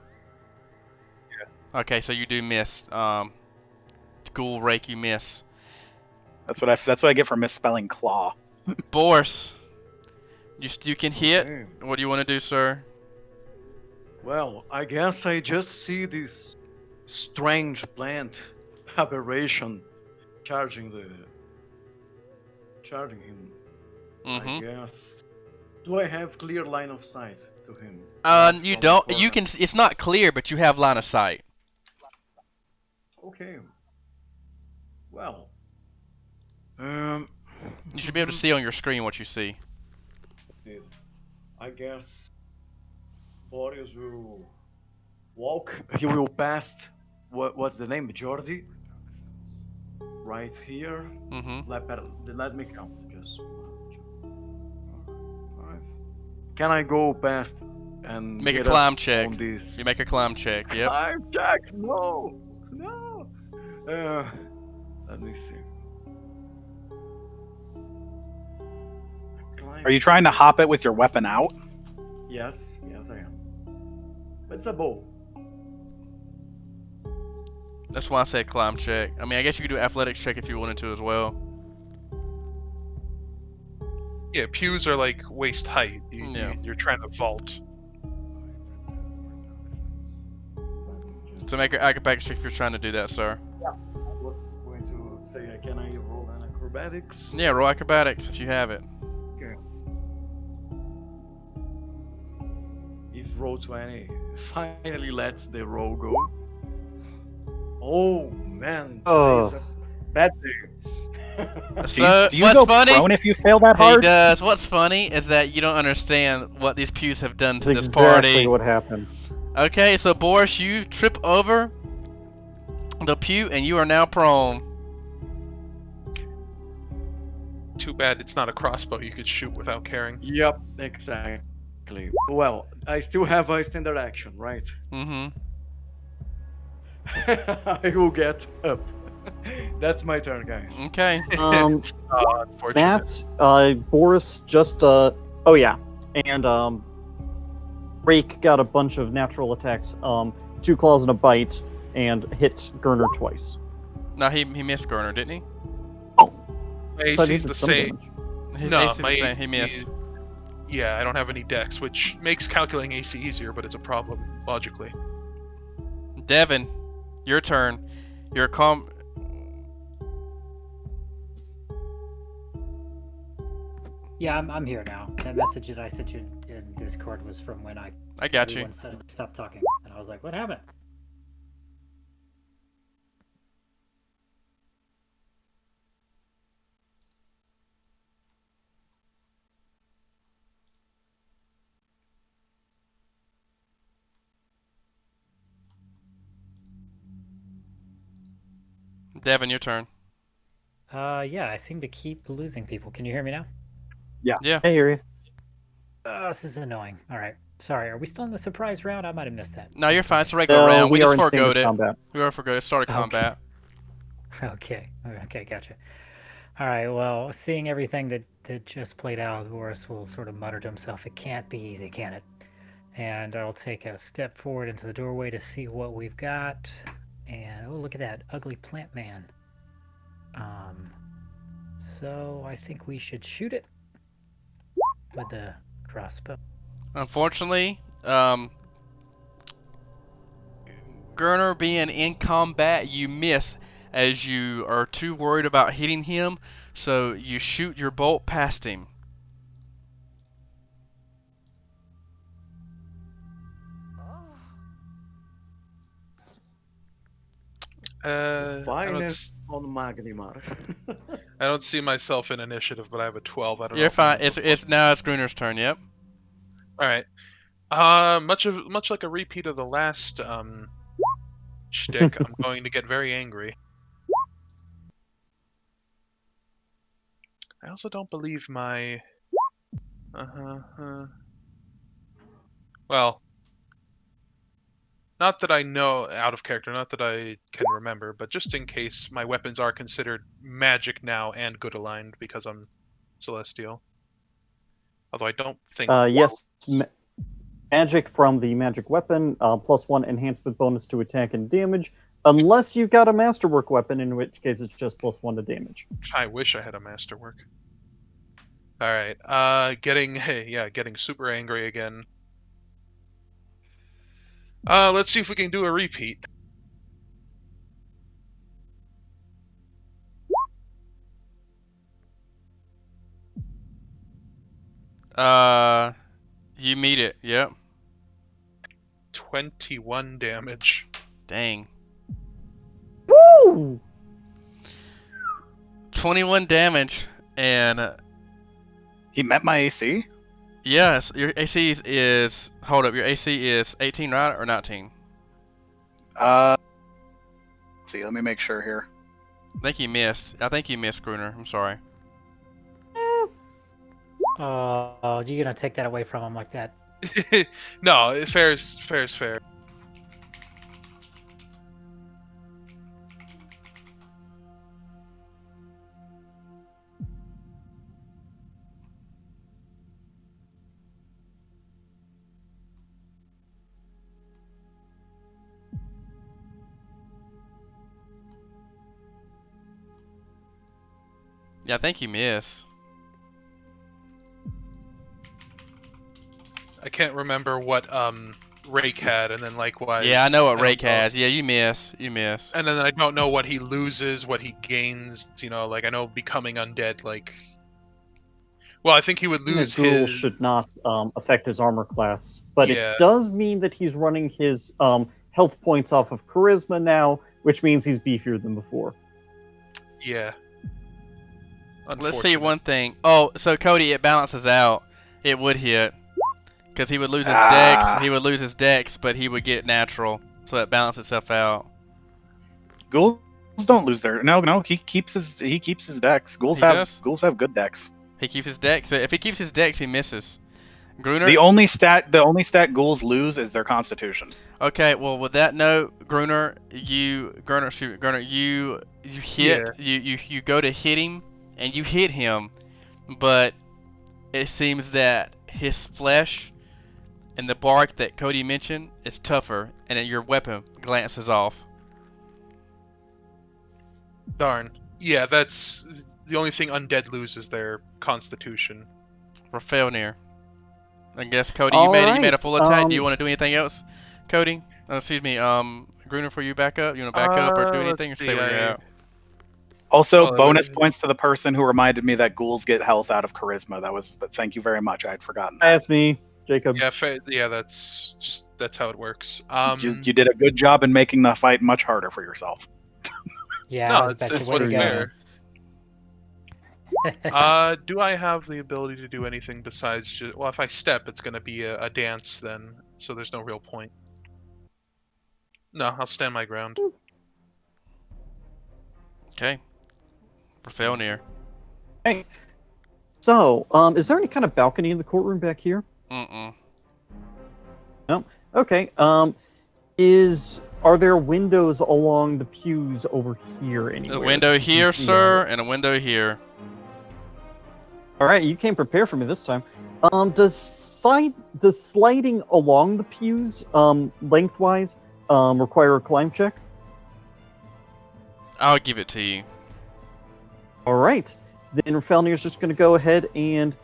Yeah. Okay, so you do miss. Ghoul Rake, you miss. That's what I get for misspelling claw. Boris, you can hit. Okay. What do you want to do, sir? Well, I guess I just see this strange plant aberration charging him. Mm-hmm. I guess. Do I have clear line of sight to him? You From don't. the You corner? can. It's not clear, but you have line of sight. Okay. Well. You should be able to see on your screen what you see. I guess Boris will walk. He will pass. What's the name? Jordi. Right here. Mm-hmm. Let me count. Just 5. Can I go past and Make a get climb up check. on this? You make a climb check. Yep. Climb check. No. Let me see. Are you trying to hop it with your weapon out? Yes, I am. It's a bow. That's why I said climb check. I mean, I guess you could do athletics check if you wanted to as well. Yeah, pews are like waist height. Yeah. You're trying to vault. So make an acrobatics check if you're trying to do that, sir. Yeah. I'm going to say, can I roll an acrobatics? Yeah, roll acrobatics if you have it. Okay. If roll 20 finally lets the roll go. Oh man, Oh. today's a bad day. So do you what's go funny? prone if you fail that He hard? does. What's funny is that you don't understand what these pews have done to That's this exactly party. what happened. Okay, so Boris, you trip over the pew and you are now prone. Too bad it's not a crossbow you could shoot without caring. Yep, exactly. Well, I still have a standard action, right? Mm-hmm. I will get up. That's my turn, guys. Okay. Unfortunate. Matt, Boris just oh yeah, and Rake got a bunch of natural attacks, 2 claws and a bite, and hit Gurner twice. No, he missed Gurner, didn't he? My But he AC's did the some same. damage. His No, AC is my the same. AC He missed. Yeah, I don't have any dex, which makes calculating AC easier, but it's a problem logically. Devan, your turn. Your Yeah, I'm here now. That message that I sent you in Discord was from when I got you. everyone said stop talking, and I was like, what happened? Devan, your turn. Yeah, I seem to keep losing people. Can you hear me now? Yeah. I hear you. This is annoying. All right. Sorry, are we still in the surprise round? I might have missed that. No, you're fine. It's a regular No, round. We we just are in standard forgoed it. combat. We already forgot it. Started Okay. combat. Okay. Okay, gotcha. All right, well, seeing everything that just played out, Horus will sort of mutter to himself, it can't be easy, can it? And I'll take a step forward into the doorway to see what we've got. And, oh, look at that ugly plant man. So I think we should shoot it with the crossbow. Unfortunately, Gurner being in combat, you miss as you are too worried about hitting him, so you shoot your bolt past him. I Finest on Magnimar. don't see myself in initiative, but I have a 12. I don't know You're if I'm fine. It's now it's Gruner's turn. Yep. All right. Much like a repeat of the last shtick, I'm going to get very angry. I also don't believe my. Well, not that I know out of character, not that I can remember, but just in case, my weapons are considered magic now and good aligned because I'm celestial. Although I don't think. Yes, magic from the magic weapon, +1 enhancement bonus to attack and damage, unless you've got a masterwork weapon, in which case it's just +1 to damage. I wish I had a masterwork. All right. Getting super angry again. Let's see if we can do a repeat. You meet it. Yep. 21 damage. Dang. Woo! 21 damage, and He met my AC. yes, your AC is hold up. Your AC is 18, right, or 19? Let's see, let me make sure here. I think you missed. I think you missed, Gruner. I'm sorry. Oh, you're gonna take that away from him like that? No, fair is fair. Yeah, I think you miss. I can't remember what Rake had, and then likewise. Yeah, I know what don't Rake know- has. Yeah, you miss. You miss. And then I don't know what he loses, what he gains. You know, like I know becoming undead. Like, well, I think he would The lose ghoul his. should not affect his armor class, but Yeah. it does mean that he's running his health points off of charisma now, which means he's beefier than before. Yeah. Let's see Unfortunate. one thing. Oh, so Cody, it balances out. It would hit. Because he would lose his dex. He would lose his dex, but he would get natural. So it balances itself out. Ghouls don't lose their no. He keeps his decks. Ghouls He have does? ghouls have good decks. He keeps his dex. If he keeps his dex, he misses. Gruner? The only stat ghouls lose is their constitution. Okay, well, with that note, Gruner, you hit, you go to hit him, and you hit him, but it seems that his flesh and the bark that Cody mentioned is tougher, and then your weapon glances off. Darn. Yeah, that's the only thing undead lose is their constitution. Rafaelnir. I guess Cody, you made a full attack. Do you Alright, want to do anything else, Cody? Excuse me, Gruner, for you back up. You want to back up or do anything, or Let's stay see, where you're at? Also, Well, bonus points to the person who reminded me that ghouls get health out of charisma. Thank you very much. I had forgotten that. That's me, Jacob. Yeah, that's how it works. You did a good job in making the fight much harder for yourself. Yeah, No, I was it's about to what's way to fair. go. Do I have the ability to do anything besides just? Well, if I step, it's going to be a dance then, so there's no real point. No, I'll stand my ground. Okay. Rafael. Hey. So, is there any kind of balcony in the courtroom back here? Mm-mm. No. Okay. Are there windows along the pews over here anywhere? A window that you can here, see sir, out? and a window here. All right, you came prepared for me this time. Does sliding along the pews, lengthwise, require a climb check? I'll give it to you. All right. Then Rafelnir's just going to go ahead and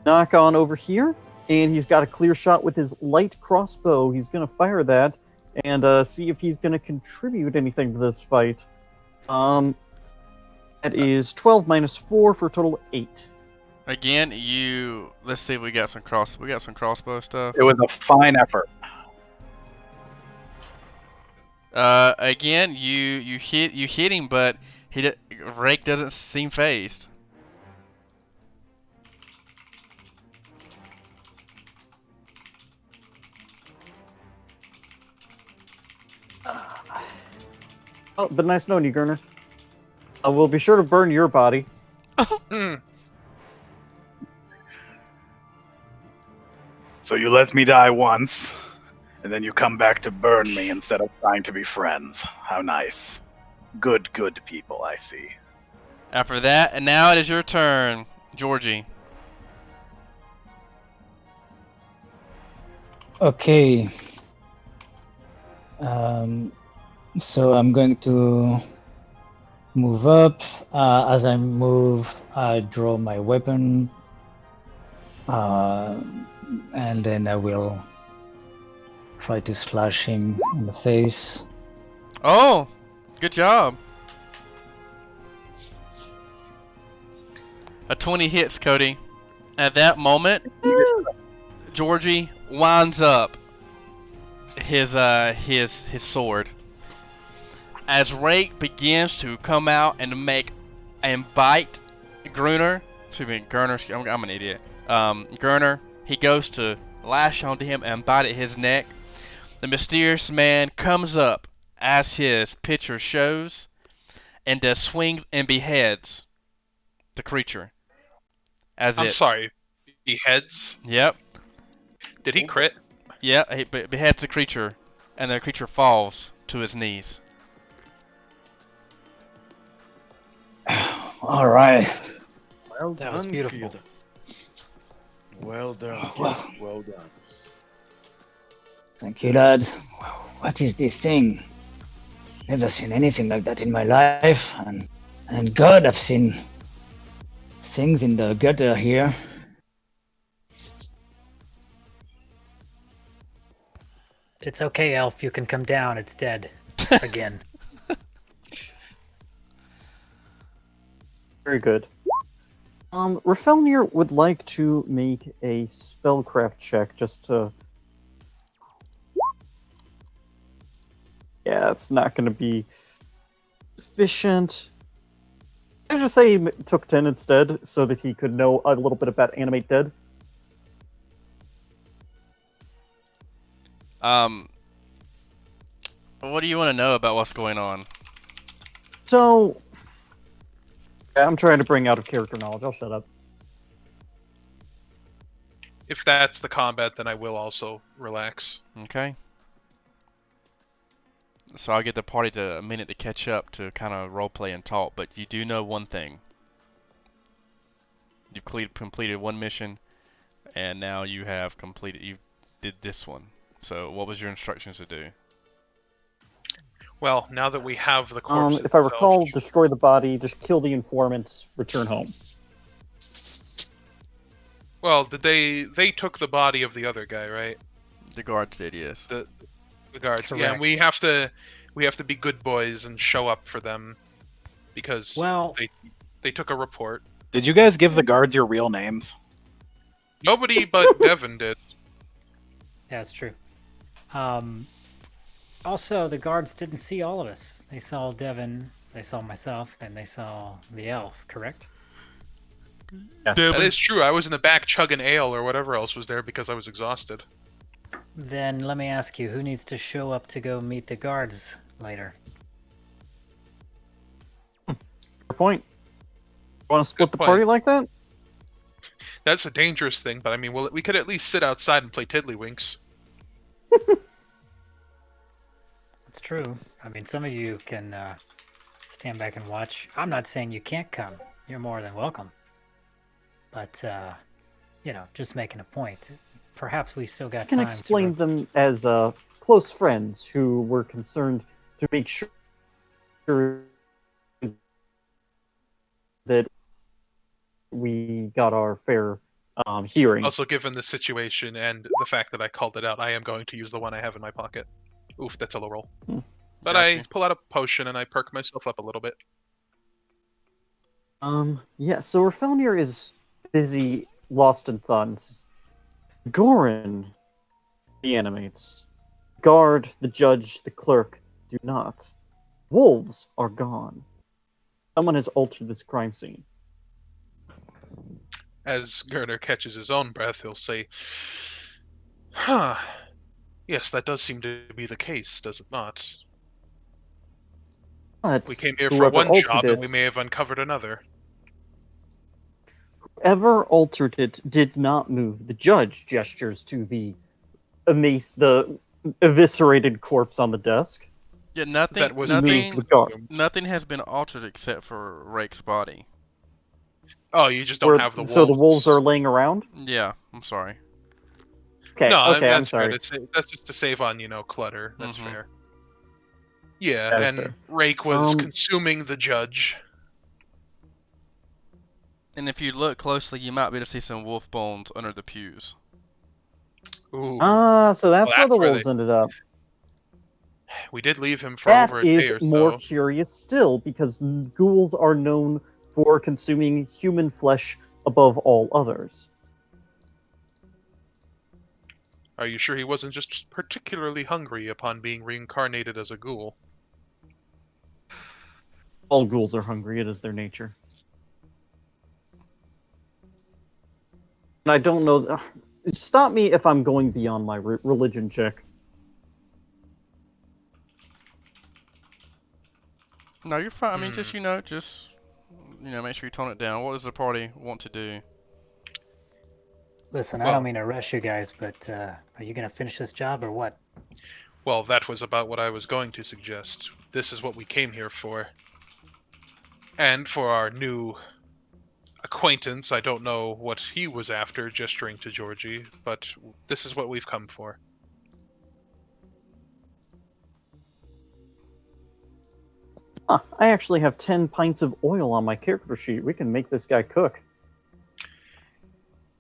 knock on over here, and he's got a clear shot with his light crossbow. He's going to fire that and see if he's going to contribute anything to this fight. That is 12 minus 4 for a total of 8. Again, let's see if we got some crossbow stuff. It was a fine effort. Again, you hit him, but Rake doesn't seem phased. Oh, but nice knowing you, Gurner. We'll be sure to burn your body. So you let me die once, and then you come back to burn me instead of trying to be friends. How nice. Good people, I see. After that, and now it is your turn, Georgie. Okay. So I'm going to move up. As I move, I draw my weapon. And then I will try to slash him in the face. Oh, good job. A 20 hits, Cody. At that moment, Georgie winds up his sword as Rake begins to come out and bite Gruner. Excuse me, Gurner. I'm an idiot. Gurner. He goes to lash onto him and bite at his neck. The mysterious man comes up as his picture shows and does swings and beheads the creature. I'm sorry. Beheads? Yep. Did he crit? Yeah, he beheads the creature, and the creature falls to his knees. All right. Well That was done, beautiful. kid. Well done, kid. Wow. Well done. Thank you, lad. What is this thing? Never seen anything like that in my life, and God, I've seen things in the gutter here. It's okay, Elf. You can come down. It's dead. Again. Very good. Rafelnir would like to make a spellcraft check just to... Yeah, it's not going to be efficient. I just say he took 10 instead, so that he could know a little bit about Animate Dead. What do you want to know about what's going on? So... Yeah, I'm trying to bring out of character knowledge. I'll shut up. If that's the combat, then I will also relax. Okay. So I'll get the party a minute to catch up to kind of roleplay and talk, but you do know one thing. You've completed one mission, and now you did this one. So what was your instructions to do? Well, now that we have the corpse If I itself, recall, destroy the body, just kill the informant, return home. Well, they took the body of the other guy, right? The guards did, yes. The guards. Correct. Yeah, and we have to be good boys and show up for them because Well, they took a report. Did you guys give the guards your real names? Nobody but Devan did. yeah, it's true. Also, the guards didn't see all of us. They saw Devan, they saw myself, and they saw the elf, correct? Yes. That is true. I was in the back chugging ale or whatever else was there because I was exhausted. Then let me ask you, who needs to show up to go meet the guards later? point. Want to split Good the point. party like that? That's a dangerous thing, but I mean, we could at least sit outside and play tiddlywinks. It's true. I mean, some of you can stand back and watch. I'm not saying you can't come. You're more than welcome. But, you know, just making a point. Perhaps we still got I can time explain to... them as close friends who were concerned to make sure that we got our fair hearing. Also, given the situation and the fact that I called it out, I am going to use the one I have in my pocket. Oof, that's a low roll. But I Gotcha. pull out a potion and I perk myself up a little bit. Yeah, so Rafelnir is busy, lost in thought. And says, Gorin reanimates. Guard, the judge, the clerk do not. Wolves are gone. Someone has altered this crime scene. As Gerner catches his own breath, he'll say, Huh. Yes, that does seem to be the case, does it not? But We came here for whoever one altered job, and we it, may have uncovered another. whoever altered it did not move. The judge gestures to the eviscerated corpse on the desk. Yeah, nothing. That was Nothing. the guard. Nothing has been altered except for Rake's body. Oh, you just don't have the wolves. So the wolves are laying around? Yeah, I'm sorry. Okay, No, okay, I'm that's fair. sorry. That's just to save on, clutter. That's Mhm. fair. Yeah, That is and fair. Rake was consuming the judge. And if you look closely, you might be able to see some wolf bones under the pews. Ooh. So that's Well, where the that's where wolves ended up. We did leave him for That over a is day or more so. curious still, because ghouls are known for consuming human flesh above all others. Are you sure he wasn't just particularly hungry upon being reincarnated as a ghoul? All ghouls are hungry, it is their nature. And I don't know... Stop me if I'm going beyond my religion check. No, you're fine. I mean, just make sure you tone it down. What does the party want to do? Listen, I Well- don't mean to rush you guys, but are you going to finish this job or what? Well, that was about what I was going to suggest. This is what we came here for. And for our new acquaintance, I don't know what he was after, gesturing to Georgie, but this is what we've come for. I actually have 10 pints of oil on my character sheet. We can make this guy cook.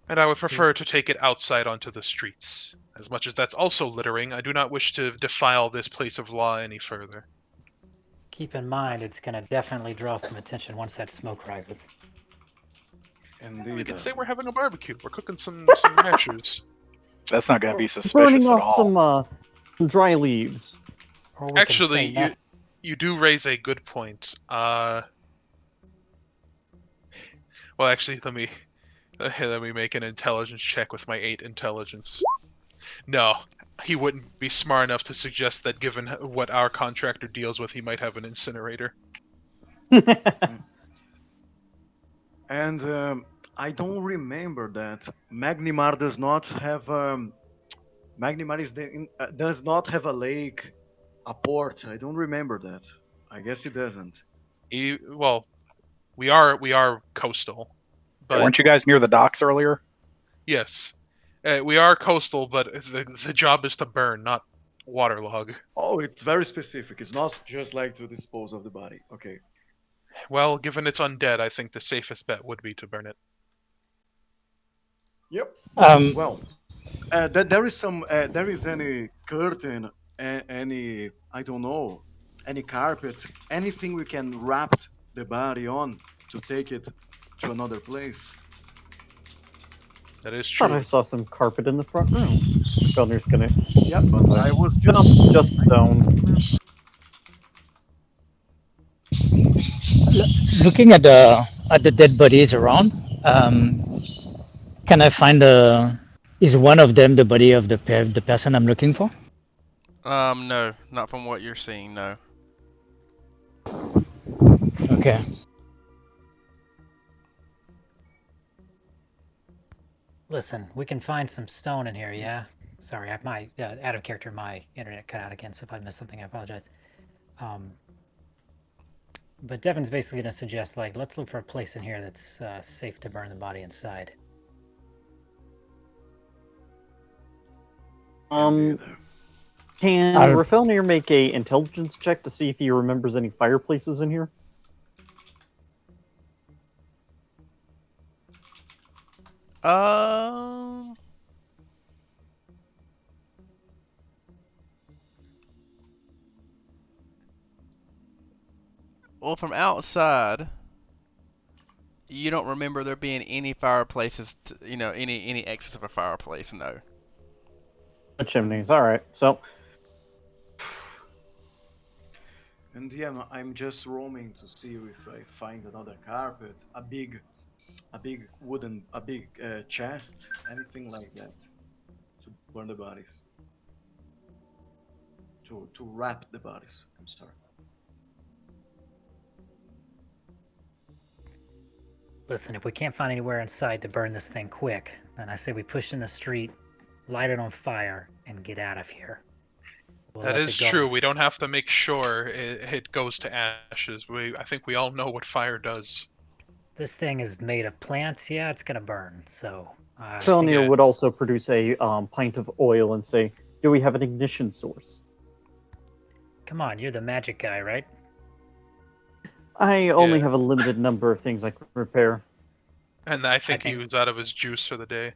And I would prefer to take it outside onto the streets. As much as that's also littering, I do not wish to defile this place of law any further. Keep in mind, it's going to definitely draw some attention once that smoke rises. Indeed. We can say we're having a barbecue. We're cooking some rashers. That's not going to be suspicious Burning at off all. some dry leaves. Or we Actually, can say you do raise a good point. Well, actually, let me make an intelligence check with my 8 intelligence. No, he wouldn't be smart enough to suggest that given what our contractor deals with, he might have an incinerator. And I don't remember that Magnimar does not have Magnimar does not have a lake, a port. I don't remember that. I guess he doesn't. Well, we are coastal, but Weren't you guys near the docks earlier? yes, we are coastal. But the job is to burn, not waterlog. Oh, it's very specific. It's not just like to dispose of the body. Okay. Well, given it's undead, I think the safest bet would be to burn it. Yep. Um, Well, there is any curtain, any, I don't know, any carpet, anything we can wrap the body on to take it to another place. That is Thought true. I saw some carpet in the front room. Felner's gonna... Yep, but I was No, just stone. looking at the dead bodies around, can I find is one of them the body of the person I'm looking for? No, not from what you're seeing. No. Okay. Listen, we can find some stone in here, yeah? Sorry, my out of character, my internet cut out again, so if I missed something, I apologize. But Devan's basically going to suggest, like, let's look for a place in here that's safe to burn the body inside. Indeed. Can I'll- Rafelnir make a intelligence check to see if he remembers any fireplaces in here? Well, from outside, you don't remember there being any fireplaces, any excess of a fireplace, no. The chimneys. All right. So, And yeah, I'm just roaming to see if I find another carpet, a big wooden, chest, anything like that, to burn the bodies, to wrap the bodies. I'm sorry. Listen, if we can't find anywhere inside to burn this thing quick, then I say we push in the street, light it on fire, and get out of here. That is true. We don't have to make sure it goes to ashes. I think we all know what fire does. This thing is made of plants. Yeah, it's gonna burn. So Rafelnir would also produce a pint of oil and say, "Do we have an ignition source?" Come on, you're the magic guy, right? I only have a limited number of things I can repair. And I think he was out of his juice for the day.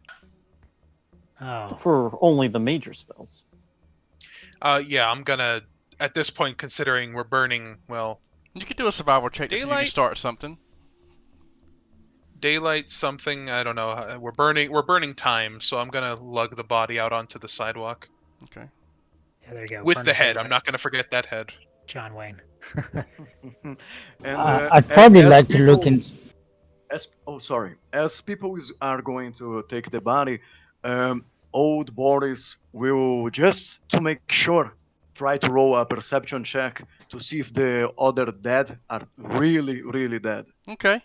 Oh. For only the major spells. Yeah, I'm gonna, at this point, considering we're burning, well... You could do a survival check to see if you can start something. Daylight, something, I don't know. We're burning time, so I'm gonna lug the body out onto the sidewalk. Okay. Yeah, there you go. With the head. I'm not gonna forget that head. John Wayne. And I'd probably like to look in. As people are going to take the body, old Boris will, just to make sure, try to roll a perception check to see if the other dead are really, really dead. Okay.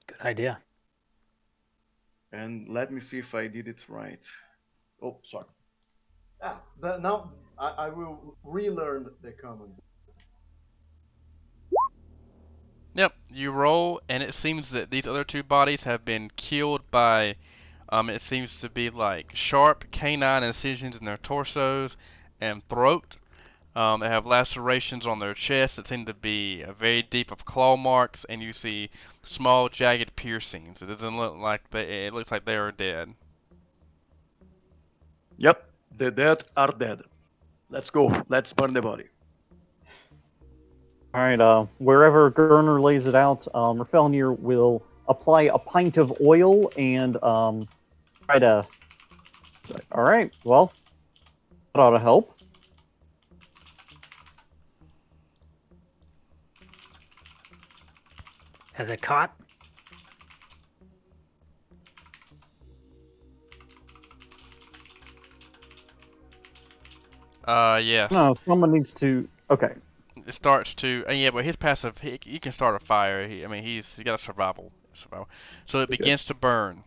Good idea. And let me see if I did it right. Oh, sorry. Now I will relearn the commands. Yep, you roll, and it seems that these other two bodies have been killed by, it seems to be like sharp canine incisions in their torsos and throat. They have lacerations on their chests that seem to be very deep of claw marks, and you see small jagged piercings. It doesn't look like it looks like they are dead. Yep, the dead are dead. Let's go. Let's burn the body. All right, wherever Gerner lays it out, Rafelnir will apply a pint of oil and try to... All right, well, that ought to help. Has it caught? Yeah. No, someone needs to... Okay. It starts to, yeah, but his passive, he can start a fire. He's got a survival. So it begins to burn.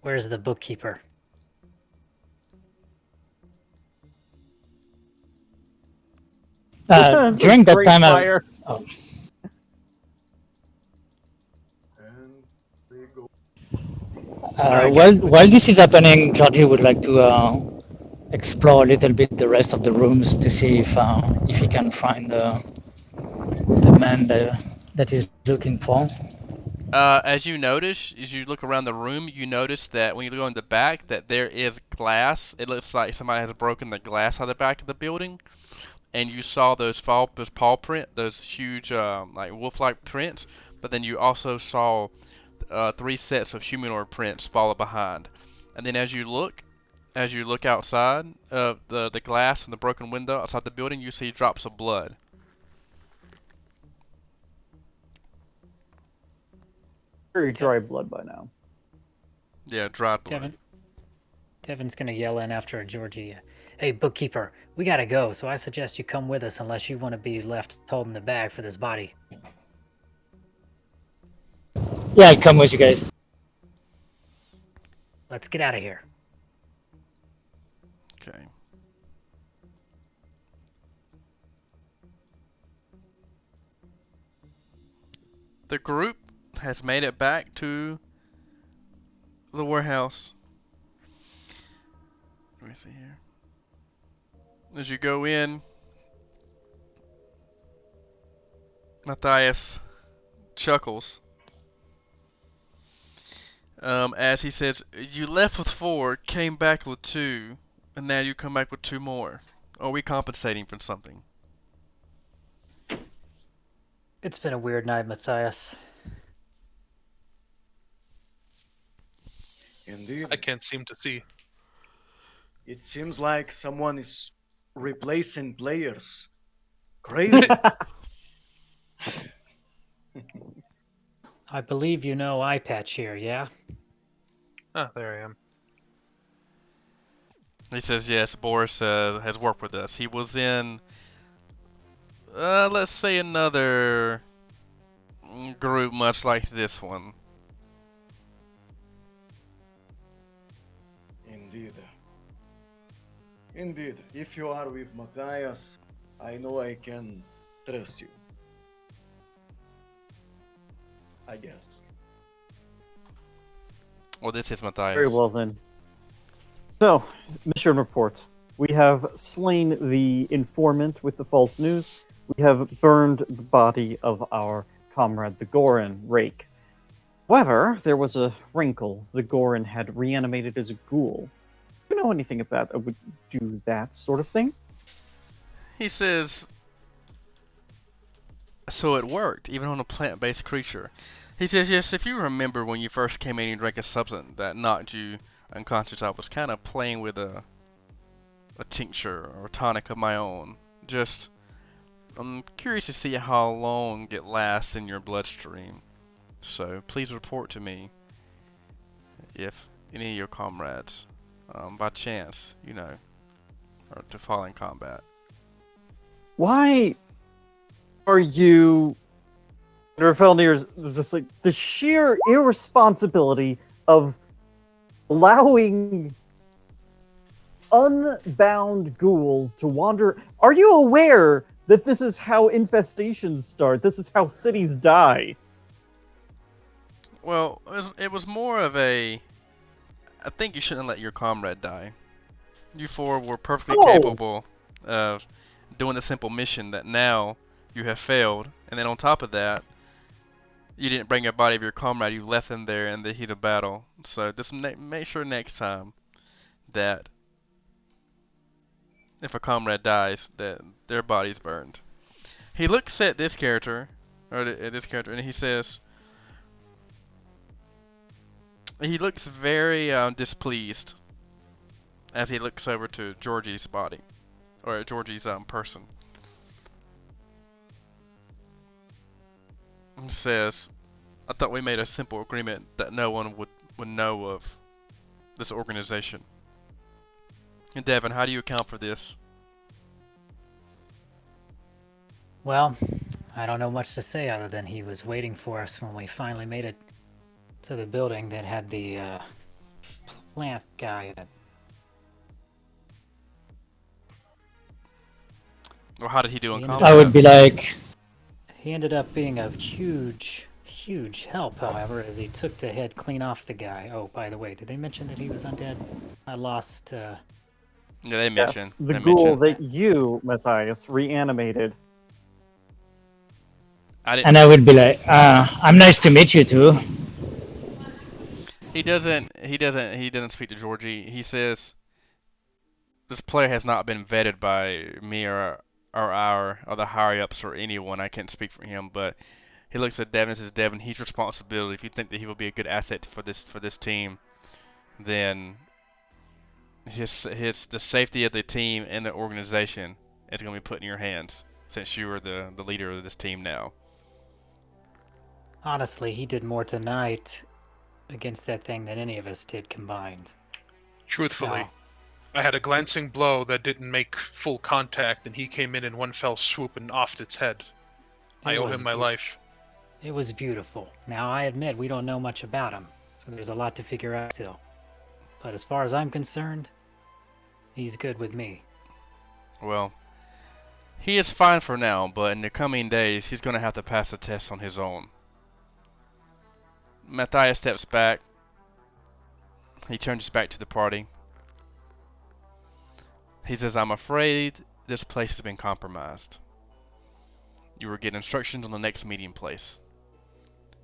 Where's the bookkeeper? During that time, while this is happening, Georgie would like to explore a little bit the rest of the rooms to see if he can find the man that he's looking for. As you look around the room, you notice that when you go in the back, that there is glass. It looks like somebody has broken the glass out of the back of the building, and you saw those paw print, those huge like wolf-like prints. But then you also saw 3 sets of humanoid prints follow behind. And then as you look outside of the glass and the broken window outside the building, you see drops of blood. Very dry blood by now. Yeah, dried blood. Devan's gonna yell in after Georgie. Hey, bookkeeper, we gotta go, so I suggest you come with us unless you want to be left holding the bag for this body. Yeah, I'll come with you guys. Let's get out of here. Okay. The group has made it back to the warehouse. Let me see here. As you go in, Matthias chuckles as he says, "You left with 4, came back with 2, and now you come back with 2 more. Are we compensating for something?" It's been a weird night, Matthias. Indeed. I can't seem to see. It seems like someone is replacing players. Crazy. I believe you know Eye Patch here, yeah? Ah, there I am. He says, "Yes, Boris has worked with us. He was in, let's say another group much like this one." Indeed. Indeed. If you are with Matthias, I know I can trust you. I guess. Well, this is Matthias. Very well then. So, mission report. We have slain the informant with the false news. We have burned the body of our comrade, the Gorin Rake. However, there was a wrinkle. The Gorin had reanimated as a ghoul. Do you know anything about would do that sort of thing? He says, "So it worked, even on a plant-based creature." He says, "Yes, if you remember when you first came in and drank a substance that knocked you unconscious, I was kind of playing with a tincture or a tonic of my own. Just, I'm curious to see how long it lasts in your bloodstream. So please report to me if any of your comrades, by chance, are to fall in combat." Why are you... Rafelnir is just like the sheer irresponsibility of allowing unbound ghouls to wander. Are you aware that this is how infestations start? This is how cities die. Well, it was more of a, I think you shouldn't let your comrade die. You 4 were perfectly capable of doing the simple mission that now you have failed, and then on top of that, you didn't bring a body of your comrade, you left them there in the heat of battle. So just make sure next time that if a comrade dies, that their body's burned. He looks at this character, and he says, he looks very displeased as he looks over to Georgie's body, or Georgie's person. He says, "I thought we made a simple agreement that no one would know of this organization." And Devan, how do you account for this? Well, I don't know much to say other than he was waiting for us when we finally made it to the building that had the plant guy in it. Or how did he do in He combat? I would be like, He ended up being a huge help, however, as he took the head clean off the guy. Oh, by the way, did they mention that he was undead? I lost... Yeah, they mentioned. Yes, the they ghoul mentioned. that you, Matthias, reanimated. and I would be like, I'm nice to meet you too. He doesn't speak to Georgie. He says, "This player has not been vetted by me or our other higher ups or anyone. I can't speak for him, but he looks at Devan and says, Devan, he's responsibility. If you think that he will be a good asset for this team, then the safety of the team and the organization is going to be put in your hands, since you are the leader of this team now." Honestly, he did more tonight against that thing than any of us did combined. Truthfully, No. I had a glancing blow that didn't make full contact, and he came in one fell swoop and offed its head. I owe him my life. It was beautiful. Now, I admit we don't know much about him, so there's a lot to figure out still. But as far as I'm concerned, he's good with me. Well, he is fine for now, but in the coming days, he's going to have to pass the test on his own. Matthias steps back. He turns his back to the party. He says, I'm afraid this place has been compromised. You will get instructions on the next meeting place.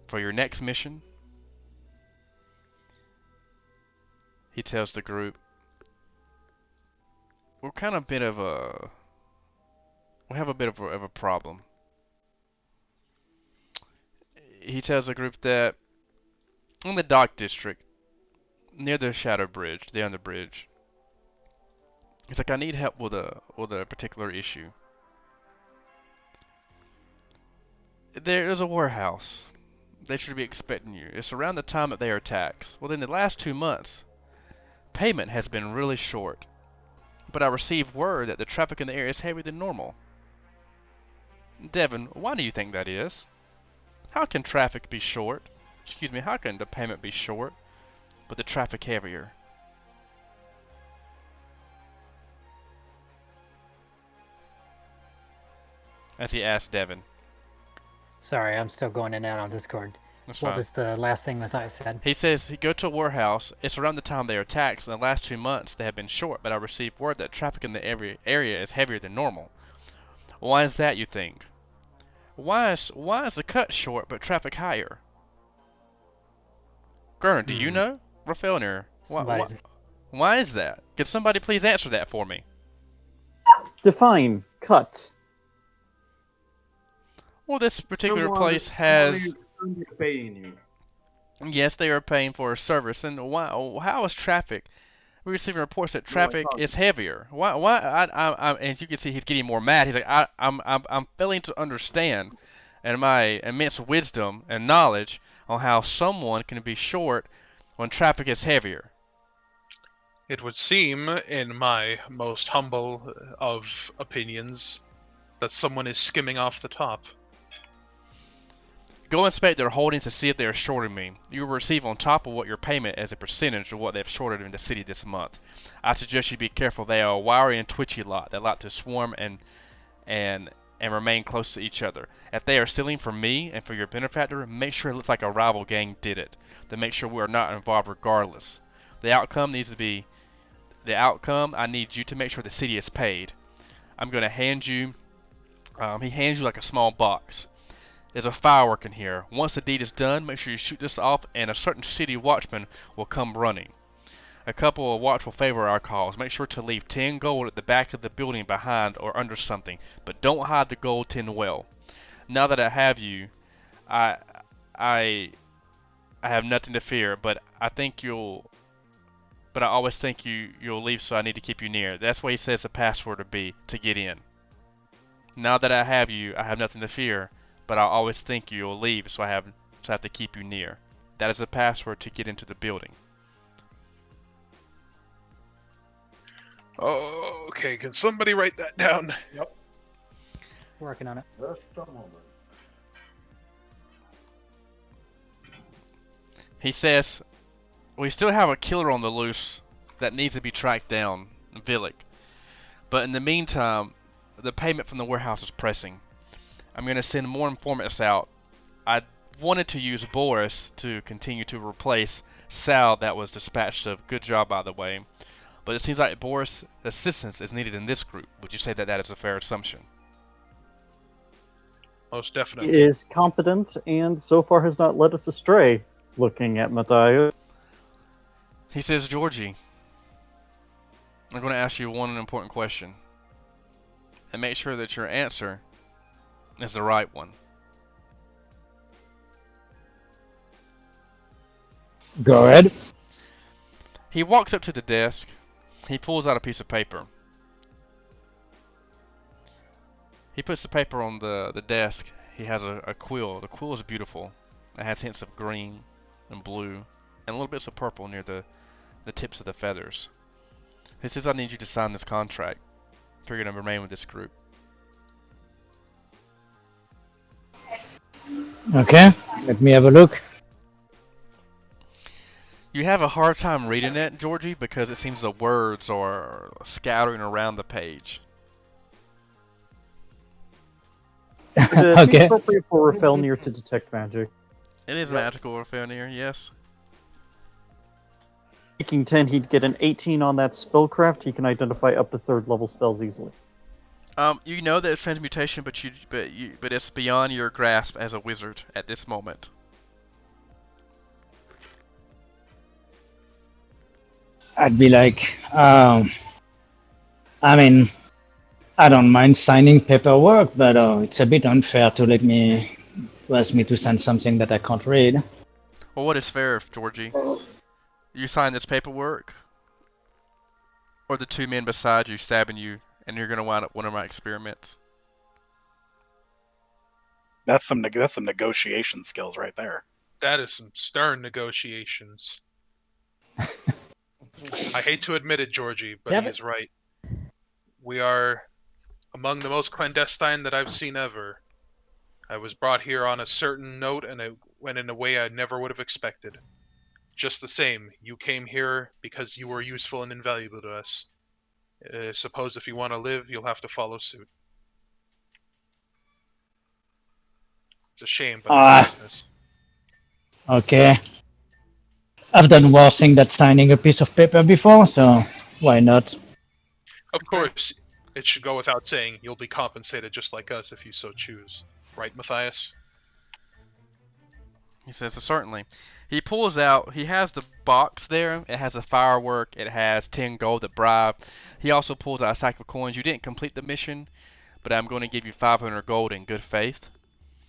For your next mission, he tells the group, we have a bit of a problem. He tells the group that in the dock district, near the Shadow Bridge, there on the bridge, he's like, I need help with a particular issue. There is a warehouse. They should be expecting you. It's around the time that they are taxed. Well, in the last 2 months, payment has been really short. But I received word that the traffic in the area is heavier than normal. Devan, why do you think that is? How can traffic be short? Excuse me, how can the payment be short, but the traffic heavier? As he asked Devan. Sorry, I'm still going in and out on Discord. That's What fine. was the last thing Matthias said? He says, go to a warehouse. It's around the time they are taxed. In the last 2 months, they have been short, but I received word that traffic in the area is heavier than normal. Why is that, you think? Why is the cut short, but traffic higher? Gurn, do you know? Rafelnir, why is that? Can somebody please answer that for me? Define cut. Well, this particular Someone place has... is underpaying you. Yes, they are paying for a service, and why? How is traffic? We're receiving reports that traffic is heavier. Why? And you can see he's getting more mad. He's like, I'm failing to understand, and my immense wisdom and knowledge on how someone can be short when traffic is heavier. It would seem, in my most humble of opinions, that someone is skimming off the top. Go inspect their holdings to see if they are shorting me. You will receive on top of what your payment as a percentage of what they've shorted in the city this month. I suggest you be careful. They are a wiry and twitchy lot. They like to swarm and remain close to each other. If they are stealing from me and for your benefactor, make sure it looks like a rival gang did it. Then make sure we are not involved regardless. The outcome needs to be... The outcome, I need you to make sure the city is paid. I'm going to hand you... he hands you like a small box. There's a firework in here. Once the deed is done, make sure you shoot this off and a certain city watchman will come running. A couple of watch will favor our cause. Make sure to leave 10 gold at the back of the building behind or under something, but don't hide the gold 10 well. Now that I have you, I have nothing to fear, but I always think you'll leave, so I need to keep you near. That's what he says the password would be to get in. Now that I have you, I have nothing to fear, but I always think you'll leave, so I have to keep you near. That is the password to get into the building. Oh, okay, can somebody write that down? Yep. Working on it. Just a moment. He says, we still have a killer on the loose that needs to be tracked down, Villic. But in the meantime, the payment from the warehouse is pressing. I'm going to send more informants out. I wanted to use Boris to continue to replace Sal that was dispatched of. Good job, by the way. But it seems like Boris' assistance is needed in this group. Would you say that that is a fair assumption? Most He definitely. is competent and so far has not led us astray, looking at Mathias. He says, Georgie, I'm going to ask you one important question. And make sure that your answer is the right one. Go ahead. He walks up to the desk. He pulls out a piece of paper. He puts the paper on the desk. He has a quill. The quill is beautiful. It has hints of green and blue and little bits of purple near the tips of the feathers. He says, I need you to sign this contract if you're going to remain with this group. Okay, let me have a look. You have a hard time reading it, Georgie, because it seems the words are scattering around the page. Would it be Okay. appropriate for Rafelnir to detect magic? It is magical, Rafelnir, yes. Making 10, he'd get an 18 on that spellcraft. He can identify up to 3rd level spells easily. You know that it's transmutation, but it's beyond your grasp as a wizard at this moment. I'd be like, I mean, I don't mind signing paperwork, but it's a bit unfair to ask me to sign something that I can't read. Well, what is fair, Georgie? You sign this paperwork, or the 2 men beside you stabbing you, and you're gonna wind up one of my experiments. That's some negotiation skills right there. That is some stern negotiations. I hate to admit it, Georgie, but Devan- he is right. We are among the most clandestine that I've seen ever. I was brought here on a certain note, and it went in a way I never would have expected. Just the same, you came here because you were useful and invaluable to us. Suppose if you want to live, you'll have to follow suit. It's a shame, but it's business. Okay. I've done worse thing than signing a piece of paper before, so why not? Of course, it should go without saying, you'll be compensated just like us if you so choose. Right, Matthias? He says, so certainly. He pulls out, he has the box there, it has a firework, it has 10 gold at bribe. He also pulls out a sack of coins. You didn't complete the mission, but I'm going to give you 500 gold in good faith.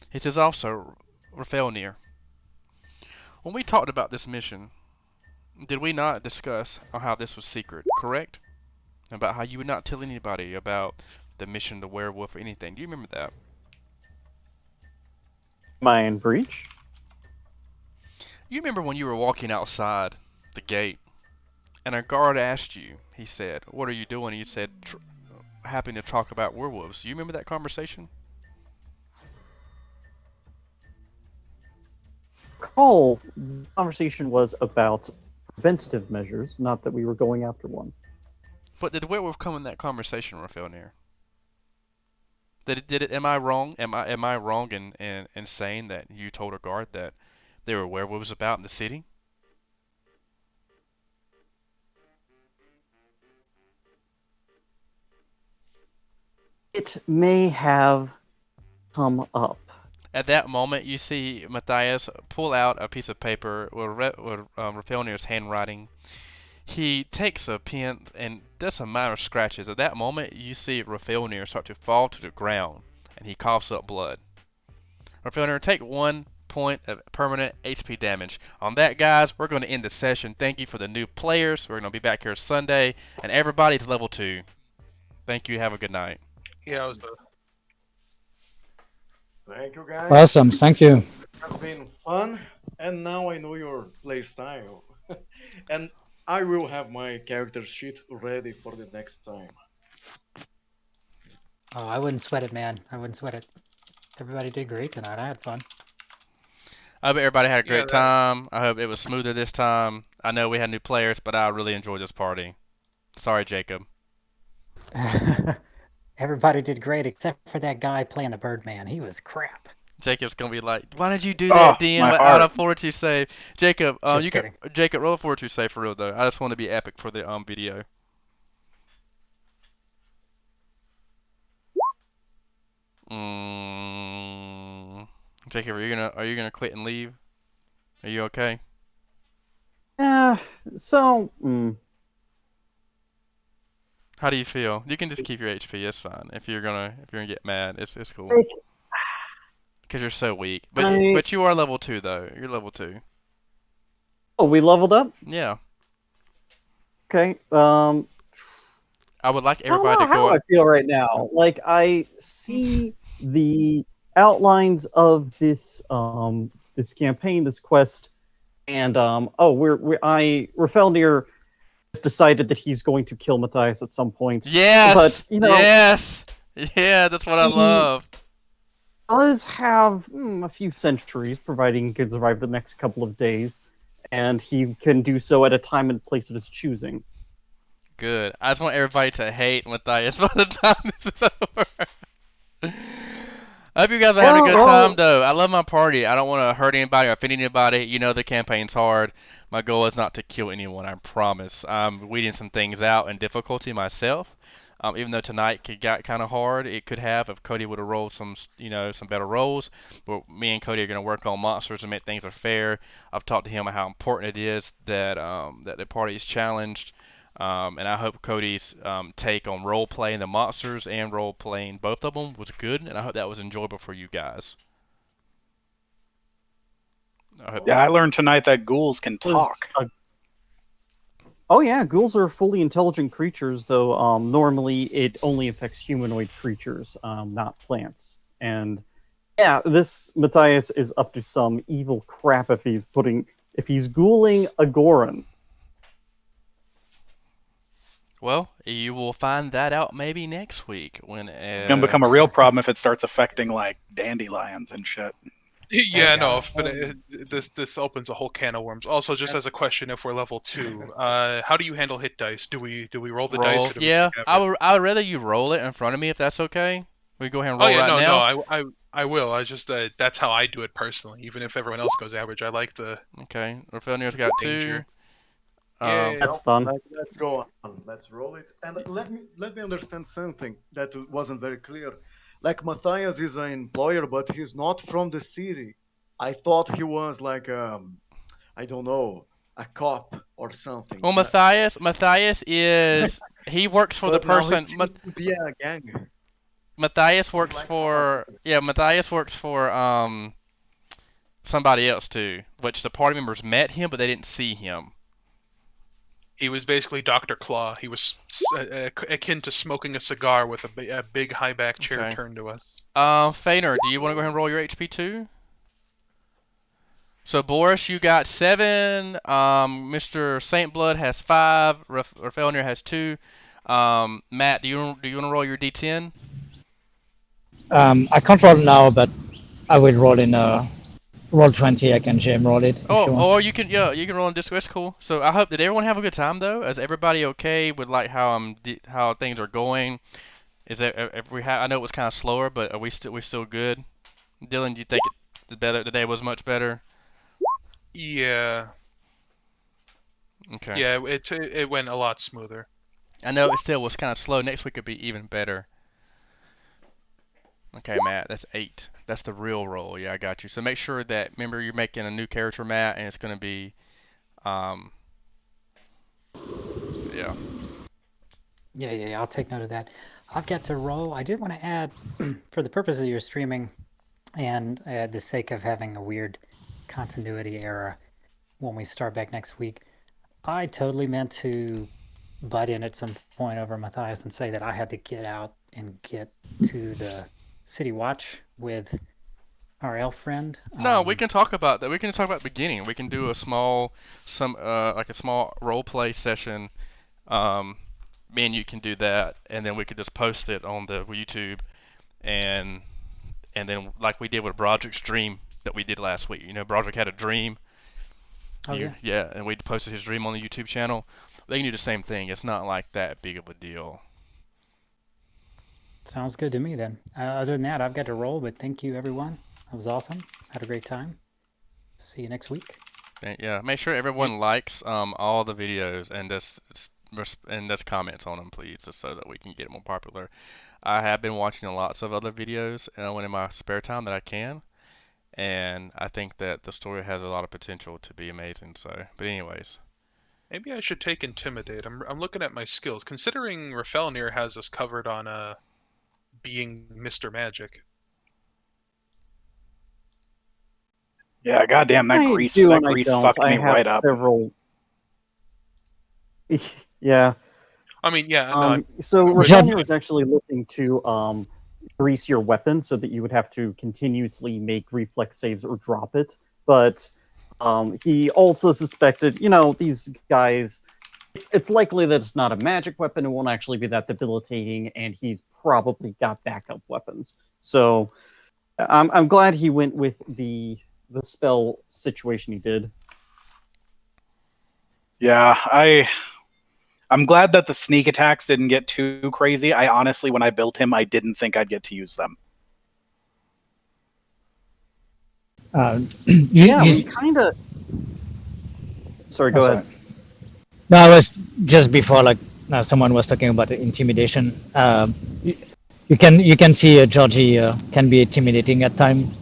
He says also, Rafelnir, when we talked about this mission, did we not discuss how this was secret, correct? About how you would not tell anybody about the mission, the werewolf, or anything. Do you remember that? Am I in breach? You remember when you were walking outside the gate and a guard asked you, he said, what are you doing? And you said, happy to talk about werewolves. Do you remember that conversation? Recall, the conversation was about preventative measures, not that we were going after one. But did the werewolf come in that conversation, Rafelnir? Did it? Am I wrong? Am I wrong in saying that you told a guard that there were werewolves about in the city? It may have come up. At that moment, you see Matthias pull out a piece of paper with Rafelnir's handwriting. He takes a pen and does some minor scratches. At that moment, you see Rafelnir start to fall to the ground, and he coughs up blood. Rafelnir, take 1 point of permanent HP damage. On that, guys, we're going to end the session. Thank you for the new players. We're going to be back here Sunday, and everybody's level 2. Thank you. Have a good night. Yeah, it was Thank you, guys. Awesome, thank you. It's been fun, and now I know your play style. And I will have my character sheet ready for the next time. Oh, I wouldn't sweat it, man. I wouldn't sweat it. Everybody did great tonight. I had fun. I hope everybody had a great that- time. I hope it was smoother this time. I know we had new players, but I really enjoyed this party. Sorry, Jacob. Everybody did great except for that guy playing the Birdman. He was crap. Jacob's gonna be like, "Why did you do that, DM? my Out heart. of fortitude save." Jacob, Just you kidding. Jacob, roll a fortitude save for real though. I just want to be epic for the video. Jacob, are you gonna quit and leave? Are you okay? Yeah, so, How do you feel? You can just keep your HP. It's fine. If you're gonna get mad, it's cool. like, Because you're so weak. I- But you are level 2 though. You're level 2. oh, we leveled up? Yeah. Okay, I would like I don't everybody know to how go. I feel right now. Like, I see the outlines of this this campaign, this quest, and Rafelnir has decided that he's going to kill Matthias at some point. Yes. But, you know, Yes. Yeah, that's what I he- love. does have a few centuries, providing he can survive the next couple of days, and he can do so at a time and place of his choosing. Good. I just want everybody to hate Matthias by the time this is over. I hope you guys are having a good time, though. I love my party. I don't want to hurt anybody or offend anybody. You know the campaign's hard. My goal is not to kill anyone, I promise. I'm weeding some things out and difficulty myself. Even though tonight got kind of hard, it could have if Cody would have rolled some better rolls. But me and Cody are going to work on monsters and make things are fair. I've talked to him about how important it is that that the party is challenged. And I hope Cody's take on role playing the monsters and role playing both of them was good, and I hope that was enjoyable for you guys. I learned tonight that ghouls can talk. Oh yeah, ghouls are fully intelligent creatures, though normally it only affects humanoid creatures, not plants. And yeah, this Matthias is up to some evil crap if he's ghouling a Goron. Well, you will find that out maybe next week when it's gonna become a real problem if it starts affecting like dandelions and shit. Yeah, no, but this opens a whole can of worms. Also, just as a question, if we're level 2, how do you handle hit dice? Do we roll the dice? Or do we I would rather you roll it in front of me if that's okay. We go ahead and roll now. No, I will. I just that's how I do it personally. Even if everyone else goes average, I like the. Okay, Raphael's got danger. 2. That's fun. Let's go on. Let's roll it. And let me understand something that wasn't very clear. Like Matthias is an employer, but he's not from the city. I thought he was like I don't know, a cop or something. Well, Matthias is he works for the person. Be a gang. Matthias works for Matthias works for somebody else too, which the party members met him, but they didn't see him. He was basically Dr. Claw. He was akin to smoking a cigar with a big high back chair turned to us. Feiner, do you want to go ahead and roll your HP too? So Boris, you got 7. Mr. Saint Blood has 5. Raphaelnir has 2. Matt, do you want to roll your D10? I can't roll now, but I will roll in roll 20. I can jam roll it. Or you can roll in Discord. That's cool. So I hope that everyone have a good time though. Is everybody okay with like how things are going? Is I know it was kind of slower, but are we still good? Dylan, do you think the day was much better? Yeah. Okay. Yeah, it went a lot smoother. I know it still was kind of slow. Next week could be even better. Okay, Matt, that's 8. That's the real roll. Yeah, I got you. So make sure that, remember, you're making a new character, Matt, and it's going to be, yeah. Yeah, I'll take note of that. I've got to roll. I did want to add, for the purposes of your streaming and the sake of having a weird continuity error when we start back next week, I totally meant to butt in at some point over Matthias and say that I had to get out and get to the City Watch with our elf friend. No, we can talk about that. We can talk about the beginning. We can do a small role play session. Me and you can do that, and then we could just post it on the YouTube, and then like we did with Broderick's dream that we did last week. You know, Broderick had a dream. Oh, yeah, and we posted his dream on the YouTube channel. They can do the same thing. It's not like that big of a deal. Sounds good to me then. Other than that, I've got to roll, but thank you everyone. That was awesome. Had a great time. See you next week. Yeah, make sure everyone likes all the videos and just comments on them, please, just so that we can get it more popular. I have been watching lots of other videos when in my spare time that I can, and I think that the story has a lot of potential to be amazing. So, but anyways. Maybe I should take Intimidate. I'm looking at my skills. Considering Raphaelnir has us covered on being Mr. Magic. Yeah, goddamn, that grease fucked me right up. Yeah. I mean, yeah. So Raphaelnir is actually looking to grease your weapon so that you would have to continuously make reflex saves or drop it. But he also suspected, these guys, it's likely that it's not a magic weapon. It won't actually be that debilitating, and he's probably got backup weapons. So I'm glad he went with the spell situation he did. Yeah, I'm glad that the sneak attacks didn't get too crazy. I honestly, when I built him, I didn't think I'd get to use them. Yeah, we kind of. Sorry, go ahead. No, I was just before, like someone was talking about the intimidation. You can see Georgie can be intimidating at times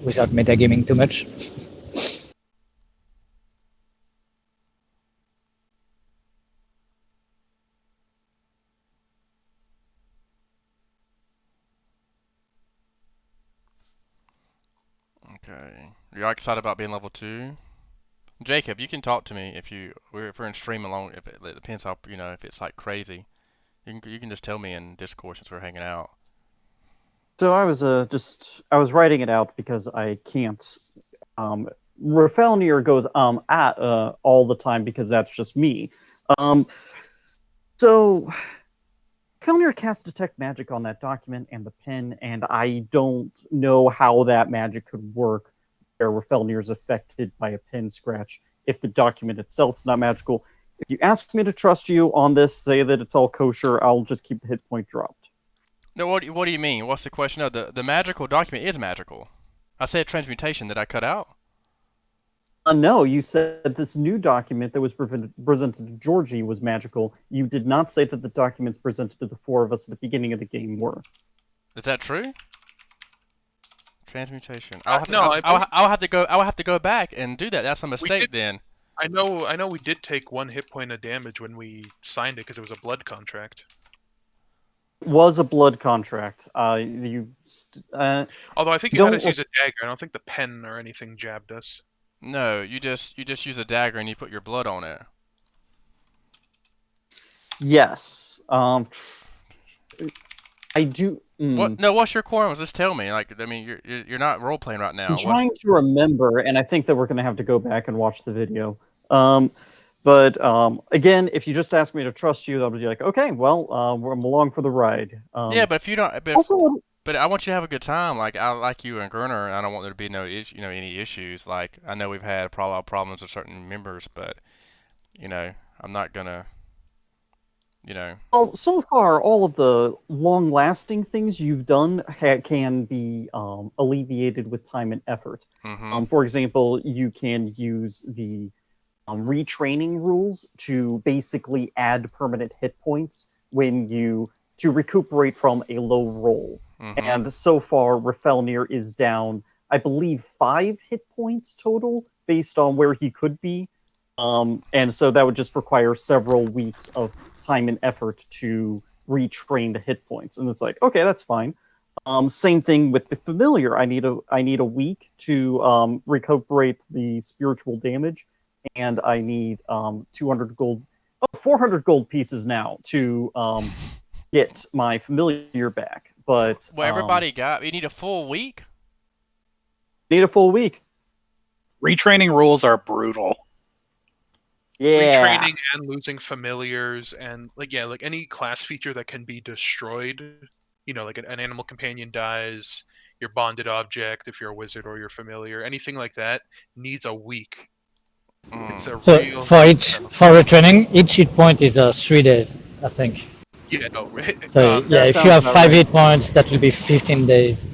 without metagaming too much. Okay. You're excited about being level 2? Jacob, you can talk to me if we're in stream alone. If it depends how if it's like crazy, you can just tell me in Discord since we're hanging out. So I was I was writing it out because I can't. Rafelnir goes at all the time because that's just me. So Rafelnir casts detect magic on that document and the pen, and I don't know how that magic could work where Rafelnir is affected by a pen scratch if the document itself's not magical. If you ask me to trust you on this, say that it's all kosher, I'll just keep the hit point dropped. No, what do you mean? What's the question? No, the magical document is magical. I said transmutation. Did I cut out? No, you said this new document that was presented to Georgie was magical. You did not say that the documents presented to the four of us at the beginning of the game were. Is that true? Transmutation. I I'll have to go back and do that. That's a mistake then. I know we did take 1 hit point of damage when we signed it because it was a blood contract. It was a blood contract. Although I think you had us use a dagger. I don't think the pen or anything jabbed us. No, you just use a dagger and you put your blood on it. Yes. I do. What? No, what's your quorum? Just tell me. Like, I mean, you're not role playing right now. I'm trying to remember, and I think that we're going to have to go back and watch the video. But again, if you just ask me to trust you, I'll be like, okay, well, I'm along for the ride. Yeah, but if you don't, but I want you to have a good time. Like I like you and Gerner, and I don't want there to be no any issues. Like I know we've had problems with certain members, but I'm not gonna. Well, so far, all of the long-lasting things you've done can be alleviated with time and effort. Mm-hmm. For example, you can use the retraining rules to basically add permanent hit points to recuperate from a low roll. Mm-hmm. And so far, Rafelnir is down, I believe, 5 hit points total based on where he could be. And so that would just require several weeks of time and effort to retrain the hit points. And it's like, okay, that's fine. Same thing with the familiar. I need a week to recuperate the spiritual damage, and I need 400 gold pieces now to get my familiar back. But well, everybody you need a full week. Need a full week. Retraining rules are brutal. Yeah. Retraining and losing familiars and like any class feature that can be destroyed. Like an animal companion dies, your bonded object, if you're a wizard or your familiar, anything like that needs a week. It's a real. For retraining, each hit point is 3 days, I think. Yeah, no. So if you have 5 hit points, that will be 15 days.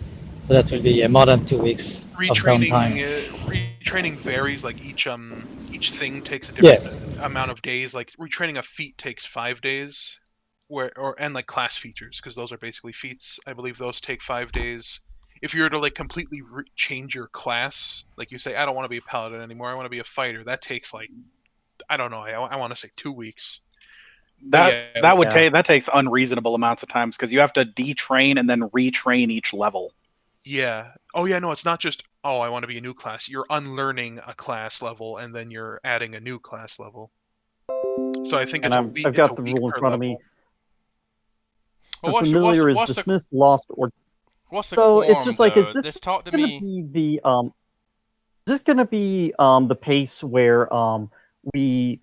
So that will be more than 2 weeks of downtime. Retraining varies. Like each thing takes a different amount of days. Like retraining a feat takes 5 days, and like class features, because those are basically feats. I believe those take 5 days. If you were to like completely change your class, like you say, I don't want to be a paladin anymore, I want to be a fighter. That takes like, I don't know, I want to say 2 weeks. That takes unreasonable amounts of times because you have to detrain and then retrain each level. Yeah. Oh yeah, no, it's not just I want to be a new class. You're unlearning a class level and then you're adding a new class level. So I think I've got the rule in front of me. The well, familiar is dismissed, lost, or what's the so quorum, it's just like, though? is this talk to gonna me. be the is this gonna be the pace where we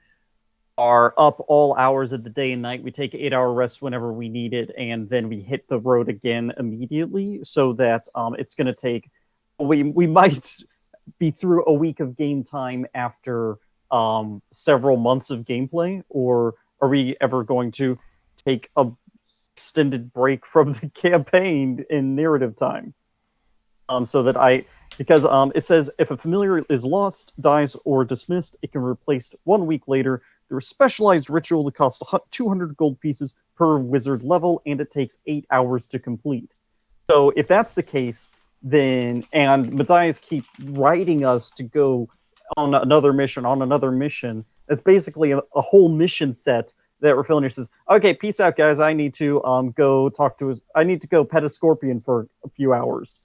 are up all hours of the day and night. We take 8-hour rests whenever we need it, and then we hit the road again immediately. So that it's going to take. We might be through a week of game time after several months of gameplay, or are we ever going to take a extended break from the campaign in narrative time? So that because it says if a familiar is lost, dies, or dismissed, it can be replaced 1 week later through a specialized ritual that costs 200 gold pieces per wizard level, and it takes 8 hours to complete. So if that's the case, then, and Mathias keeps writing us to go on another mission, that's basically a whole mission set that Refillner says, okay, peace out, guys. I need to go talk to I need to go pet a scorpion for a few hours.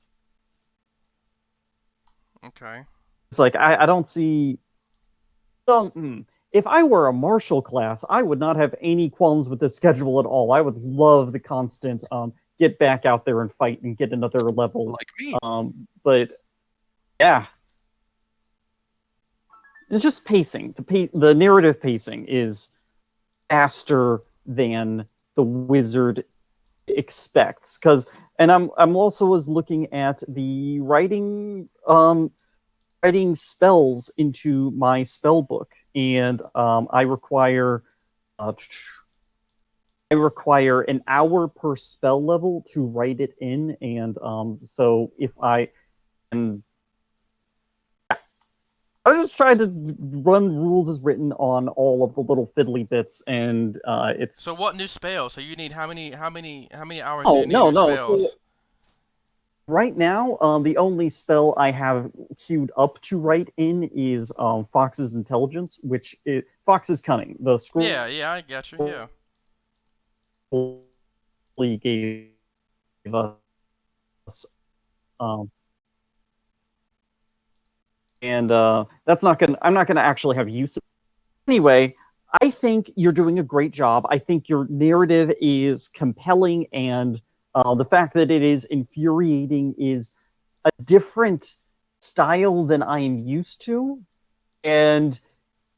Okay. It's like, I don't see... If I were a martial class, I would not have any qualms with this schedule at all. I would love the constant get back out there and fight and get another level. Like me. But yeah, it's just pacing. The narrative pacing is faster than the wizard expects. And I'm also was looking at the writing spells into my spell book, and I require an hour per spell level to write it in, and so if I just tried to run rules as written on all of the little fiddly bits, and it's. So what new spells? So you need how many hours? Oh, do you need no. new spells? So right now, the only spell I have queued up to write in is Fox's Intelligence, which is Fox's Cunning. The scroll. Yeah, I got you. Yeah. Gave us, and that's not gonna. I'm not gonna actually have use of it. Anyway, I think you're doing a great job. I think your narrative is compelling, and the fact that it is infuriating is a different style than I am used to, and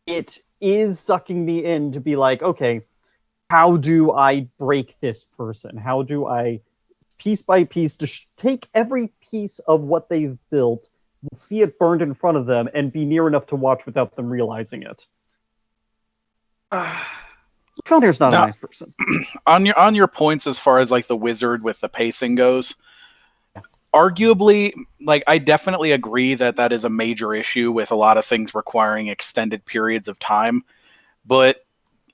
it is sucking me in to be like, okay, how do I break this person? How do I, piece by piece, take every piece of what they've built, see it burned in front of them, and be near enough to watch without them realizing it? Connor's not a nice person. On your points as far as like the wizard with the pacing goes, arguably, like, I definitely agree that is a major issue with a lot of things requiring extended periods of time, but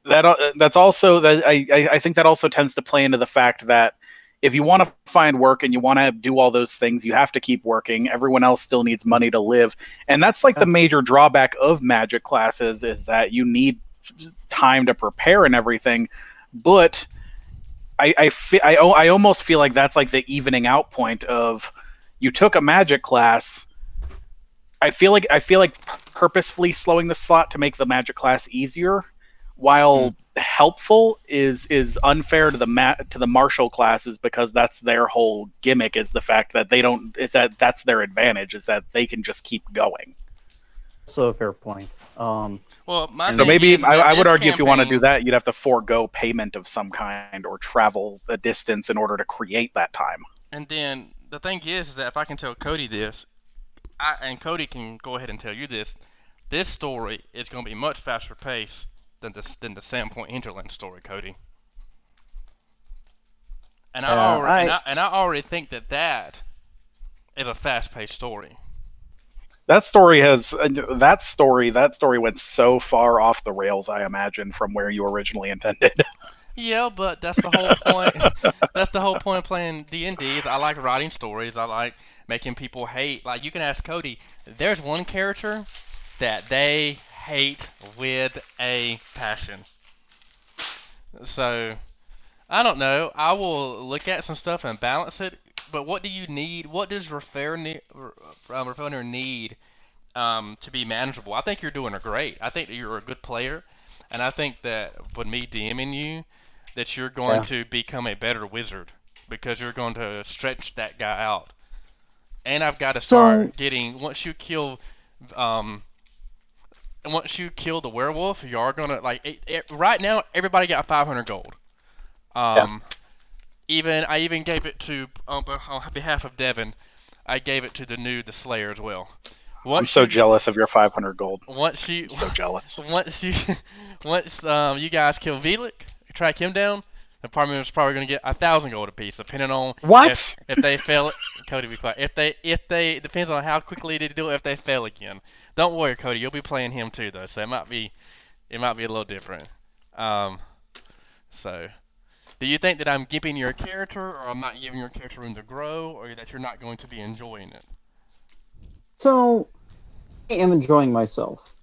that's also that I think that also tends to play into the fact that if you want to find work and you want to do all those things, you have to keep working. Everyone else still needs money to live, and that's like the major drawback of magic classes, is that you need time to prepare and everything. But I almost feel like that's like the evening out point of, you took a magic class. I feel like purposefully slowing the slot to make the magic class easier, while helpful, is unfair to the martial classes, because that's their whole gimmick, is the fact that that's their advantage, is that they can just keep going. So a fair point. Well, so maybe I would argue, if you want to do that, you'd have to forego payment of some kind or travel a distance in order to create that time. And then the thing is that if I can tell Cody this, and Cody can go ahead and tell you this story is going to be much faster paced than the Sandpoint Hinterland story, Cody. And I already think that is a fast paced story. That story went so far off the rails, I imagine, from where you originally intended. Yeah, but that's the whole point. That's the whole point of playing D&D. Is I like writing stories. I like making people hate. Like, you can ask Cody. There's one character that they hate with a passion. So, I don't know. I will look at some stuff and balance it. But what do you need? What does Refillner need to be manageable? I think you're doing great. I think that you're a good player, and I think that with me DMing you, that you're going to become a better wizard, because you're going to stretch that guy out. And I've got to start getting, once you kill once you kill the werewolf, you are gonna right now. Everybody got 500 gold. I even gave it to on behalf of Devan. I gave it to the Slayer as well. I'm so jealous of your 500 gold. Once you, I'm so jealous. once you guys kill Velik, track him down, the party member's probably gonna get 1,000 gold apiece, depending on What? if they fail. Cody, be quiet. If they depends on how quickly they do it. If they fail again, don't worry, Cody. You'll be playing him too, though, so it might be a little different. So. Do you think that I'm giving your character, or I'm not giving your character room to grow, or that you're not going to be enjoying it? So, I am enjoying myself.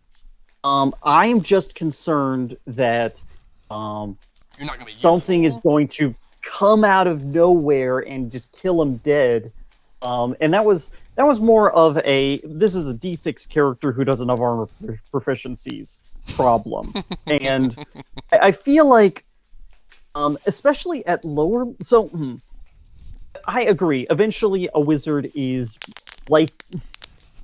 I'm just concerned that You're not going to be something is useful? going to come out of nowhere and just kill him dead. And that was more of a this is a D6 character who doesn't have armor proficiencies problem, and I feel like. Especially at lower... So, I agree. Eventually, a wizard is, like,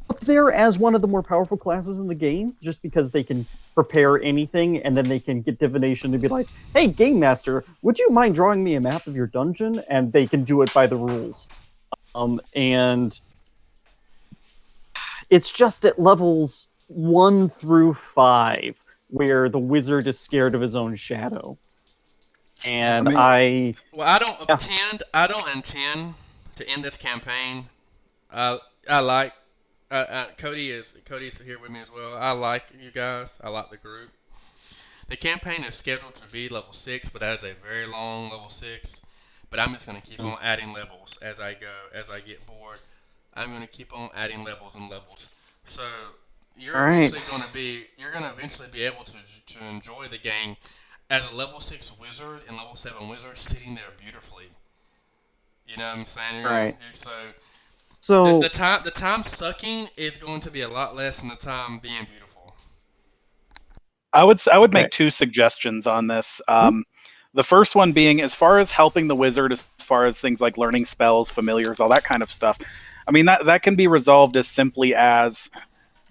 up there as one of the more powerful classes in the game, just because they can prepare anything, and then they can get divination to be like, hey, Game Master, would you mind drawing me a map of your dungeon? And they can do it by the rules. And it's just at levels 1 through 5, where the wizard is scared of his own shadow. And well, I don't intend to end this campaign. I like Cody's here with me as well. I like you guys. I like the group. The campaign is scheduled to be level 6, but that is a very long level 6. But I'm just gonna keep on adding levels as I go. As I get bored, I'm gonna keep on adding levels and levels. So you're gonna eventually be able to enjoy the game as a level 6 wizard and level 7 wizard sitting there beautifully. You know what I'm saying? Right. So the time sucking is going to be a lot less than the time being beautiful. I would make 2 suggestions on this. The first one being, as far as helping the wizard, as far as things like learning spells, familiars, all that kind of stuff. I mean, that can be resolved as simply as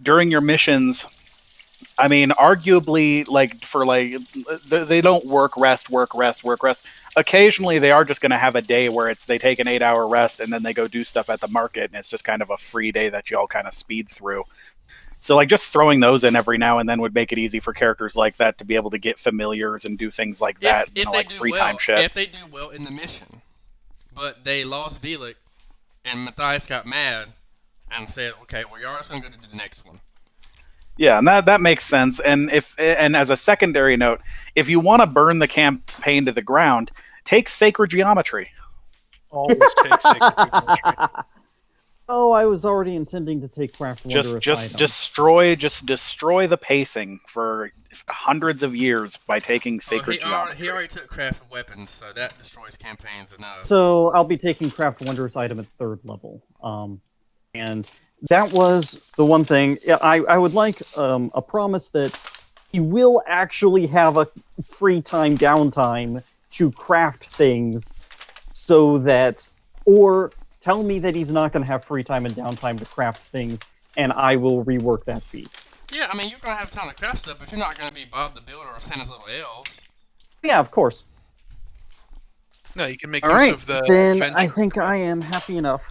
during your missions. I mean, arguably, they don't work, rest. Occasionally, they are just going to have a day where they take an 8-hour rest and then they go do stuff at the market, and it's just kind of a free day that you all kind of speed through. So, like, just throwing those in every now and then would make it easy for characters like that to be able to get familiars and do things like that, like free time shit. If they do well in the mission, but they lost Velik, and Mathias got mad and said, "Okay, well, you're just going to go to the next one." Yeah, and that makes sense. And as a secondary note, if you want to burn the campaign to the ground, take sacred geometry. Always take sacred geometry. Oh, I was already intending to take craft wondrous just item. destroy the pacing for hundreds of years by taking sacred geometry. He already took craft weapons, so that destroys campaigns enough. So I'll be taking craft wondrous item at 3rd level. And that was the one thing. I would like a promise that he will actually have a free time downtime to craft things, so that, or tell me that he's not going to have free time and downtime to craft things, and I will rework that feat. Yeah, I mean, you're going to have time to craft stuff, but you're not going to be Bob the Builder or Santa's little elves. Yeah, of course. No, you can make All use right, of the then adventure. I think I am happy enough.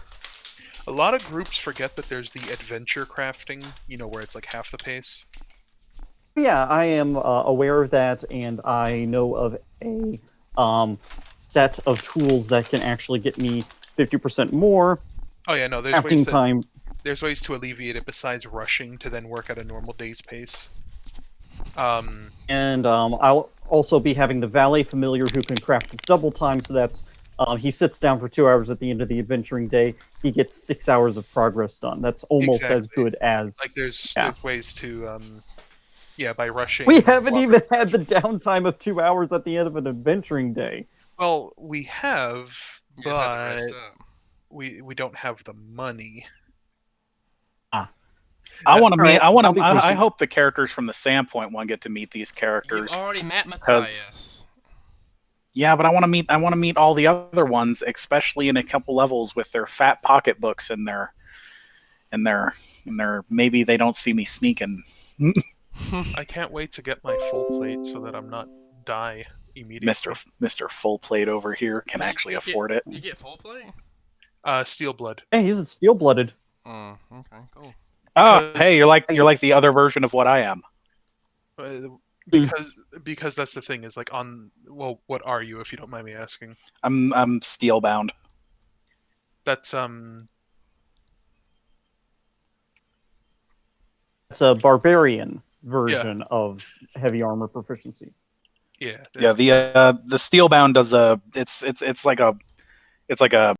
A lot of groups forget that there's the adventure crafting, where it's like half the pace. Yeah, I am aware of that, and I know of a set of tools that can actually get me 50% more. Oh yeah, no, there's ways to alleviate it besides rushing to then work at a normal day's pace. And I'll also be having the valet familiar who can craft double time, so that's he sits down for 2 hours at the end of the adventuring day. He gets 6 hours of progress done. That's almost as good as... Like, there's ways to, by rushing... We haven't even had the downtime of 2 hours at the end of an adventuring day. Well, we have, but we don't have the money. I hope the characters from the Sandpoint one get to meet these characters. You already met Mathias. Yeah, but I want to meet all the other ones, especially in a couple levels with their fat pocketbooks and their maybe they don't see me sneaking. I can't wait to get my full plate so that I'm not die immediately. Mr. Full Plate over here can actually afford it. You get full plate? Steel blood. Hey, he's a steel-blooded. Okay, cool. Oh, Because- hey, you're like the other version of what I am. Because that's the thing is like well, what are you, if you don't mind me asking? I'm steel bound. That's It's a barbarian version of heavy armor proficiency. yeah. Yeah, the steel bound does it's like a